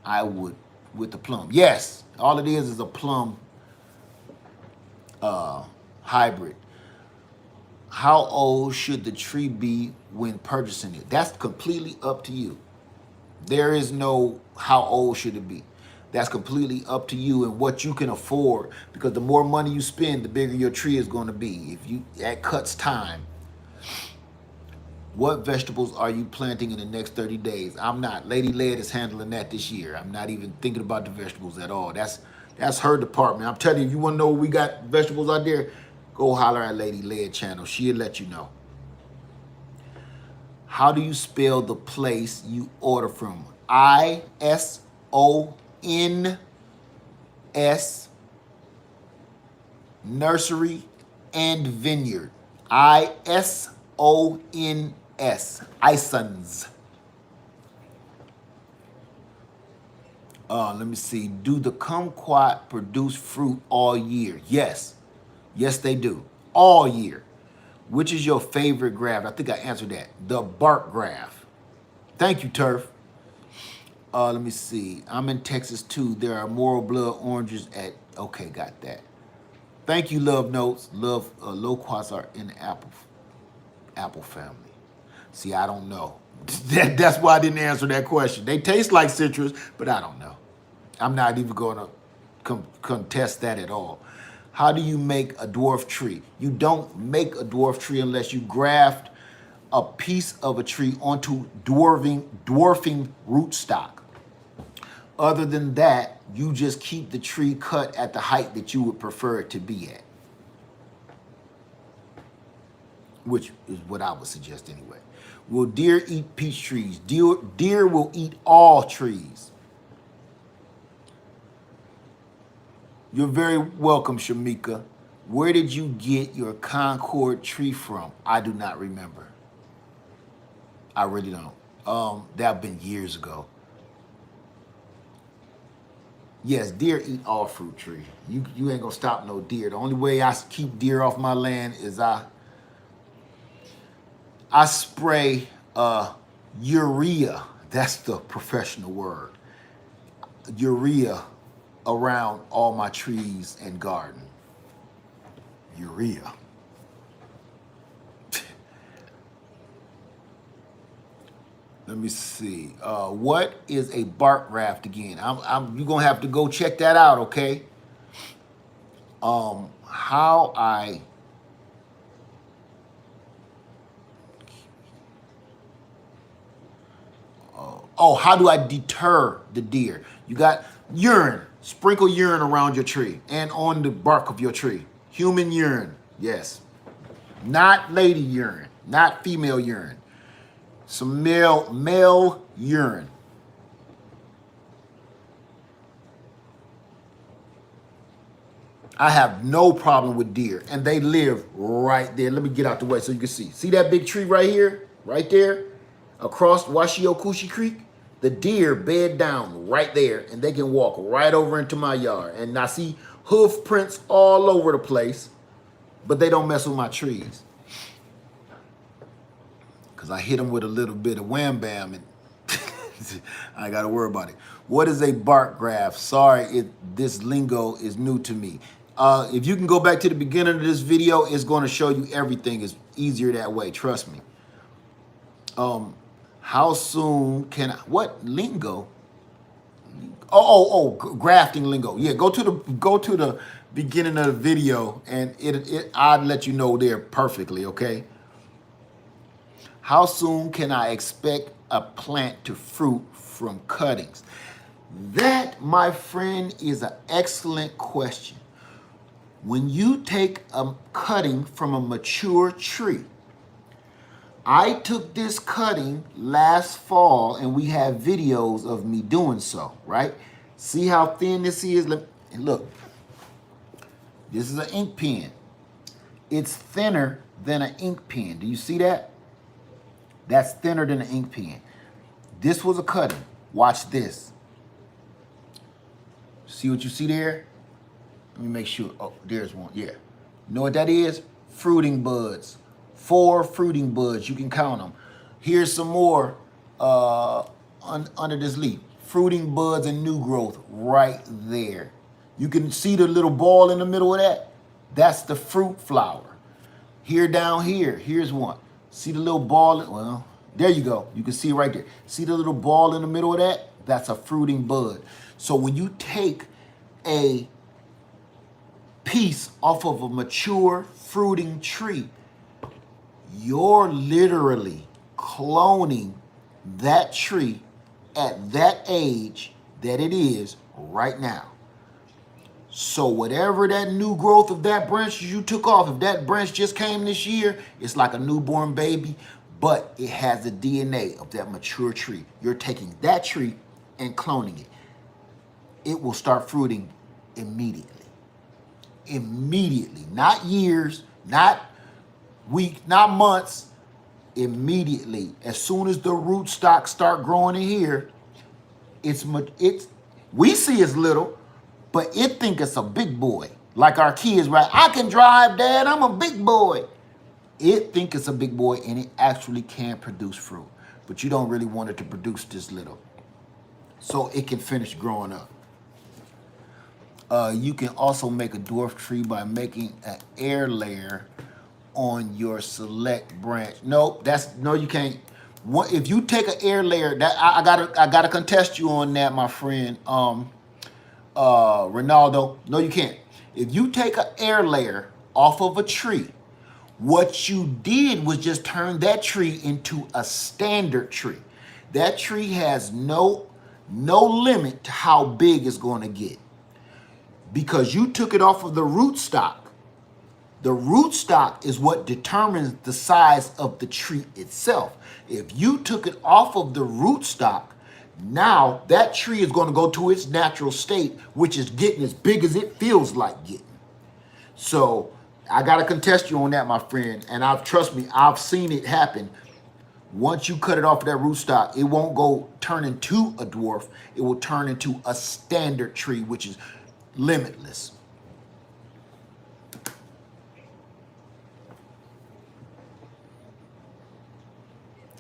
I would with the plum? Yes, all it is a plum hybrid. How old should the tree be when purchasing it? That's completely up to you. There is no how old should it be. That's completely up to you and what you can afford, because the more money you spend, the bigger your tree is going to be. That cuts time. What vegetables are you planting in the next 30 days? I'm not. Lady Led is handling that this year. I'm not even thinking about the vegetables at all. That's her department. I'm telling you, if you want to know we got vegetables out there, go holler at Lady Led channel. She'll let you know. How do you spell the place you order from? ISONS Nursery and Vineyard. ISONS. Isons. Let me see. Do the kumquat produce fruit all year? Yes. Yes, they do. All year. Which is your favorite graft? I think I answered that. The bark graft. Thank you, Turf. Let me see. I'm in Texas too. There are Moral blood oranges at... Okay, got that. Thank you, Love Notes. Loquats are in the apple family. See, I don't know. That's why I didn't answer that question. They taste like citrus, but I don't know. I'm not even going to contest that at all. How do you make a dwarf tree? You don't make a dwarf tree unless you graft a piece of a tree onto dwarfing rootstock. Other than that, you just keep the tree cut at the height that you would prefer it to be at. Which is what I would suggest anyway. Will deer eat peach trees? Deer will eat all trees. You're very welcome, Shamika. Where did you get your Concord tree from? I do not remember. I really don't. That been years ago. Yes, deer eat all fruit tree. You ain't gonna stop no deer. The only way I keep deer off my land is I spray urea. That's the professional word. Urea around all my trees and garden. Urea. Let me see. What is a bark graft again? You're gonna have to go check that out, okay? How I how do I deter the deer? You got urine. Sprinkle urine around your tree and on the bark of your tree. Human urine, yes. Not lady urine, not female urine. Some male urine. I have no problem with deer, and they live right there. Let me get out the way so you can see. See that big tree right here, right there, across Washiokushi Creek? The deer bed down right there, and they can walk right over into my yard. And I see hoof prints all over the place, but they don't mess with my trees. Because I hit them with a little bit of wham bam, and I ain't got to worry about it. What is a bark graft? Sorry, this lingo is new to me. If you can go back to the beginning of this video, it's going to show you everything. It's easier that way, trust me. How soon can I, what lingo? Grafting lingo. Yeah, go to the beginning of the video, and I'll let you know there perfectly, okay? How soon can I expect a plant to fruit from cuttings? That, my friend, is an excellent question. When you take a cutting from a mature tree, I took this cutting last fall, and we have videos of me doing so, right? See how thin this is? Look, this is an ink pen. It's thinner than an ink pen. Do you see that? That's thinner than an ink pen. This was a cutting. Watch this. See what you see there? Let me make sure. Oh, there's one. Yeah. You know what that is? Fruiting buds. 4 fruiting buds. You can count them. Here's some more under this leaf. Fruiting buds and new growth right there. You can see the little ball in the middle of that? That's the fruit flower. Here down here, here's one. See the little ball? Well, there you go. You can see right there. See the little ball in the middle of that? That's a fruiting bud. So when you take a piece off of a mature fruiting tree, you're literally cloning that tree at that age that it is right now. So whatever that new growth of that branch you took off, if that branch just came this year, it's like a newborn baby, but it has the DNA of that mature tree. You're taking that tree and cloning it. It will start fruiting immediately. Immediately, not years, not weeks, not months, immediately. As soon as the rootstock start growing in here, we see it's little, but it think it's a big boy. Like our kids, right? I can drive, Dad, I'm a big boy. It think it's a big boy, and it actually can produce fruit, but you don't really want it to produce this little, so it can finish growing up. You can also make a dwarf tree by making an air layer on your select branch. No, you can't. If you take an air layer, that I gotta contest you on that, my friend. Ronaldo. No, you can't. If you take an air layer off of a tree, what you did was just turn that tree into a standard tree. That tree has no limit to how big it's going to get, because you took it off of the rootstock. The rootstock is what determines the size of the tree itself. If you took it off of the rootstock, now that tree is going to go to its natural state, which is getting as big as it feels like getting. So I got to contest you on that, my friend. And trust me, I've seen it happen. Once you cut it off of that rootstock, it won't turn into a dwarf. It will turn into a standard tree, which is limitless.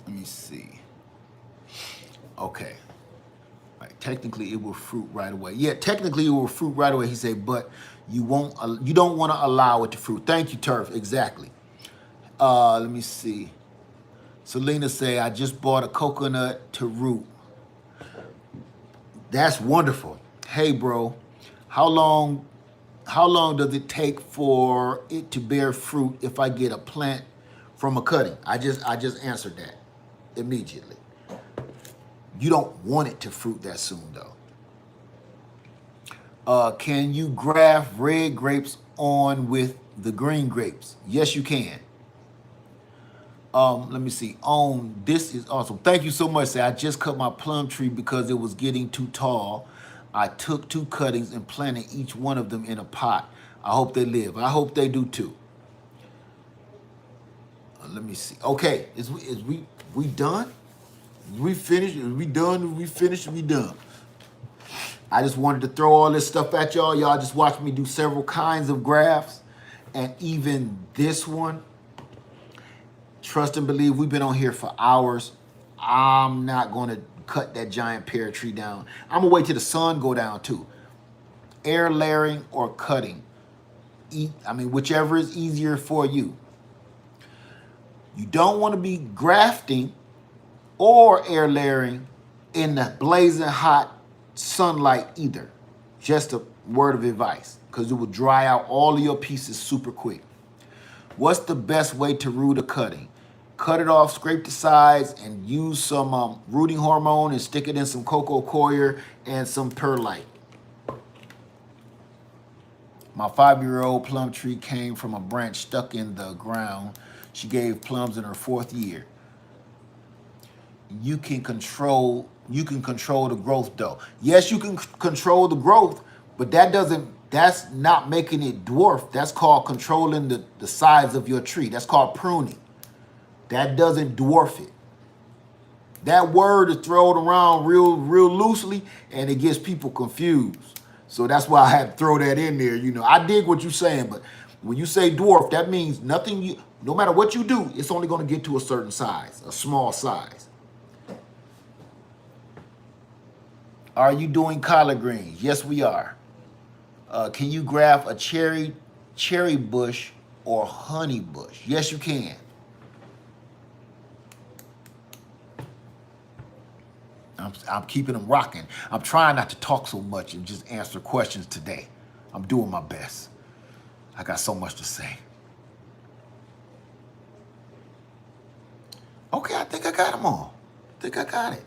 Let me see. Okay. Right. Technically, it will fruit right away. Yeah, technically, it will fruit right away. He said, but you don't want to allow it to fruit. Thank you, Turf. Exactly. Let me see. Selena say, I just bought a coconut to root. That's wonderful. Hey, bro, how long How long does it take for it to bear fruit if I get a plant from a cutting? I just answered that immediately. You don't want it to fruit that soon though. Can you graft red grapes on with the green grapes? Yes, you can. Let me see. This is awesome. Thank you so much. I just cut my plum tree because it was getting too tall. I took 2 cuttings and planted each one of them in a pot. I hope they live. I hope they do too. Let me see. Okay, is we done? We finished? Is we done? We finished? We done? I just wanted to throw all this stuff at y'all. Y'all just watched me do several kinds of grafts, and even this one. Trust and believe, we've been on here for hours. I'm not going to cut that giant pear tree down. I'm going to wait till the sun go down too. Air layering or cutting. I mean, whichever is easier for you. You don't want to be grafting or air layering in the blazing hot sunlight either. Just a word of advice, because it will dry out all of your pieces super quick. What's the best way to root a cutting? Cut it off, scrape the sides, and use some rooting hormone and stick it in some cocoa coir and some perlite. My 5-year-old plum tree came from a branch stuck in the ground. She gave plums in her 4th year. You can control the growth though. Yes, you can control the growth, but that's not making it dwarf. That's called controlling the size of your tree. That's called pruning. That doesn't dwarf it. That word is thrown around real loosely, and it gets people confused. So that's why I had to throw that in there. You know, I dig what you're saying, but when you say dwarf, that means nothing. No matter what you do, it's only going to get to a certain size, a small size. Are you doing collard greens? Yes, we are. Can you graft a cherry bush or honey bush? Yes, you can. I'm keeping them rocking. I'm trying not to talk so much and just answer questions today. I'm doing my best. I got so much to say. Okay, I think I got them all. I think I got it.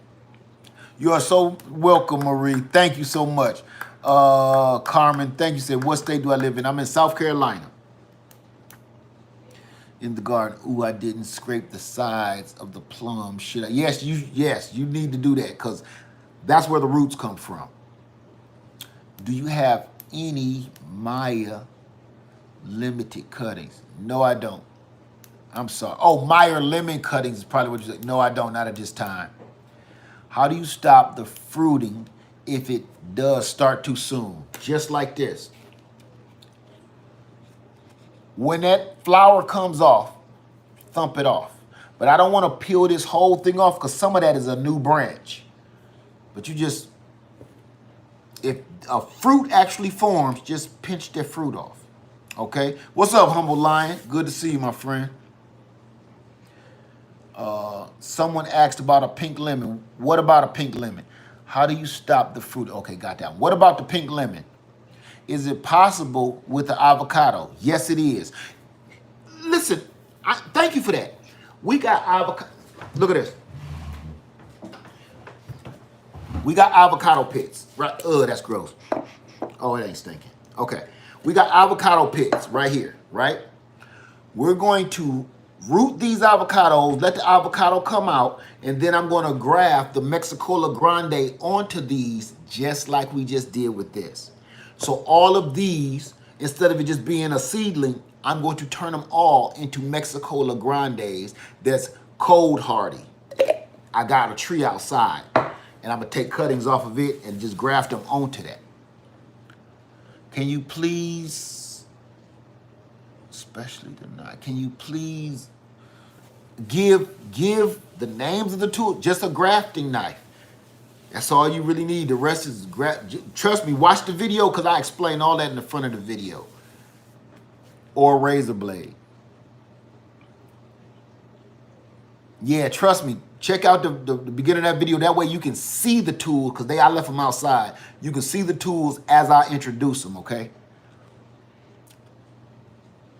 You are so welcome, Marie. Thank you so much. Carmen, thank you. Said, what state do I live in? I'm in South Carolina. In the garden. Ooh, I didn't scrape the sides of the plum. Should I? Yes, you need to do that because that's where the roots come from. Do you have any Meyer limited cuttings? No, I don't. I'm sorry. Oh, Meyer lemon cuttings is probably what you said. No, I don't. Not at this time. How do you stop the fruiting if it does start too soon? Just like this. When that flower comes off, thump it off. But I don't want to peel this whole thing off because some of that is a new branch. But you just, if a fruit actually forms, just pinch that fruit off. Okay? What's up, Humble Lion? Good to see you, my friend. Someone asked about a pink lemon. What about a pink lemon? How do you stop the fruit? Okay, got that. What about the pink lemon? Is it possible with the avocado? Yes, it is. Listen, thank you for that. We got avocado. Look at this. We got avocado pits. Right? Oh, that's gross. Oh, it ain't stinking. Okay. We got avocado pits right here, right? We're going to root these avocados, let the avocado come out, and then I'm going to graft the Mexicola Grande onto these just like we just did with this. So all of these, instead of it just being a seedling, I'm going to turn them all into Mexicola Grandes that's cold hardy. I got a tree outside, and I'm going to take cuttings off of it and just graft them onto that. Can you please, especially tonight, can you please give the names of the tools? Just a grafting knife. That's all you really need. The rest is trust me, watch the video because I explain all that in the front of the video. Or a razor blade. Yeah, trust me. Check out the beginning of that video. That way you can see the tools because I left them outside. You can see the tools as I introduce them, okay?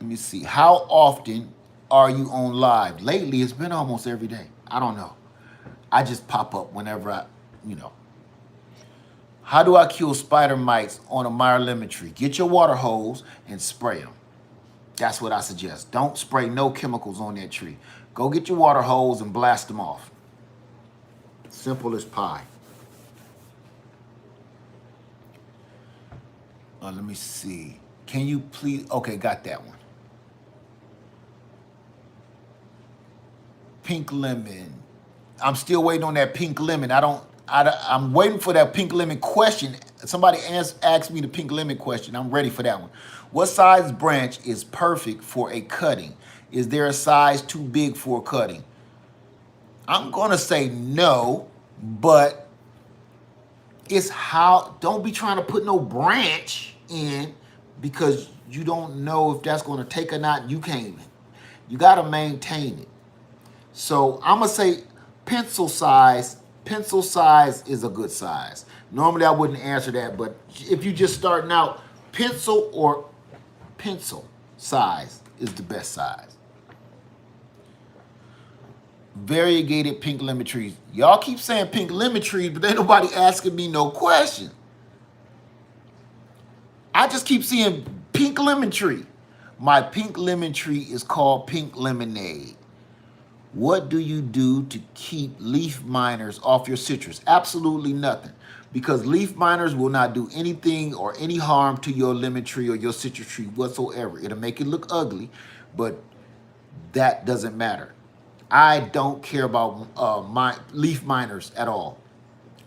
Let me see. How often are you on live? Lately, it's been almost every day. I don't know. I just pop up whenever you know. How do I kill spider mites on a Meyer lemon tree? Get your water hose and spray them. That's what I suggest. Don't spray no chemicals on that tree. Go get your water hose and blast them off. Simple as pie. Let me see. Can you please? Okay, got that one. Pink lemon. I'm still waiting on that pink lemon. I'm waiting for that pink lemon question. Somebody asked me the pink lemon question. I'm ready for that one. What size branch is perfect for a cutting? Is there a size too big for a cutting? I'm going to say no, but it's how, don't be trying to put no branch in because you don't know if that's going to take or not. You can't. You got to maintain it. So I'm going to say pencil size is a good size. Normally I wouldn't answer that, but if you're just starting out, pencil size is the best size. Variegated pink lemon trees. Y'all keep saying pink lemon trees, but ain't nobody asking me no question. I just keep seeing pink lemon tree. My pink lemon tree is called pink lemonade. What do you do to keep leaf miners off your citrus? Absolutely nothing, because leaf miners will not do anything or any harm to your lemon tree or your citrus tree whatsoever. It'll make it look ugly, but that doesn't matter. I don't care about my leaf miners at all.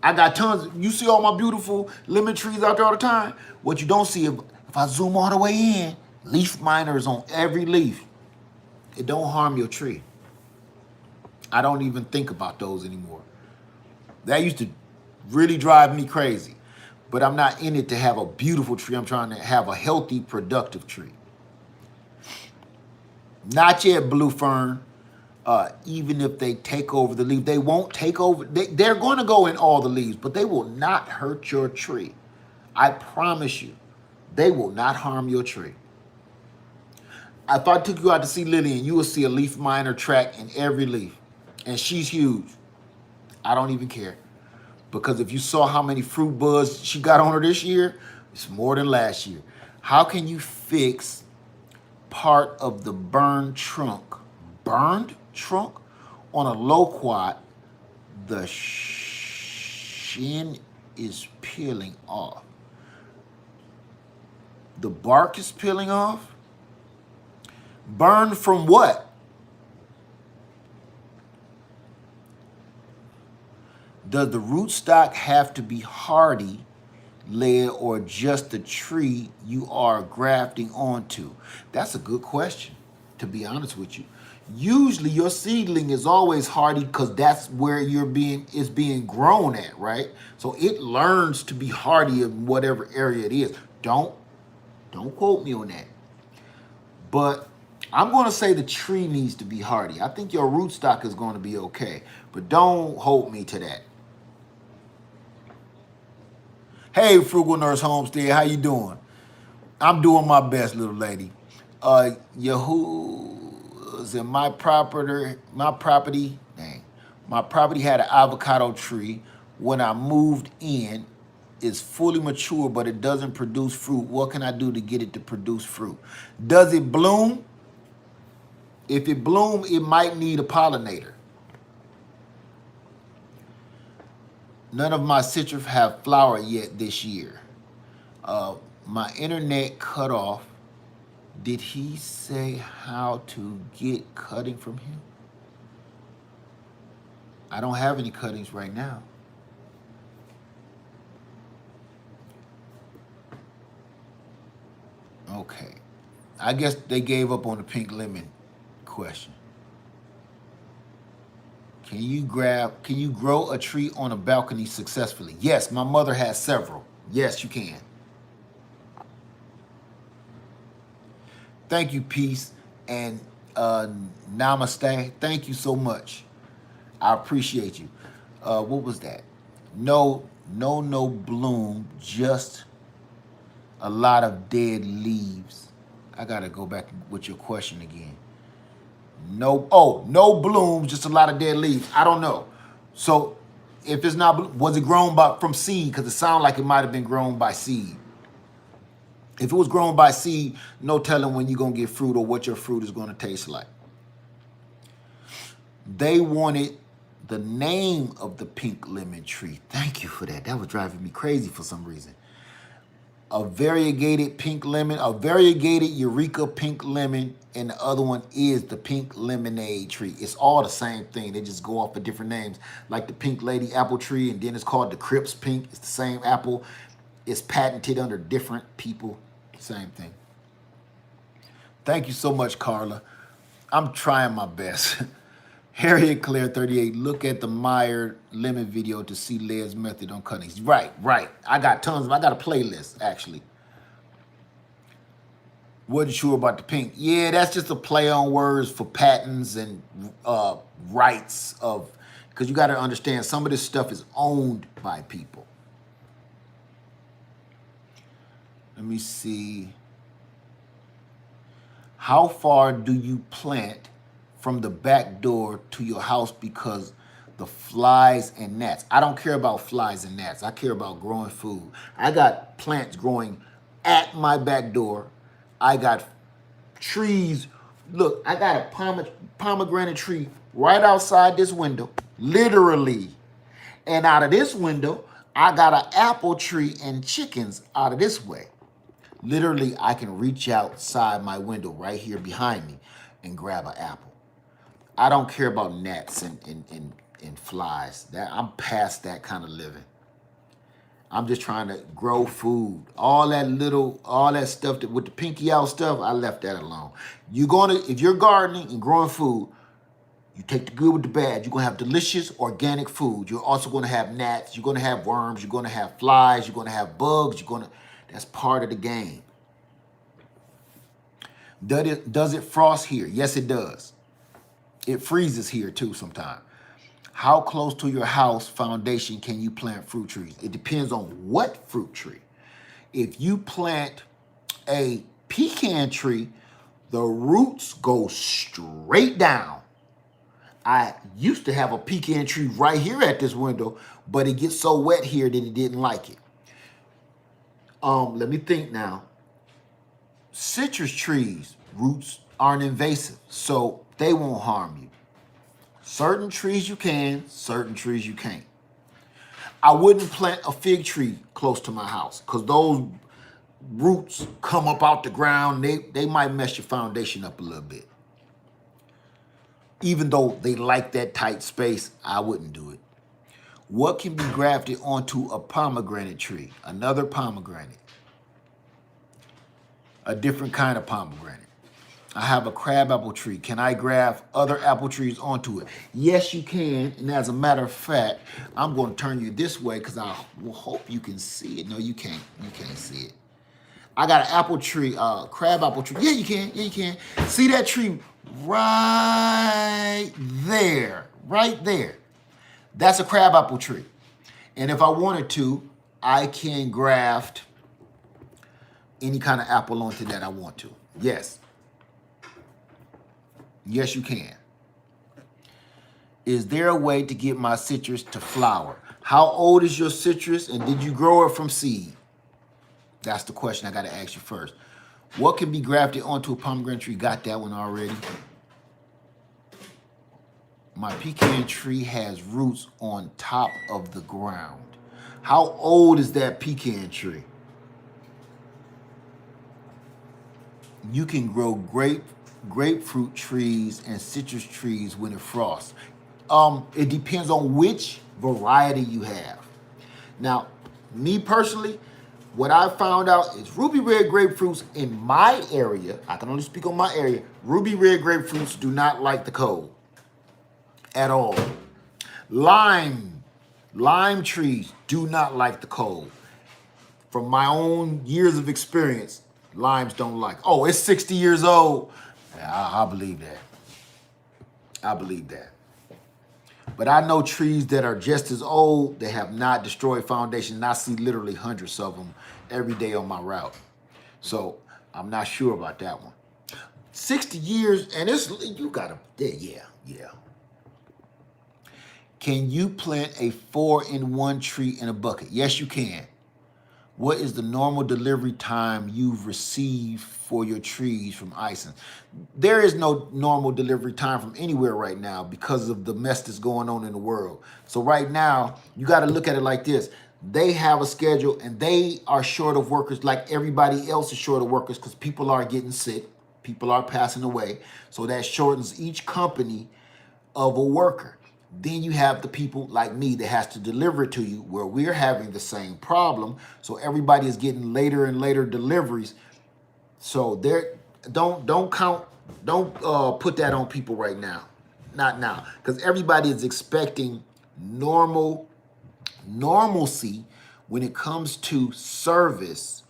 I got tons. You see all my beautiful lemon trees out there all the time. What you don't see, if I zoom all the way in, leaf miners on every leaf. It don't harm your tree. I don't even think about those anymore. That used to really drive me crazy. But I'm not in it to have a beautiful tree. I'm trying to have a healthy, productive tree. Not yet, Blue Fern. Even if they take over the leaf, they won't take over. They're going to go in all the leaves, but they will not hurt your tree. I promise you, they will not harm your tree. If I took you out to see Lillian, you will see a leaf miner track in every leaf. And she's huge. I don't even care. Because if you saw how many fruit buds she got on her this year, it's more than last year. How can you fix part of the burned trunk on a loquat? The shin is peeling off. The bark is peeling off? Burned from what? Does the rootstock have to be hardy layer or just the tree you are grafting onto? That's a good question, to be honest with you. Usually your seedling is always hardy because that's where it's being grown at, right? So it learns to be hardy in whatever area it is. Don't quote me on that. But I'm going to say the tree needs to be hardy. I think your rootstock is going to be okay, but don't hold me to that. Hey, Frugal Nurse Homestead, how you doing? I'm doing my best, little lady. Yahoo is in my property. My property had an avocado tree. When I moved in, it's fully mature, but it doesn't produce fruit. What can I do to get it to produce fruit? Does it bloom? If it blooms, it might need a pollinator. None of my citrus have flowered yet this year. My internet cut off. Did he say how to get cutting from him? I don't have any cuttings right now. Okay. I guess they gave up on the pink lemon question. Can you grow a tree on a balcony successfully? Yes, my mother has several. Yes, you can. Thank you, peace, and namaste. Thank you so much. I appreciate you. What was that? No bloom, just a lot of dead leaves. I gotta go back with your question again. No, oh, no blooms, just a lot of dead leaves. I don't know. So if it's not, was it grown from seed? Because it sounded like it might have been grown by seed. If it was grown by seed, no telling when you're gonna get fruit or what your fruit is gonna taste like. They wanted the name of the pink lemon tree. Thank you for that. That was driving me crazy for some reason. A variegated pink lemon, a variegated Eureka pink lemon, and the other one is the pink lemonade tree. It's all the same thing. They just go off of different names, like the pink lady apple tree, and then it's called the Crips pink. It's the same apple. It's patented under different people. Same thing. Thank you so much, Carla. I'm trying my best. Harriet Claire 38, look at the Meyer lemon video to see Led's method on cuttings. Right. I got tons of, I got a playlist actually. Wasn't sure about the pink. Yeah, that's just a play on words for patents and rights of, because you got to understand some of this stuff is owned by people. Let me see. How far do you plant from the back door to your house because the flies and gnats? I don't care about flies and gnats. I care about growing food. I got plants growing at my back door. I got trees. Look, I got a pomegranate tree right outside this window, literally. And out of this window, I got an apple tree and chickens out of this way. Literally, I can reach outside my window right here behind me and grab an apple. I don't care about gnats and flies. I'm past that kind of living. I'm just trying to grow food. All that stuff that with the pinky out stuff, I left that alone. If you're gardening and growing food, you take the good with the bad. You're gonna have delicious organic food. You're also gonna have gnats. You're gonna have worms. You're gonna have flies. You're gonna have bugs. That's part of the game. Does it frost here? Yes, it does. It freezes here too sometimes. How close to your house foundation can you plant fruit trees? It depends on what fruit tree. If you plant a pecan tree, the roots go straight down. I used to have a pecan tree right here at this window, but it gets so wet here that it didn't like it. Let me think now. Citrus trees, roots aren't invasive, so they won't harm you. Certain trees you can, certain trees you can't. I wouldn't plant a fig tree close to my house because those roots come up out the ground. They might mess your foundation up a little bit. Even though they like that tight space, I wouldn't do it. What can be grafted onto a pomegranate tree? Another pomegranate. A different kind of pomegranate. I have a crabapple tree. Can I graft other apple trees onto it? Yes, you can. And as a matter of fact, I'm going to turn you this way because I will hope you can see it. No, you can't. You can't see it. I got an apple tree, crabapple tree. Yeah, you can. Yeah, you can. See that tree right there? Right there. That's a crabapple tree. And if I wanted to, I can graft any kind of apple onto that I want to. Yes. Yes, you can. Is there a way to get my citrus to flower? How old is your citrus and did you grow it from seed? That's the question I got to ask you first. What can be grafted onto a pomegranate tree? Got that one already. My pecan tree has roots on top of the ground. How old is that pecan tree? You can grow grapefruit trees and citrus trees when it frosts. It depends on which variety you have. Now, me personally, what I found out is ruby red grapefruits in my area, I can only speak on my area, ruby red grapefruits do not like the cold at all. Lime trees do not like the cold. From my own years of experience, limes don't like. Oh, it's 60 years old. Yeah, I believe that. I believe that. But I know trees that are just as old that have not destroyed foundation. And I see literally hundreds of them every day on my route. So I'm not sure about that one. 60 years, and it's, you gotta, yeah. Can you plant a 4-in-1 tree in a bucket? Yes, you can. What is the normal delivery time you've received for your trees from Ison? There is no normal delivery time from anywhere right now because of the mess that's going on in the world. So right now, you got to look at it like this. They have a schedule and they are short of workers like everybody else is short of workers because people are getting sick. People are passing away. So that shortens each company of a worker. Then you have the people like me that has to deliver it to you where we're having the same problem. So everybody is getting later and later deliveries. So there, don't count, don't put that on people right now. Not now. Because everybody is expecting normalcy when it comes to service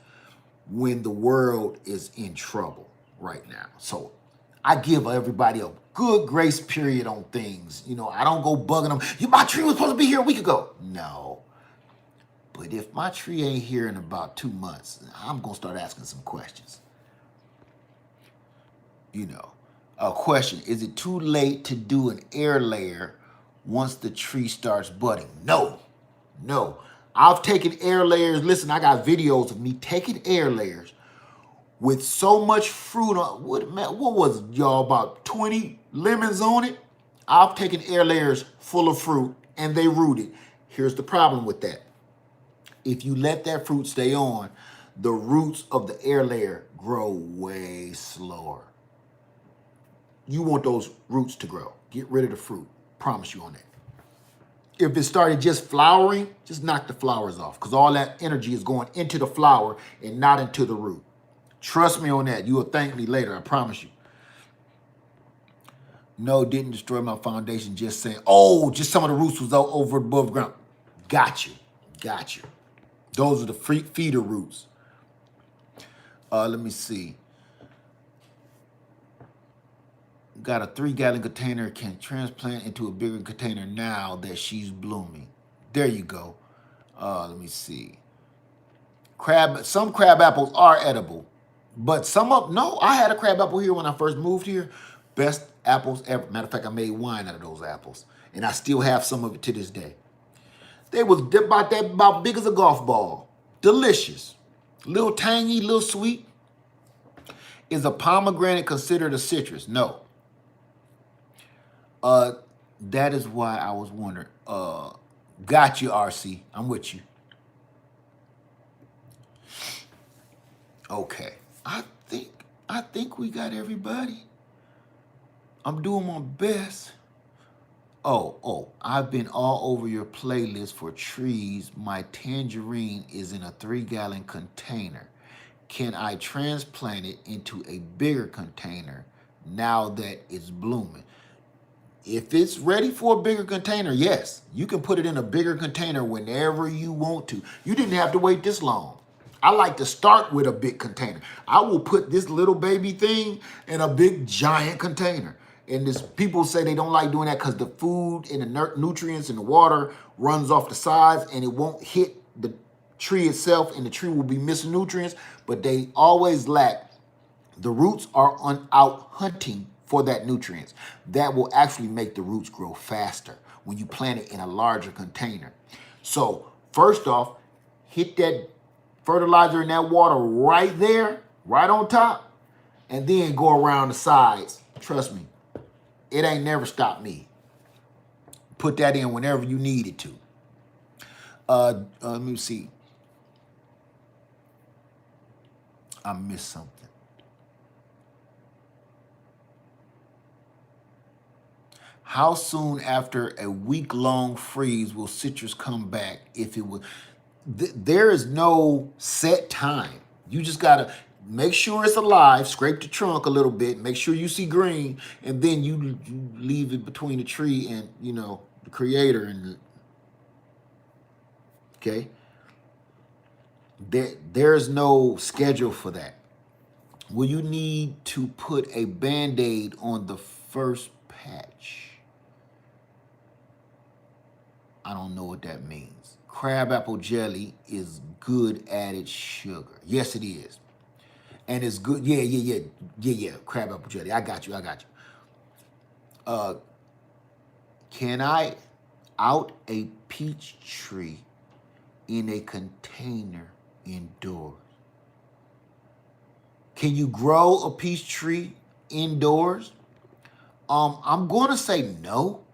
when the world is in trouble right now. So I give everybody a good grace period on things. You know, I don't go bugging them. My tree was supposed to be here a week ago. No. But if my tree ain't here in about 2 months, I'm going to start asking some questions. You know, a question, is it too late to do an air layer once the tree starts budding? No. I've taken air layers. Listen, I got videos of me taking air layers with so much fruit on, what was it, y'all, about 20 lemons on it? I've taken air layers full of fruit and they rooted. Here's the problem with that. If you let that fruit stay on, the roots of the air layer grow way slower. You want those roots to grow. Get rid of the fruit. Promise you on that. If it started just flowering, just knock the flowers off because all that energy is going into the flower and not into the root. Trust me on that. You will thank me later, I promise you. No, didn't destroy my foundation, just saying, oh, just some of the roots was over above ground. Got you. Those are the feeder roots. Let me see. Got a 3-gallon container, can transplant into a bigger container now that she's blooming. There you go. Let me see. Some crab apples are edible. But no, I had a crab apple here when I first moved here. Best apples ever. Matter of fact, I made wine out of those apples. And I still have some of it to this day. They was about big as a golf ball. Delicious. Little tangy, little sweet. Is a pomegranate considered a citrus? No. That is why I was wondering. Got you, RC. I'm with you. Okay. I think we got everybody. I'm doing my best. Oh, I've been all over your playlist for trees. My tangerine is in a 3-gallon container. Can I transplant it into a bigger container now that it's blooming? If it's ready for a bigger container, yes, you can put it in a bigger container whenever you want to. You didn't have to wait this long. I like to start with a big container. I will put this little baby thing in a big giant container. And people say they don't like doing that because the food and the nutrients and the water runs off the sides and it won't hit the tree itself and the tree will be missing nutrients, but they always lack. The roots are out hunting for that nutrients. That will actually make the roots grow faster when you plant it in a larger container. So first off, hit that fertilizer and that water right there, right on top, and then go around the sides. Trust me, it ain't never stopped me. Put that in whenever you need it to. Let me see. I missed something. How soon after a week-long freeze will citrus come back if it will? There is no set time. You just gotta make sure it's alive, scrape the trunk a little bit, make sure you see green, and then you leave it between the tree and, you know, the creator and okay? There's no schedule for that. Will you need to put a Band-Aid on the first patch? I don't know what that means. Crabapple jelly is good added sugar. Yes, it is. and it's good. Yeah. Crab apple jelly. I got you. Can I out a peach tree in a container indoors? Can you grow a peach tree indoors? I'm going to say no.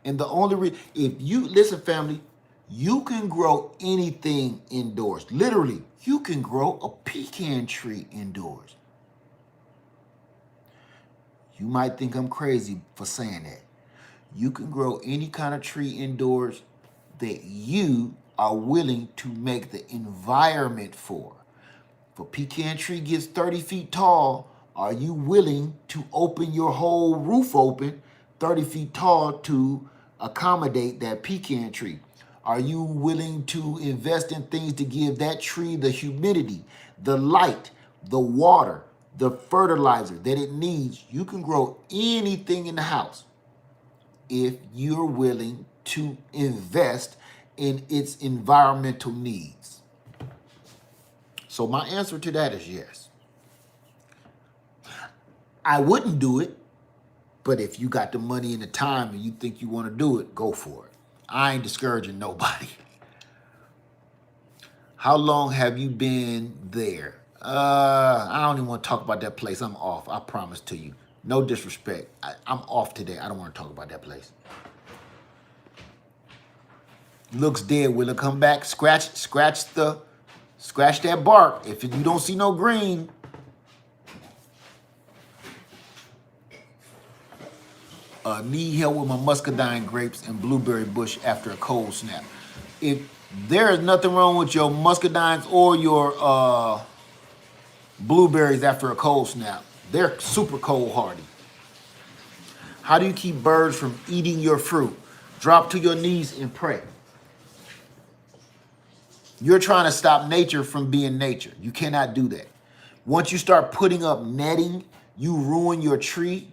And the only reason, if you listen, family, you can grow anything indoors. Literally, you can grow a pecan tree indoors. You might think I'm crazy for saying that. You can grow any kind of tree indoors that you are willing to make the environment for. If a pecan tree gets 30 feet tall, are you willing to open your whole roof open 30 feet tall to accommodate that pecan tree? Are you willing to invest in things to give that tree the humidity, the light, the water, the fertilizer that it needs? You can grow anything in the house if you're willing to invest in its environmental needs. So my answer to that is yes. I wouldn't do it, but if you got the money and the time and you think you want to do it, go for it. I ain't discouraging nobody. How long have you been there? I don't even want to talk about that place. I'm off. I promise to you. No disrespect. I'm off today. I don't want to talk about that place. Looks dead. Will it come back? Scratch that bark. If you don't see no green. Need help with my muscadine grapes and blueberry bush after a cold snap. If there is nothing wrong with your muscadines or your blueberries after a cold snap. They're super cold hardy. How do you keep birds from eating your fruit? Drop to your knees and pray. You're trying to stop nature from being nature. You cannot do that. Once you start putting up netting, you ruin your tree.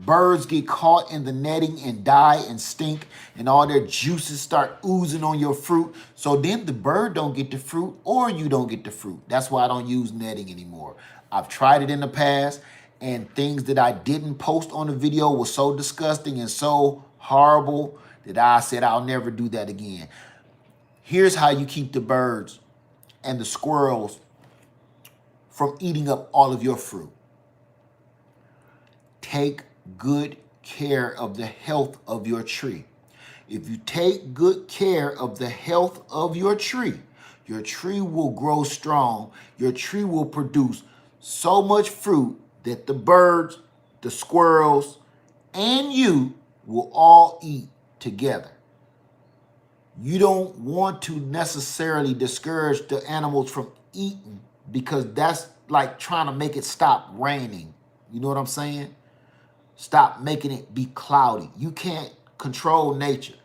Birds get caught in the netting and die and stink, and all their juices start oozing on your fruit. So then the bird don't get the fruit or you don't get the fruit. That's why I don't use netting anymore. I've tried it in the past, and things that I didn't post on the video were so disgusting and so horrible that I said I'll never do that again. Here's how you keep the birds and the squirrels from eating up all of your fruit. Take good care of the health of your tree. If you take good care of the health of your tree will grow strong. Your tree will produce so much fruit that the birds, the squirrels, and you will all eat together. You don't want to necessarily discourage the animals from eating, because that's like trying to make it stop raining. You know what I'm saying? Stop making it be cloudy. You can't control nature.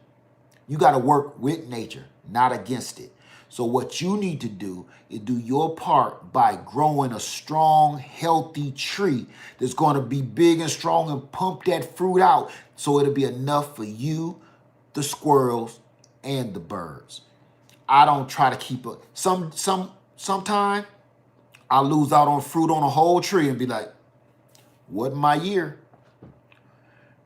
You got to work with nature, not against it. So what you need to do is do your part by growing a strong, healthy tree that's going to be big and strong and pump that fruit out so it'll be enough for you, the squirrels, and the birds. I don't try to keep it. Sometime I lose out on fruit on a whole tree and be like, wasn't my year.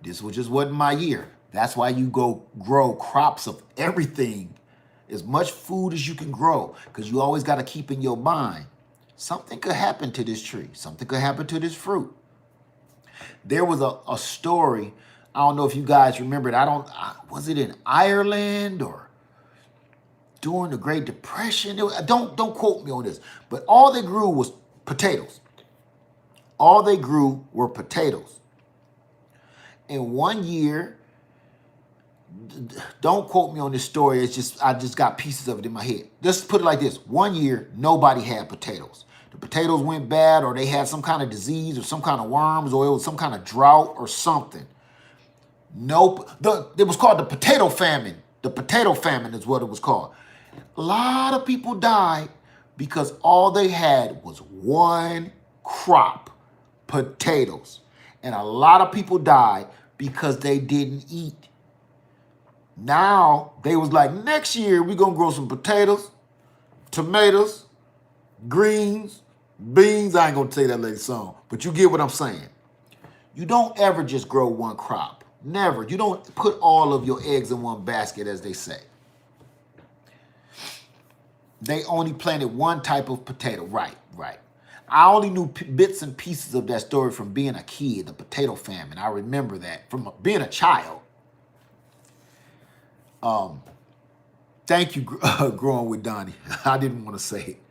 This was just wasn't my year. That's why you go grow crops of everything, as much food as you can grow, because you always got to keep in your mind, something could happen to this tree. Something could happen to this fruit. There was a story, I don't know if you guys remember it. Was it in Ireland or during the Great Depression? Don't quote me on this, but all they grew was potatoes. All they grew were potatoes. And one year, don't quote me on this story. I just got pieces of it in my head. Just put it like this. One year, nobody had potatoes. The potatoes went bad, or they had some kind of disease or some kind of worms, or it was some kind of drought or something. Nope. It was called the potato famine. The potato famine is what it was called. A lot of people died because all they had was one crop, potatoes. And a lot of people died because they didn't eat. Now, they was like, next year, we're going to grow some potatoes, tomatoes, greens, Beans, I ain't gonna say that lady's song, but you get what I'm saying. You don't ever just grow one crop. Never. You don't put all of your eggs in one basket, as they say. They only planted one type of potato. Right, right. I only knew bits and pieces of that story from being a kid, the potato famine. I remember that from being a child. Thank you, Growing with Donnie. I didn't want to say it.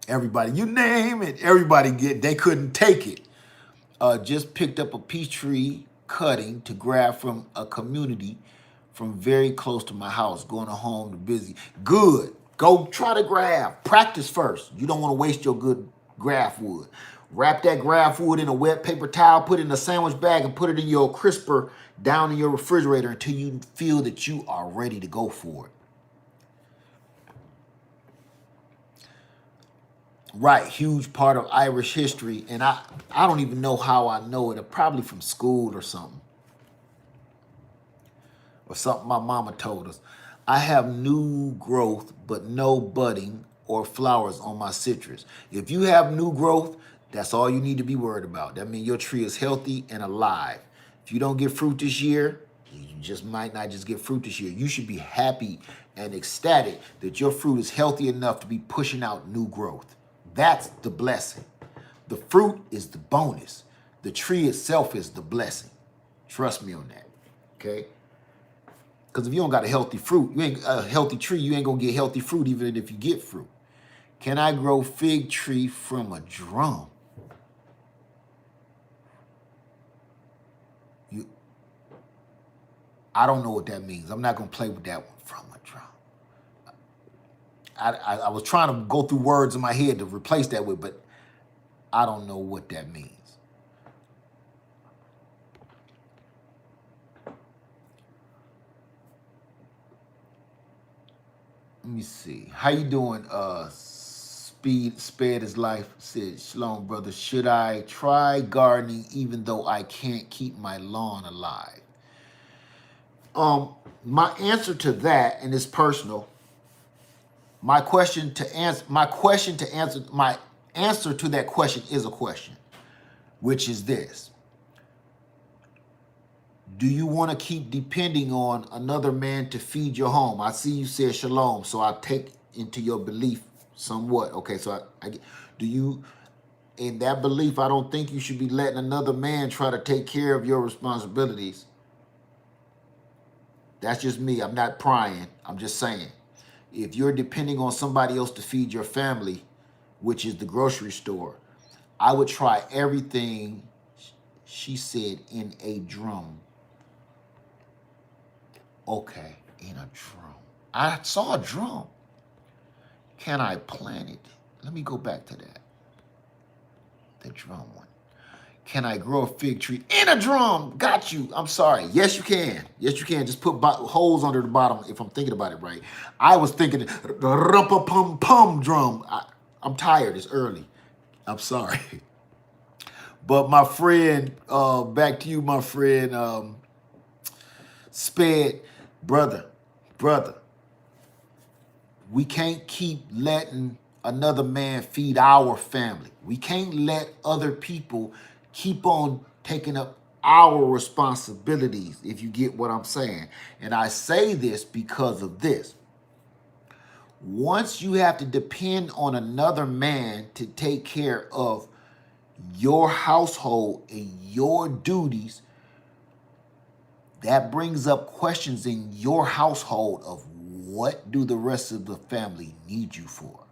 Everybody, you name it, everybody they couldn't take it. Just picked up a peach tree cutting to grab from a community from very close to my house, going home to busy. Good. Go try to graft. Practice first. You don't want to waste your good graft wood. Wrap that graft wood in a wet paper towel, put it in a sandwich bag, and put it in your crisper down in your refrigerator until you feel that you are ready to go for it. Right, huge part of Irish history, and I don't even know how I know it. Probably from school or something my mama told us. I have new growth, but no budding or flowers on my citrus. If you have new growth, that's all you need to be worried about. That means your tree is healthy and alive. If you don't get fruit this year, you just might not just get fruit this year. You should be happy and ecstatic that your fruit is healthy enough to be pushing out new growth. That's the blessing. The fruit is the bonus. The tree itself is the blessing. Trust me on that, okay? Because if you don't got a healthy fruit, you ain't a healthy tree, you ain't gonna get healthy fruit even if you get fruit. Can I grow fig tree from a drum? I don't know what that means. I'm not gonna play with that one. From a drum. I was trying to go through words in my head to replace that with, but I don't know what that means. Let me see. How you doing? Spared his life said, Shalom, brother. Should I try gardening even though I can't keep my lawn alive? My answer to that, and it's personal. My answer to that question is a question, which is this. Do you want to keep depending on another man to feed your home? I see you said shalom, so I take into your belief somewhat. Okay, so do you, in that belief, I don't think you should be letting another man try to take care of your responsibilities. That's just me. I'm not prying. I'm just saying. If you're depending on somebody else to feed your family, which is the grocery store, I would try everything, she said, in a drum. Okay, in a drum. I saw a drum. Can I plant it? Let me go back to that. The drum one. Can I grow a fig tree in a drum? Got you. I'm sorry. Yes, you can. Yes, you can. Just put holes under the bottom if I'm thinking about it right. I was thinking the rumpa-pum-pum drum. I'm tired. It's early. I'm sorry. But my friend, back to you, my friend, Sped, brother, we can't keep letting another man feed our family. We can't let other people keep on taking up our responsibilities, if you get what I'm saying. And I say this because of this. Once you have to depend on another man to take care of your household and your duties, that brings up questions in your household of what do the rest of the family need you for?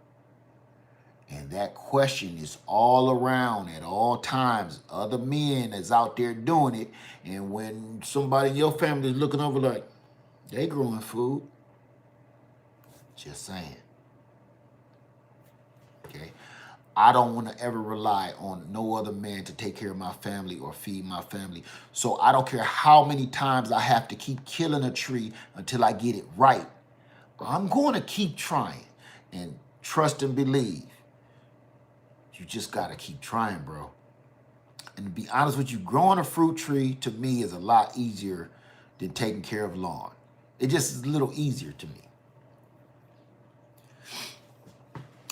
And that question is all around at all times. Other men is out there doing it. And when somebody in your family is looking over like, they growing food. Just saying. Okay. I don't want to ever rely on no other man to take care of my family or feed my family. So I don't care how many times I have to keep killing a tree until I get it right. I'm going to keep trying and trust and believe. You just got to keep trying, bro. And to be honest with you, growing a fruit tree to me is a lot easier than taking care of lawn. It just is a little easier to me.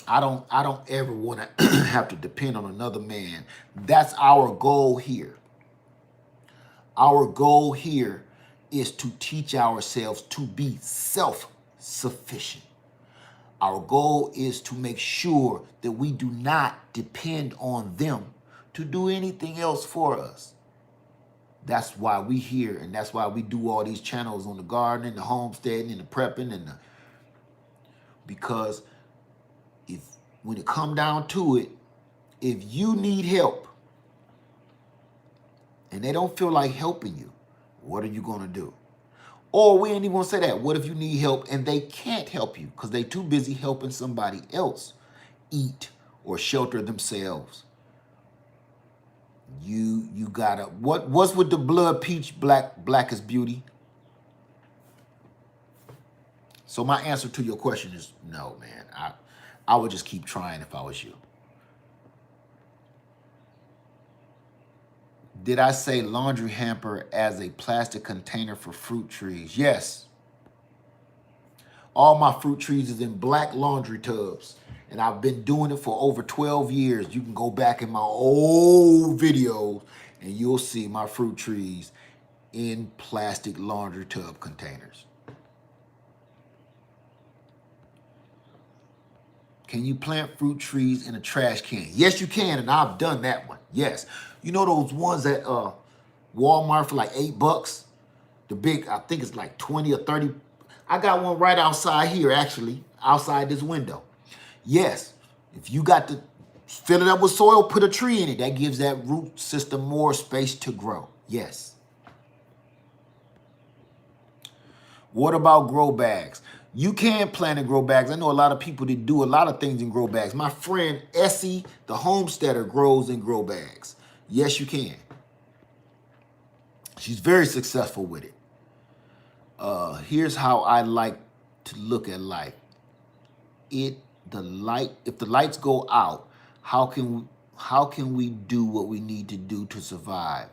I don't ever want to have to depend on another man. That's our goal here. Our goal here is to teach ourselves to be self-sufficient. Our goal is to make sure that we do not depend on them to do anything else for us. That's why we here, and that's why we do all these channels on the gardening, the homesteading, and the prepping, because if when it come down to it, if you need help and they don't feel like helping you, what are you gonna do? Or we ain't even gonna say that. What if you need help and they can't help you because they too busy helping somebody else eat or shelter themselves? You gotta, what's with the blood peach black is beauty? So my answer to your question is no, man. I would just keep trying if I was you. Did I say laundry hamper as a plastic container for fruit trees? Yes. All my fruit trees is in black laundry tubs. And I've been doing it for over 12 years. You can go back in my old videos and you'll see my fruit trees in plastic laundry tub containers. Can you plant fruit trees in a trash can? Yes, you can, and I've done that one. Yes. You know those ones at Walmart for like $8? The big, I think it's like 20 or 30. I got one right outside here, actually, outside this window. Yes, if you got to fill it up with soil, put a tree in it. That gives that root system more space to grow. Yes. What about grow bags? You can plant in grow bags. I know a lot of people that do a lot of things in grow bags. My friend Essie, the homesteader, grows in grow bags. Yes, you can. She's very successful with it. Here's how I like to look at life. If the lights go out, how can we do what we need to do to survive?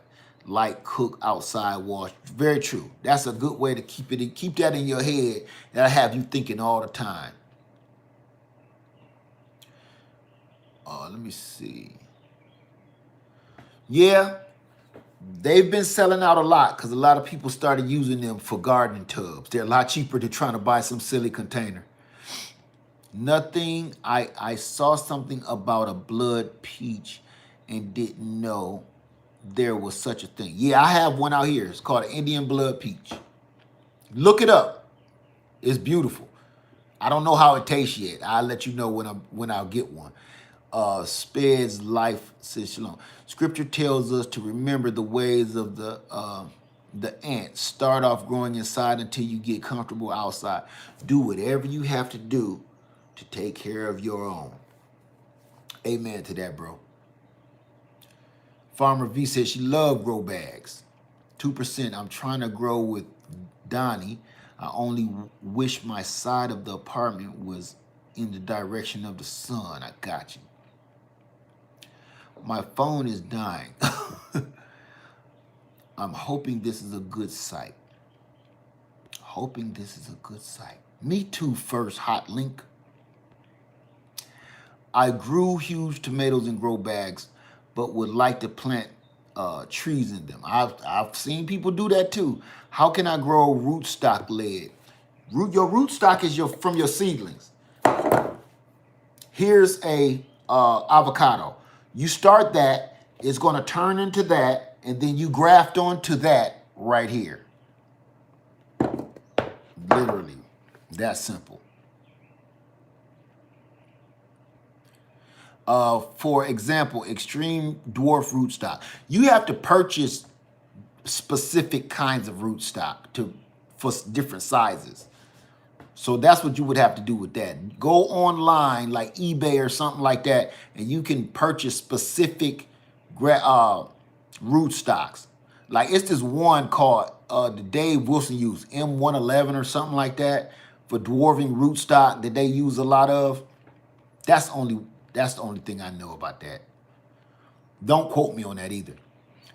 Like cook, outside, wash. Very true. That's a good way to keep that in your head. That'll have you thinking all the time. Let me see. Yeah, they've been selling out a lot because a lot of people started using them for gardening tubs. They're a lot cheaper than trying to buy some silly container. Nothing. I saw something about a blood peach and didn't know there was such a thing. Yeah, I have one out here. It's called an Indian blood peach. Look it up. It's beautiful. I don't know how it tastes yet. I'll let you know when I'll get one. Sped's life says shalom. Scripture tells us to remember the ways of the ant. Start off growing inside until you get comfortable outside. Do whatever you have to do to take care of your own. Amen to that, bro. Farmer V says she loves grow bags. 2%. I'm trying to grow with Donnie. I only wish my side of the apartment was in the direction of the sun. I got you. My phone is dying. I'm hoping this is a good site. Hoping this is a good site. Me too, first hot link. I grew huge tomatoes in grow bags, but would like to plant trees in them. I've seen people do that too. How can I grow rootstock lead? Your rootstock is from your seedlings. Here's a avocado. You start that, it's going to turn into that, and then you graft onto that right here. Literally, that simple. For example, extreme dwarf rootstock. You have to purchase specific kinds of rootstock for different sizes. So that's what you would have to do with that. Go online like eBay or something like that, and you can purchase specific rootstocks. Like it's this one called the Dave Wilson used, M111 or something like that, for dwarving rootstock that they use a lot of. That's the only thing I know about that. Don't quote me on that either.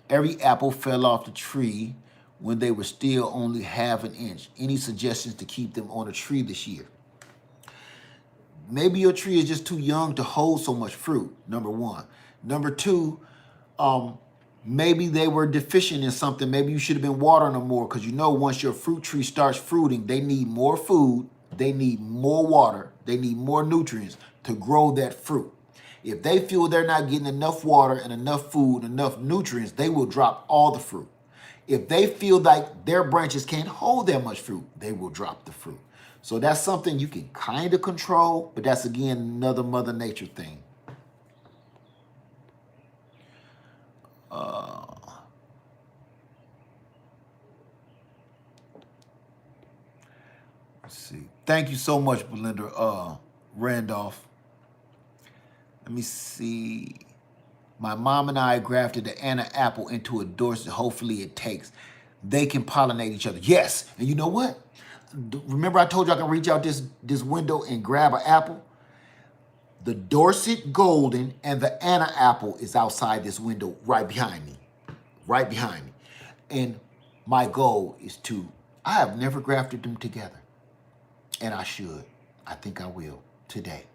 Every apple fell off the tree when they were still only half an inch. Any suggestions to keep them on a tree this year? maybe your tree is just too young to hold so much fruit, number one. Number two, maybe they were deficient in something. Maybe you should have been watering them more, because you know once your fruit tree starts fruiting, they need more food, they need more water, they need more nutrients to grow that fruit. If they feel they're not getting enough water and enough food, enough nutrients, they will drop all the fruit. If they feel like their branches can't hold that much fruit, they will drop the fruit. So that's something you can kind of control, but that's again another Mother Nature thing. Let's see. Thank you so much, Belinda Randolph. Let me see. My mom and I grafted the Anna apple into a Dorset. Hopefully it takes. They can pollinate each other. Yes. And you know what? Remember I told you I can reach out this window and grab an apple? The Dorset Golden and the Anna apple is outside this window right behind me. Right behind me. And my goal is to, I have never grafted them together. And I should. I think I will today.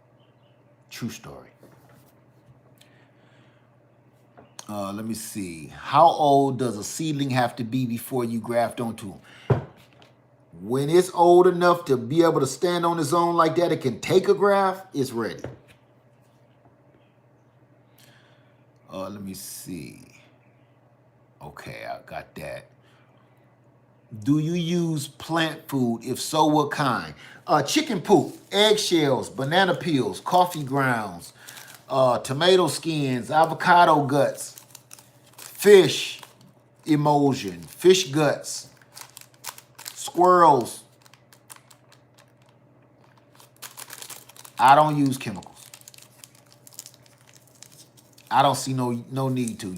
True story. Let me see. How old does a seedling have to be before you graft onto them? When it's old enough to be able to stand on its own like that, it can take a graft, it's ready. Let me see. Okay, I got that. Do you use plant food? If so, what kind? Chicken poop, eggshells, banana peels, coffee grounds, tomato skins, avocado guts, fish emulsion, fish guts, squirrels. I don't use chemicals. I don't see no need to.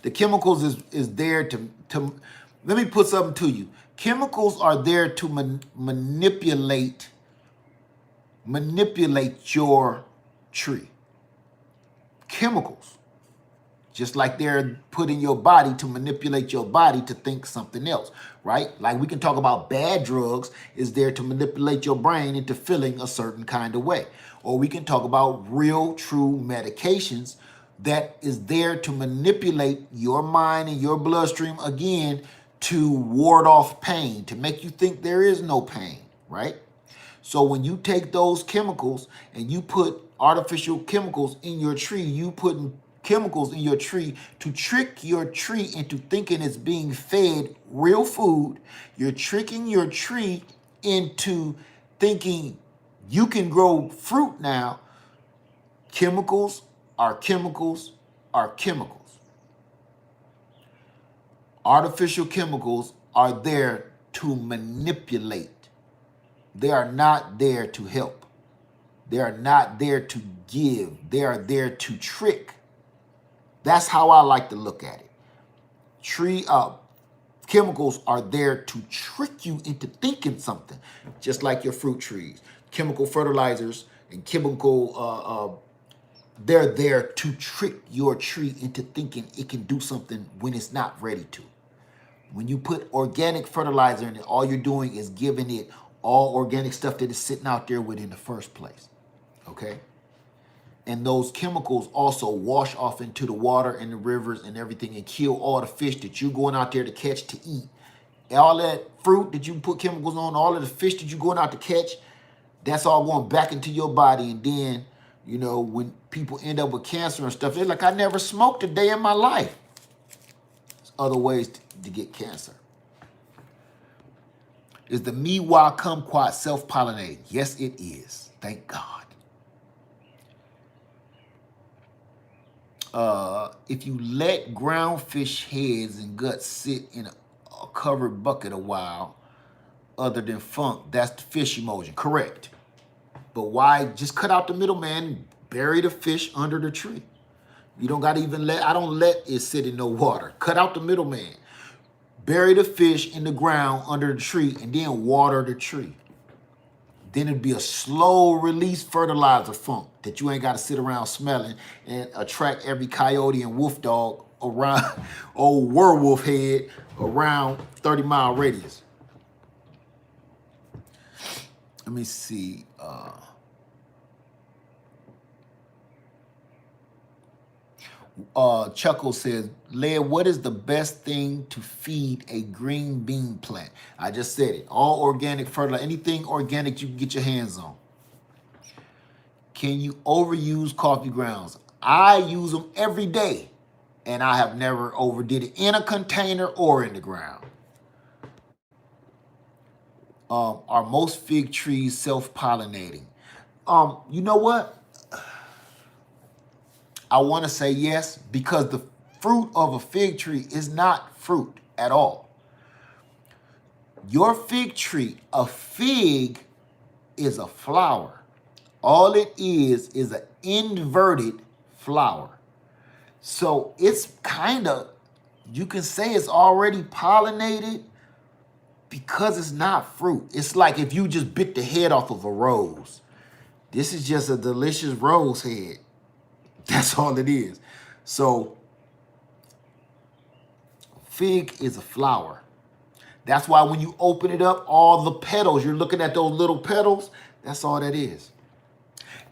The chemicals is there to let me put something to you. Chemicals are there to manipulate your tree. Chemicals. Just like they're put in your body to manipulate your body to think something else, right? Like we can talk about bad drugs is there to manipulate your brain into feeling a certain kind of way. Or we can talk about real, true medications that is there to manipulate your mind and your bloodstream again to ward off pain, to make you think there is no pain, right? So when you take those chemicals and you put artificial chemicals in your tree, you putting chemicals in your tree to trick your tree into thinking it's being fed real food. You're tricking your tree into thinking you can grow fruit now. Chemicals are chemicals are chemicals. Artificial chemicals are there to manipulate. They are not there to help. They are not there to give. They are there to trick. That's how I like to look at it. Chemicals are there to trick you into thinking something, just like your fruit trees. Chemical fertilizers and chemical, they're there to trick your tree into thinking it can do something when it's not ready to. When you put organic fertilizer in it, all you're doing is giving it all organic stuff that is sitting out there with in the first place, okay? And those chemicals also wash off into the water and the rivers and everything and kill all the fish that you're going out there to catch to eat. All that fruit that you put chemicals on, all of the fish that you're going out to catch, that's all going back into your body. And then, you know, when people end up with cancer and stuff, they're like, I never smoked a day in my life. There's other ways to get cancer. Is the Miwa kumquat self-pollinating? Yes, it is. Thank God. If you let ground fish heads and guts sit in a covered bucket a while, other than funk, that's the fish emulsion. Correct. But why just cut out the middleman, bury the fish under the tree? You don't got to even I don't let it sit in no water. Cut out the middleman. Bury the fish in the ground under the tree and then water the tree. Then it'd be a slow release fertilizer funk that you ain't got to sit around smelling and attract every coyote and wolf dog around, old werewolf head around 30-mile radius. Let me see. Chuckle says, Led, what is the best thing to feed a green bean plant? I just said it. All organic fertilizer, anything organic you can get your hands on. Can you overuse coffee grounds? I use them every day, and I have never overdid it in a container or in the ground. Are most fig trees self-pollinating? You know what? I want to say yes, because the fruit of a fig tree is not fruit at all. Your fig tree, a fig is a flower. All it is an inverted flower. So it's kind of, you can say it's already pollinated because it's not fruit. It's like if you just bit the head off of a rose. This is just a delicious rose head. That's all it is. So fig is a flower. That's why when you open it up, all the petals, you're looking at those little petals, that's all that is.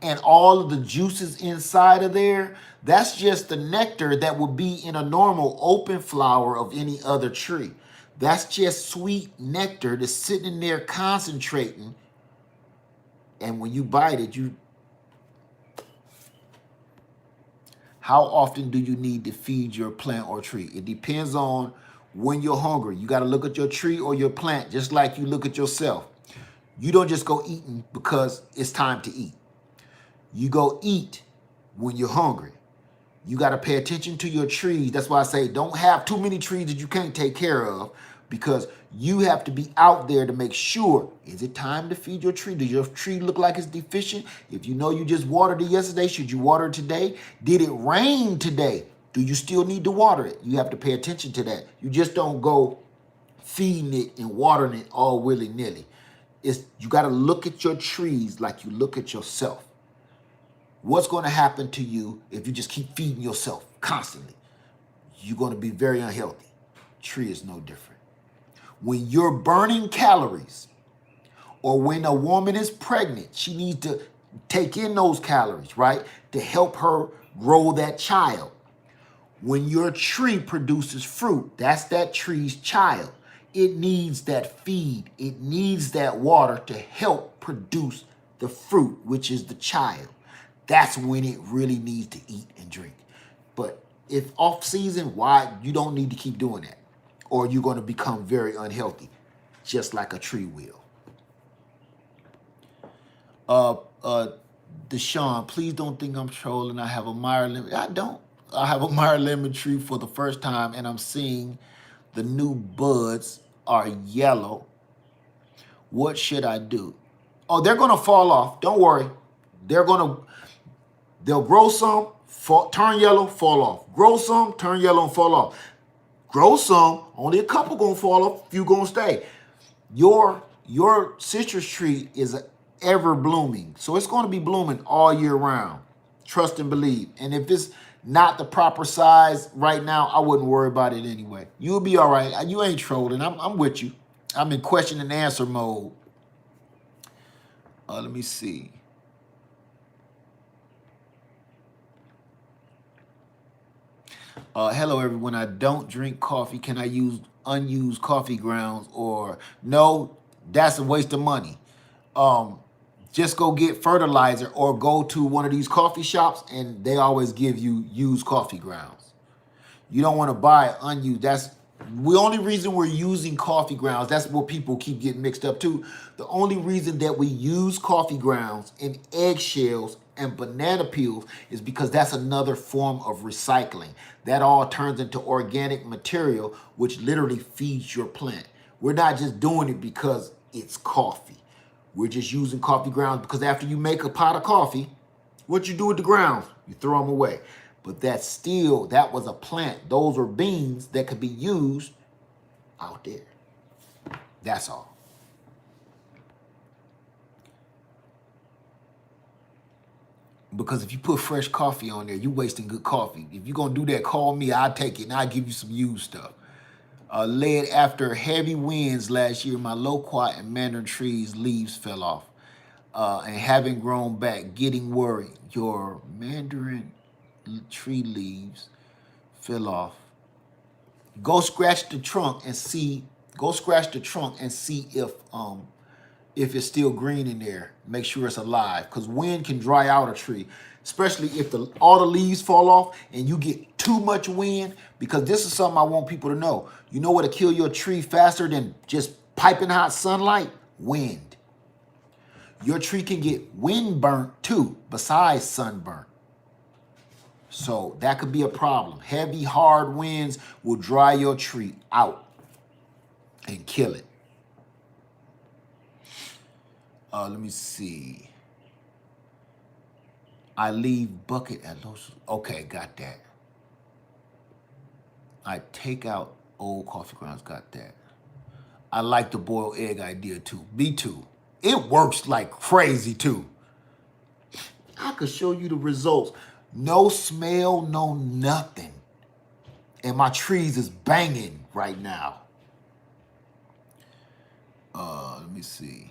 And all of the juices inside of there, that's just the nectar that would be in a normal open flower of any other tree. That's just sweet nectar that's sitting in there concentrating. And when you bite it, how often do you need to feed your plant or tree? It depends on when you're hungry. You got to look at your tree or your plant just like you look at yourself. You don't just go eating because it's time to eat. You go eat when you're hungry. You got to pay attention to your trees. That's why I say don't have too many trees that you can't take care of, because you have to be out there to make sure, is it time to feed your tree? Does your tree look like it's deficient? If you know you just watered it yesterday, should you water it today? Did it rain today? Do you still need to water it? You have to pay attention to that. You just don't go feeding it and watering it all willy-nilly. You got to look at your trees like you look at yourself. What's going to happen to you if you just keep feeding yourself constantly? You're going to be very unhealthy. Tree is no different. When you're burning calories, or when a woman is pregnant, she needs to take in those calories, right, to help her grow that child. When your tree produces fruit, that's that tree's child. It needs that feed. It needs that water to help produce the fruit, which is the child. That's when it really needs to eat and drink. But if off season, why? You don't need to keep doing that, or you're going to become very unhealthy, just like a tree will. Deshaun, please don't think I'm trolling. I have a Meyer lemon. I don't. I have a Meyer lemon tree for the first time, and I'm seeing the new buds are yellow. What should I do? Oh, they're going to fall off. Don't worry. They'll grow some, turn yellow, fall off. Grow some, turn yellow, and fall off. Grow some, only a couple gonna fall off, few gonna stay. Your citrus tree is ever blooming, so it's gonna be blooming all year round. Trust and believe. And if it's not the proper size right now, I wouldn't worry about it anyway. You'll be all right. You ain't trolling. I'm with you. I'm in question and answer mode. Let me see. Hello, everyone. I don't drink coffee. Can I use unused coffee grounds? Or no, that's a waste of money. Just go get fertilizer or go to one of these coffee shops, and they always give you used coffee grounds. You don't want to buy unused. That's the only reason we're using coffee grounds. That's what people keep getting mixed up too. The only reason that we use coffee grounds and eggshells and banana peels is because that's another form of recycling. That all turns into organic material, which literally feeds your plant. We're not just doing it because it's coffee. We're just using coffee grounds because after you make a pot of coffee, what you do with the grounds? You throw them away. But that was a plant. Those are beans that could be used out there. That's all. Because if you put fresh coffee on there, you're wasting good coffee. If you're going to do that, call me. I'll take it and I'll give you some used stuff. Led, after heavy winds last year, my loquat and mandarin trees leaves fell off and haven't grown back. Getting worried. Your mandarin tree leaves fell off. Go scratch the trunk and see. Go scratch the trunk and see if it's still green in there. Make sure it's alive, because wind can dry out a tree, especially if all the leaves fall off and you get too much wind. Because this is something I want people to know. You know what'll kill your tree faster than just piping hot sunlight? Wind. Your tree can get wind burnt too, besides sunburnt. So that could be a problem. Heavy, hard winds will dry your tree out and kill it. Let me see. I leave bucket at those. Okay, got that. I take out old coffee grounds. Got that. I like the boiled egg idea too. Me too. It works like crazy too. I could show you the results. No smell, no nothing. And my trees is banging right now. Let me see.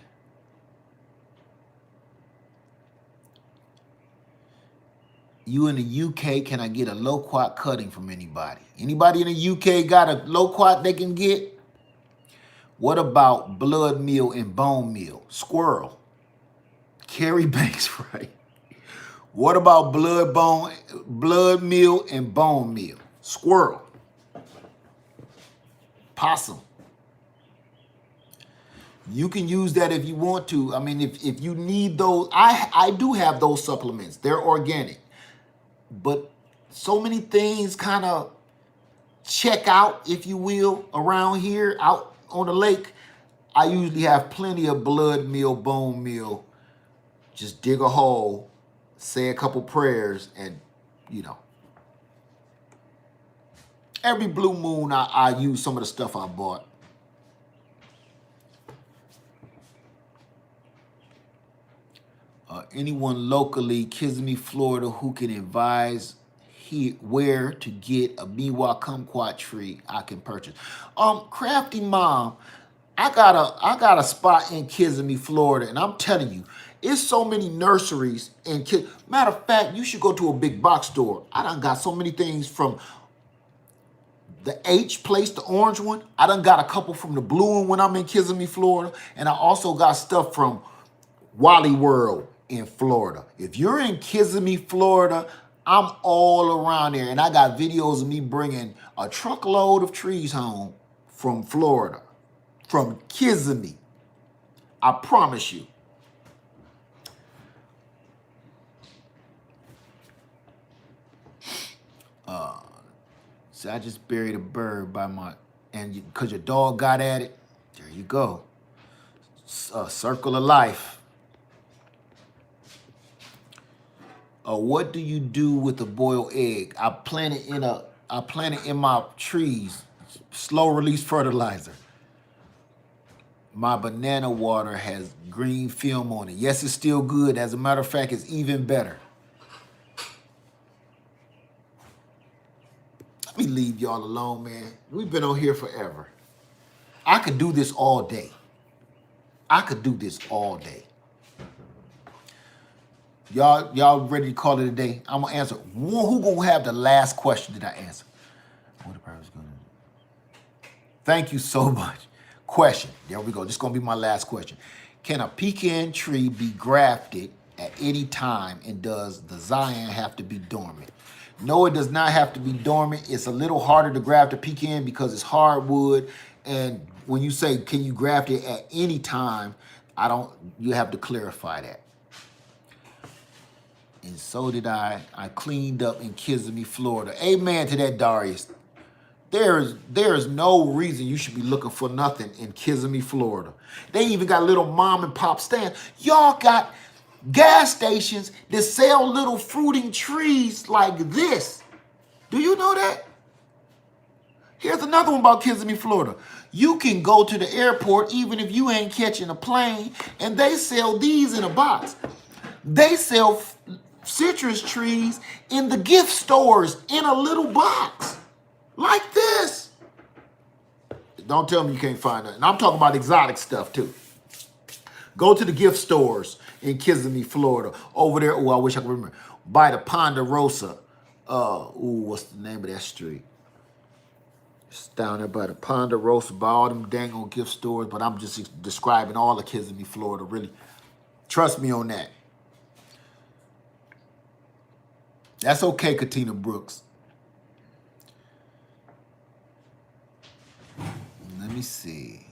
You in the UK, can I get a loquat cutting from anybody? Anybody in the UK got a loquat they can get? What about blood meal and bone meal? Squirrel. Carrie Banks, right? What about blood meal and bone meal? Squirrel. Possum. You can use that if you want to. I mean, if you need those, I do have those supplements. They're organic. But so many things kind of check out, if you will, around here, out on the lake. I usually have plenty of blood meal, bone meal. Just dig a hole, say a couple prayers, and, you know. Every blue moon, I use some of the stuff I bought. Anyone locally, Kissimmee, Florida, who can advise where to get a Miwa kumquat tree I can purchase? Crafty Mom, I got a spot in Kissimmee, Florida, and I'm telling you, it's so many nurseries in matter of fact, you should go to a big box store. I done got so many things from the H place, the orange one. I done got a couple from the blue one when I'm in Kissimmee, Florida, and I also got stuff from Wally World in Florida. If you're in Kissimmee, Florida, I'm all around there, and I got videos of me bringing a truckload of trees home from Florida, from Kissimmee. I promise you. See, I just buried a bird by and because your dog got at it, there you go. Circle of life. What do you do with a boiled egg? I plant it in my trees. Slow release fertilizer. My banana water has green film on it. Yes, it's still good. As a matter of fact, it's even better. Let me leave y'all alone, man. We've been on here forever. I could do this all day. I could do this all day. Y'all ready to call it a day? I'm gonna answer. Who gonna have the last question that I answer? What the purpose gonna do? Thank you so much. Question. There we go. This is gonna be my last question. Can a pecan tree be grafted at any time, and does the Zion have to be dormant? No, it does not have to be dormant. It's a little harder to graft a pecan because it's hardwood. And when you say, can you graft it at any time? You have to clarify that. And so did I. I cleaned up in Kissimmee, Florida. Amen to that, Darius. There is no reason you should be looking for nothing in Kissimmee, Florida. They even got little mom and pop stands. Y'all got gas stations that sell little fruiting trees like this. Do you know that? Here's another one about Kissimmee, Florida. You can go to the airport even if you ain't catching a plane, and they sell these in a box. They sell citrus trees in the gift stores in a little box like this. Don't tell me you can't find that. And I'm talking about exotic stuff too. Go to the gift stores in Kissimmee, Florida. Over there, oh, I wish I could remember. By the Ponderosa What's the name of that street? It's down there by the Ponderosa, by all them dang old gift stores, but I'm just describing all the Kissimmee, Florida, really. Trust me on that. That's okay, Katina Brooks. Let me see.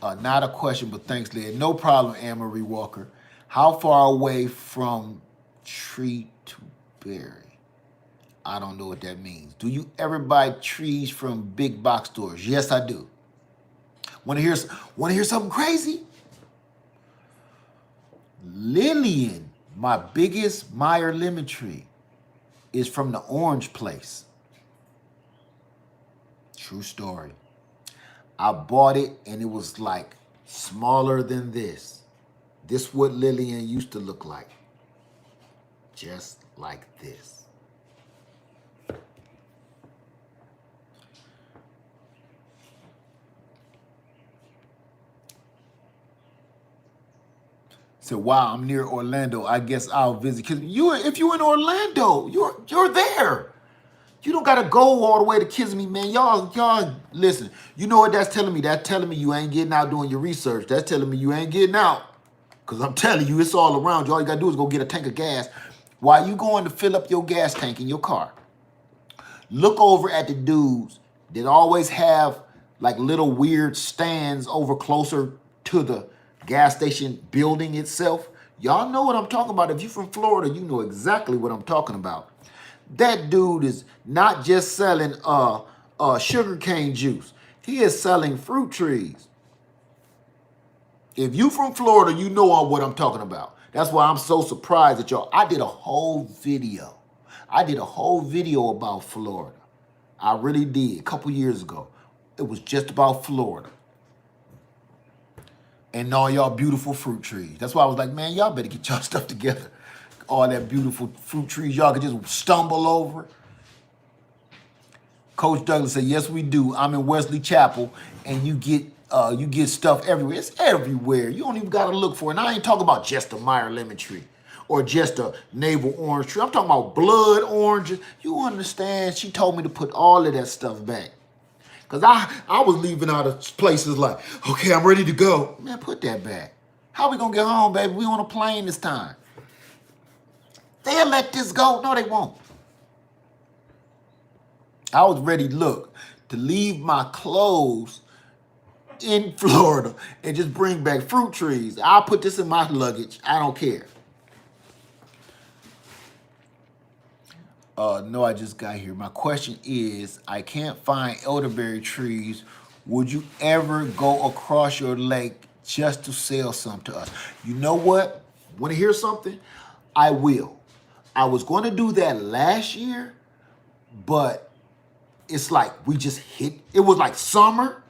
Not a question, but thanks, Leah. No problem, Anne-Marie Walker. How far away from tree to berry? I don't know what that means. Do you ever buy trees from big box stores? Yes, I do. Want to hear something crazy? Lillian, my biggest Meyer lemon tree, is from the orange place. True story. I bought it and it was like smaller than this. This is what Lillian used to look like. Just like this. So wow, I'm near Orlando. I guess I'll visit. Cause if you're in Orlando, you're there. You don't gotta go all the way to Kissimmee, man. Y'all, listen. You know what that's telling me? That's telling me you ain't getting out doing your research. That's telling me you ain't getting out. Cause I'm telling you, it's all around you. All you gotta do is go get a tank of gas. While you going to fill up your gas tank in your car, look over at the dudes that always have like little weird stands over closer to the gas station building itself. Y'all know what I'm talking about. If you're from Florida, you know exactly what I'm talking about. That dude is not just selling sugarcane juice. He is selling fruit trees. If you from Florida, you know what I'm talking about. That's why I'm so surprised at y'all. I did a whole video. About Florida. I really did a couple years ago. It was just about Florida. And all y'all beautiful fruit trees. That's why I was like, man, y'all better get y'all stuff together. All that beautiful fruit trees y'all could just stumble over. Coach Douglas said, yes, we do. I'm in Wesley Chapel, and you get stuff everywhere. It's everywhere. You don't even got to look for it. And I ain't talking about just a Meyer lemon tree or just a navel orange tree. I'm talking about blood oranges. You understand? She told me to put all of that stuff back. Because I was leaving out of places like, okay, I'm ready to go. Man, put that back. How we going to get home, baby? We on a plane this time. They'll let this go. No, they won't. I was ready, look, to leave my clothes in Florida and just bring back fruit trees. I'll put this in my luggage. I don't care. No, I just got here. My question is, I can't find elderberry trees. Would you ever go across your lake just to sell some to us? You know what? Want to hear something? I will. I was going to do that last year, but it's like we just hit. It was like summer.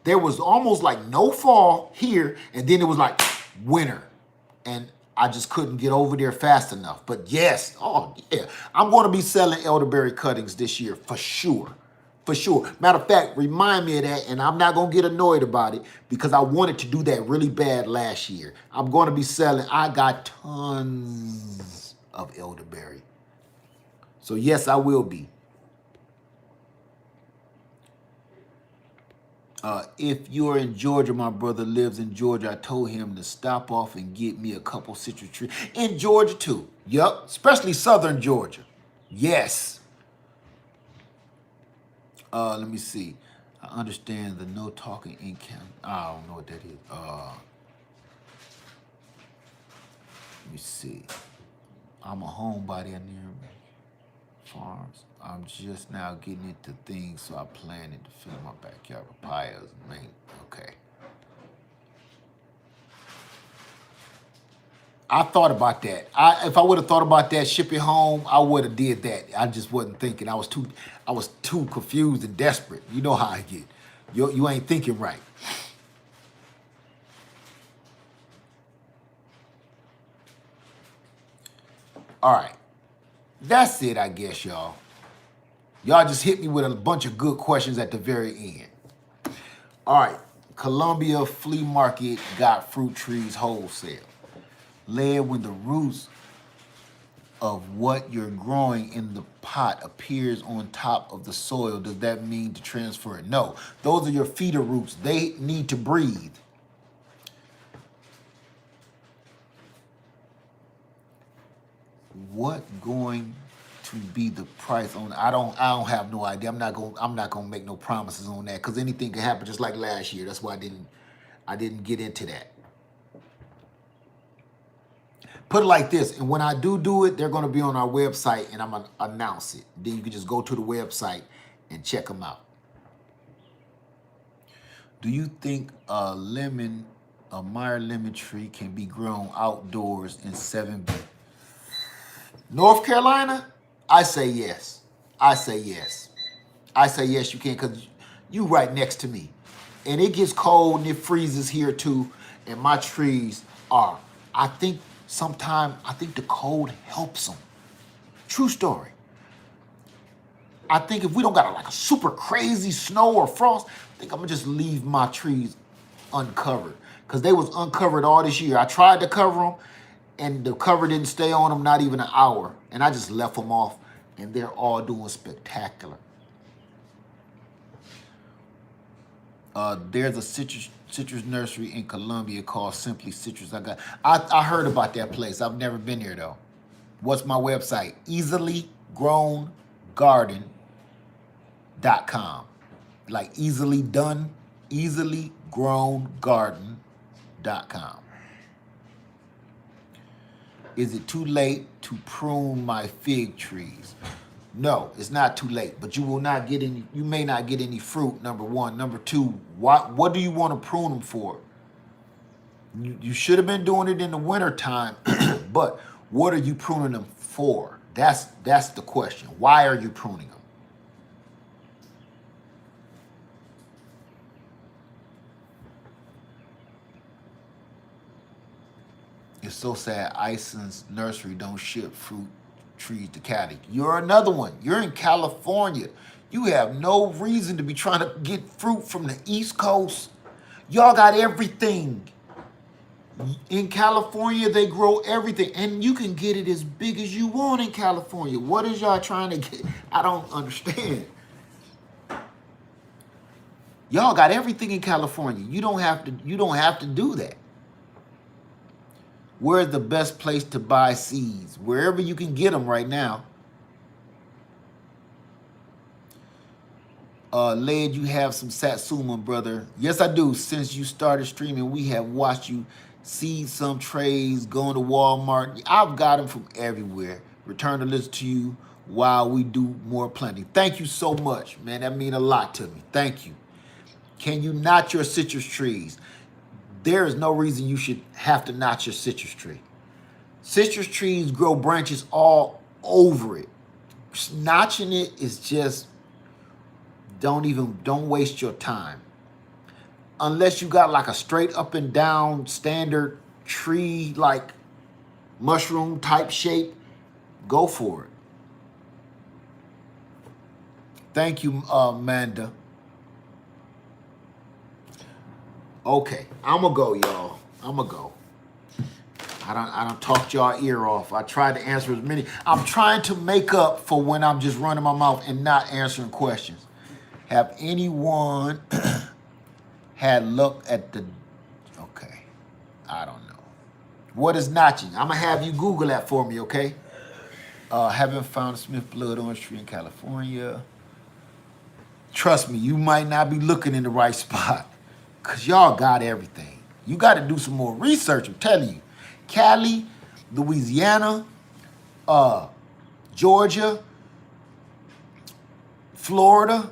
There was almost like no fall here, and then it was like winter. And I just couldn't get over there fast enough. But yes, oh yeah, I'm going to be selling elderberry cuttings this year for sure. For sure. Matter of fact, remind me of that, and I'm not going to get annoyed about it because I wanted to do that really bad last year. I'm going to be selling. I got tons of elderberry. So yes, I will be. If you're in Georgia, my brother lives in Georgia. I told him to stop off and get me a couple citrus trees. In Georgia, too. Yep, especially southern Georgia. Yes. Let me see. I understand the no talking in Canada. I don't know what that is. Let me see. I'm a homebody near farms. I'm just now getting into things, so I planted to fill my backyard with papayas and mango. Okay. I thought about that. If I would have thought about that, ship it home, I would have did that. I just wasn't thinking. I was too confused and desperate. You know how I get. You ain't thinking right. All right. That's it, I guess, y'all. Y'all just hit me with a bunch of good questions at the very end. All right. Columbia Flea Market got fruit trees wholesale. Led when the roots of what you're growing in the pot appears on top of the soil. Does that mean to transfer it? No, those are your feeder roots. They need to breathe. What going to be the price on? I don't have no idea. I'm not gonna make no promises on that because anything can happen, just like last year. That's why I didn't get into that. Put it like this, and when I do it, they're gonna be on our website, and I'm gonna announce it. Then you can just go to the website and check them out. Do you think a Meyer lemon tree can be grown outdoors in 7B? North Carolina? I say yes. I say yes. I say yes, you can, because you right next to me. And it gets cold and it freezes here too. And my trees are, I think the cold helps them. True story. I think if we don't got like a super crazy snow or frost, I think I'm gonna just leave my trees uncovered. Because they was uncovered all this year. I tried to cover them and the cover didn't stay on them not even an hour. And I just left them off and they're all doing spectacular. There's a citrus nursery in Columbia called Simply Citrus. I heard about that place. I've never been there though. What's my website? easilygrowngarden.com. Like easilygrowngarden.com. Is it too late to prune my fig trees? No, it's not too late, but you will not get any, you may not get any fruit, number one. Number two, what do you want to prune them for? You should have been doing it in the winter time, but what are you pruning them for? That's the question. Why are you pruning them? It's so sad Ison's nursery don't ship fruit trees to Cali. You're another one. You're in California. You have no reason to be trying to get fruit from the East Coast. Y'all got everything. In California, they grow everything. And you can get it as big as you want in California. What is y'all trying to get? I don't understand. Y'all got everything in California. You don't have to do that. Where's the best place to buy seeds? Wherever you can get them right now. Led, you have some Satsuma, brother. Yes, I do. Since you started streaming, we have watched you seed some trays, going to Walmart. I've got them from everywhere. Return to listen to you while we do more planting. Thank you so much, man. That means a lot to me. Thank you. Can you notch your citrus trees? There is no reason you should have to notch your citrus tree. Citrus trees grow branches all over it. Notching it is just, don't waste your time. Unless you got like a straight up and down standard tree, like mushroom type shape, go for it. Thank you, Amanda. Okay, I'm gonna go, y'all. I'm gonna go. I don't talked y'all ear off. I tried to answer as many. I'm trying to make up for when I'm just running my mouth and not answering questions. Have anyone had luck at the, okay, I don't know. What is notching? I'm gonna have you Google that for me, okay? Haven't found a Smith Blood Orange tree in California. Trust me, you might not be looking in the right spot. Because y'all got everything. You got to do some more research, I'm telling you. Cali, Louisiana, Georgia, Florida.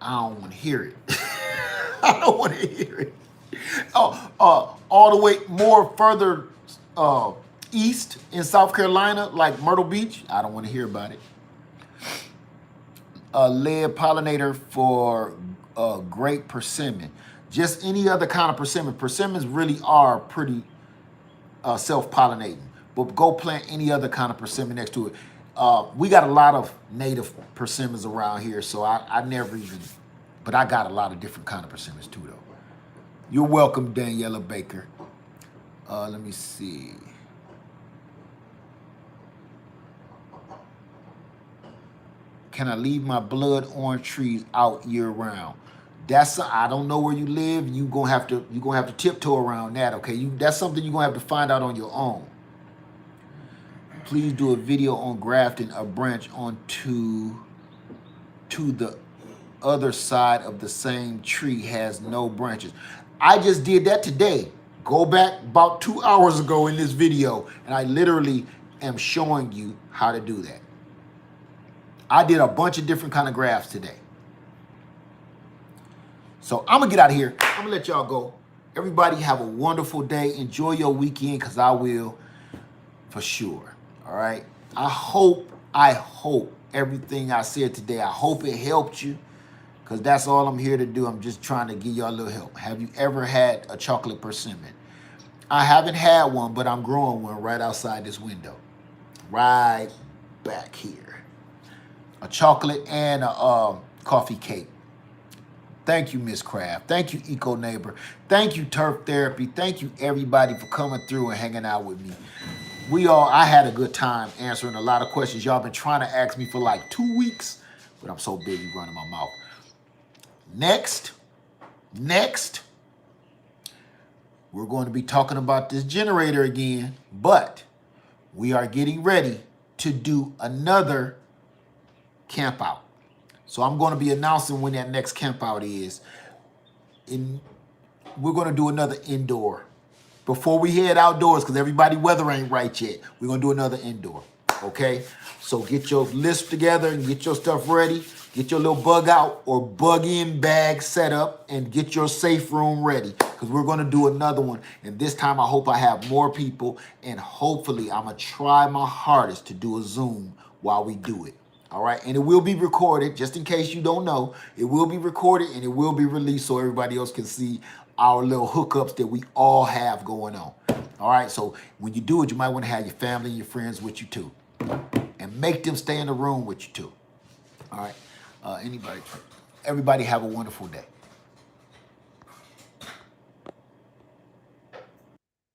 I don't want to hear it. I don't want to hear it. All the way more further east in South Carolina, like Myrtle Beach. I don't want to hear about it. Lead pollinator for grape persimmon. Just any other kind of persimmon. Persimmons really are pretty self-pollinating. But go plant any other kind of persimmon next to it. We got a lot of native persimmons around here, so I never even, but I got a lot of different kind of persimmons too, though. You're welcome, Daniela Baker. Let me see. can I leave my blood orange trees out year round? I don't know where you live. You're gonna have to tiptoe around that, okay? That's something you're gonna have to find out on your own. Please do a video on grafting a branch onto the other side of the same tree has no branches. I just did that today. Go back about 2 hours ago in this video, and I literally am showing you how to do that. I did a bunch of different kind of grafts today. So I'm gonna get out of here. I'm gonna let y'all go. Everybody have a wonderful day. Enjoy your weekend, because I will for sure. All right. I hope everything I said today, I hope it helped you, because that's all I'm here to do. I'm just trying to give y'all a little help. Have you ever had a chocolate persimmon? I haven't had one, but I'm growing one right outside this window. Right back here. A chocolate and a coffee cake. Thank you, Miss Craft. Thank you, Eco Neighbor. Thank you, Turf Therapy. Thank you, everybody, for coming through and hanging out with me. I had a good time answering a lot of questions y'all been trying to ask me for like 2 weeks, but I'm so busy running my mouth. Next, we're going to be talking about this generator again, but we are getting ready to do another camp out. So I'm going to be announcing when that next camp out is. We're going to do another indoor. Before we head outdoors, because everybody weather ain't right yet, we're going to do another indoor, okay? So get your list together and get your stuff ready. Get your little bug out or bug in bag set up and get your safe room ready, because we're going to do another one. And this time I hope I have more people, and hopefully I'm going to try my hardest to do a Zoom while we do it. All right, and it will be recorded, just in case you don't know. It will be recorded and it will be released so everybody else can see our little hookups that we all have going on. All right, so when you do it, you might want to have your family and your friends with you too, and make them stay in the room with you too. All right, everybody have a wonderful day.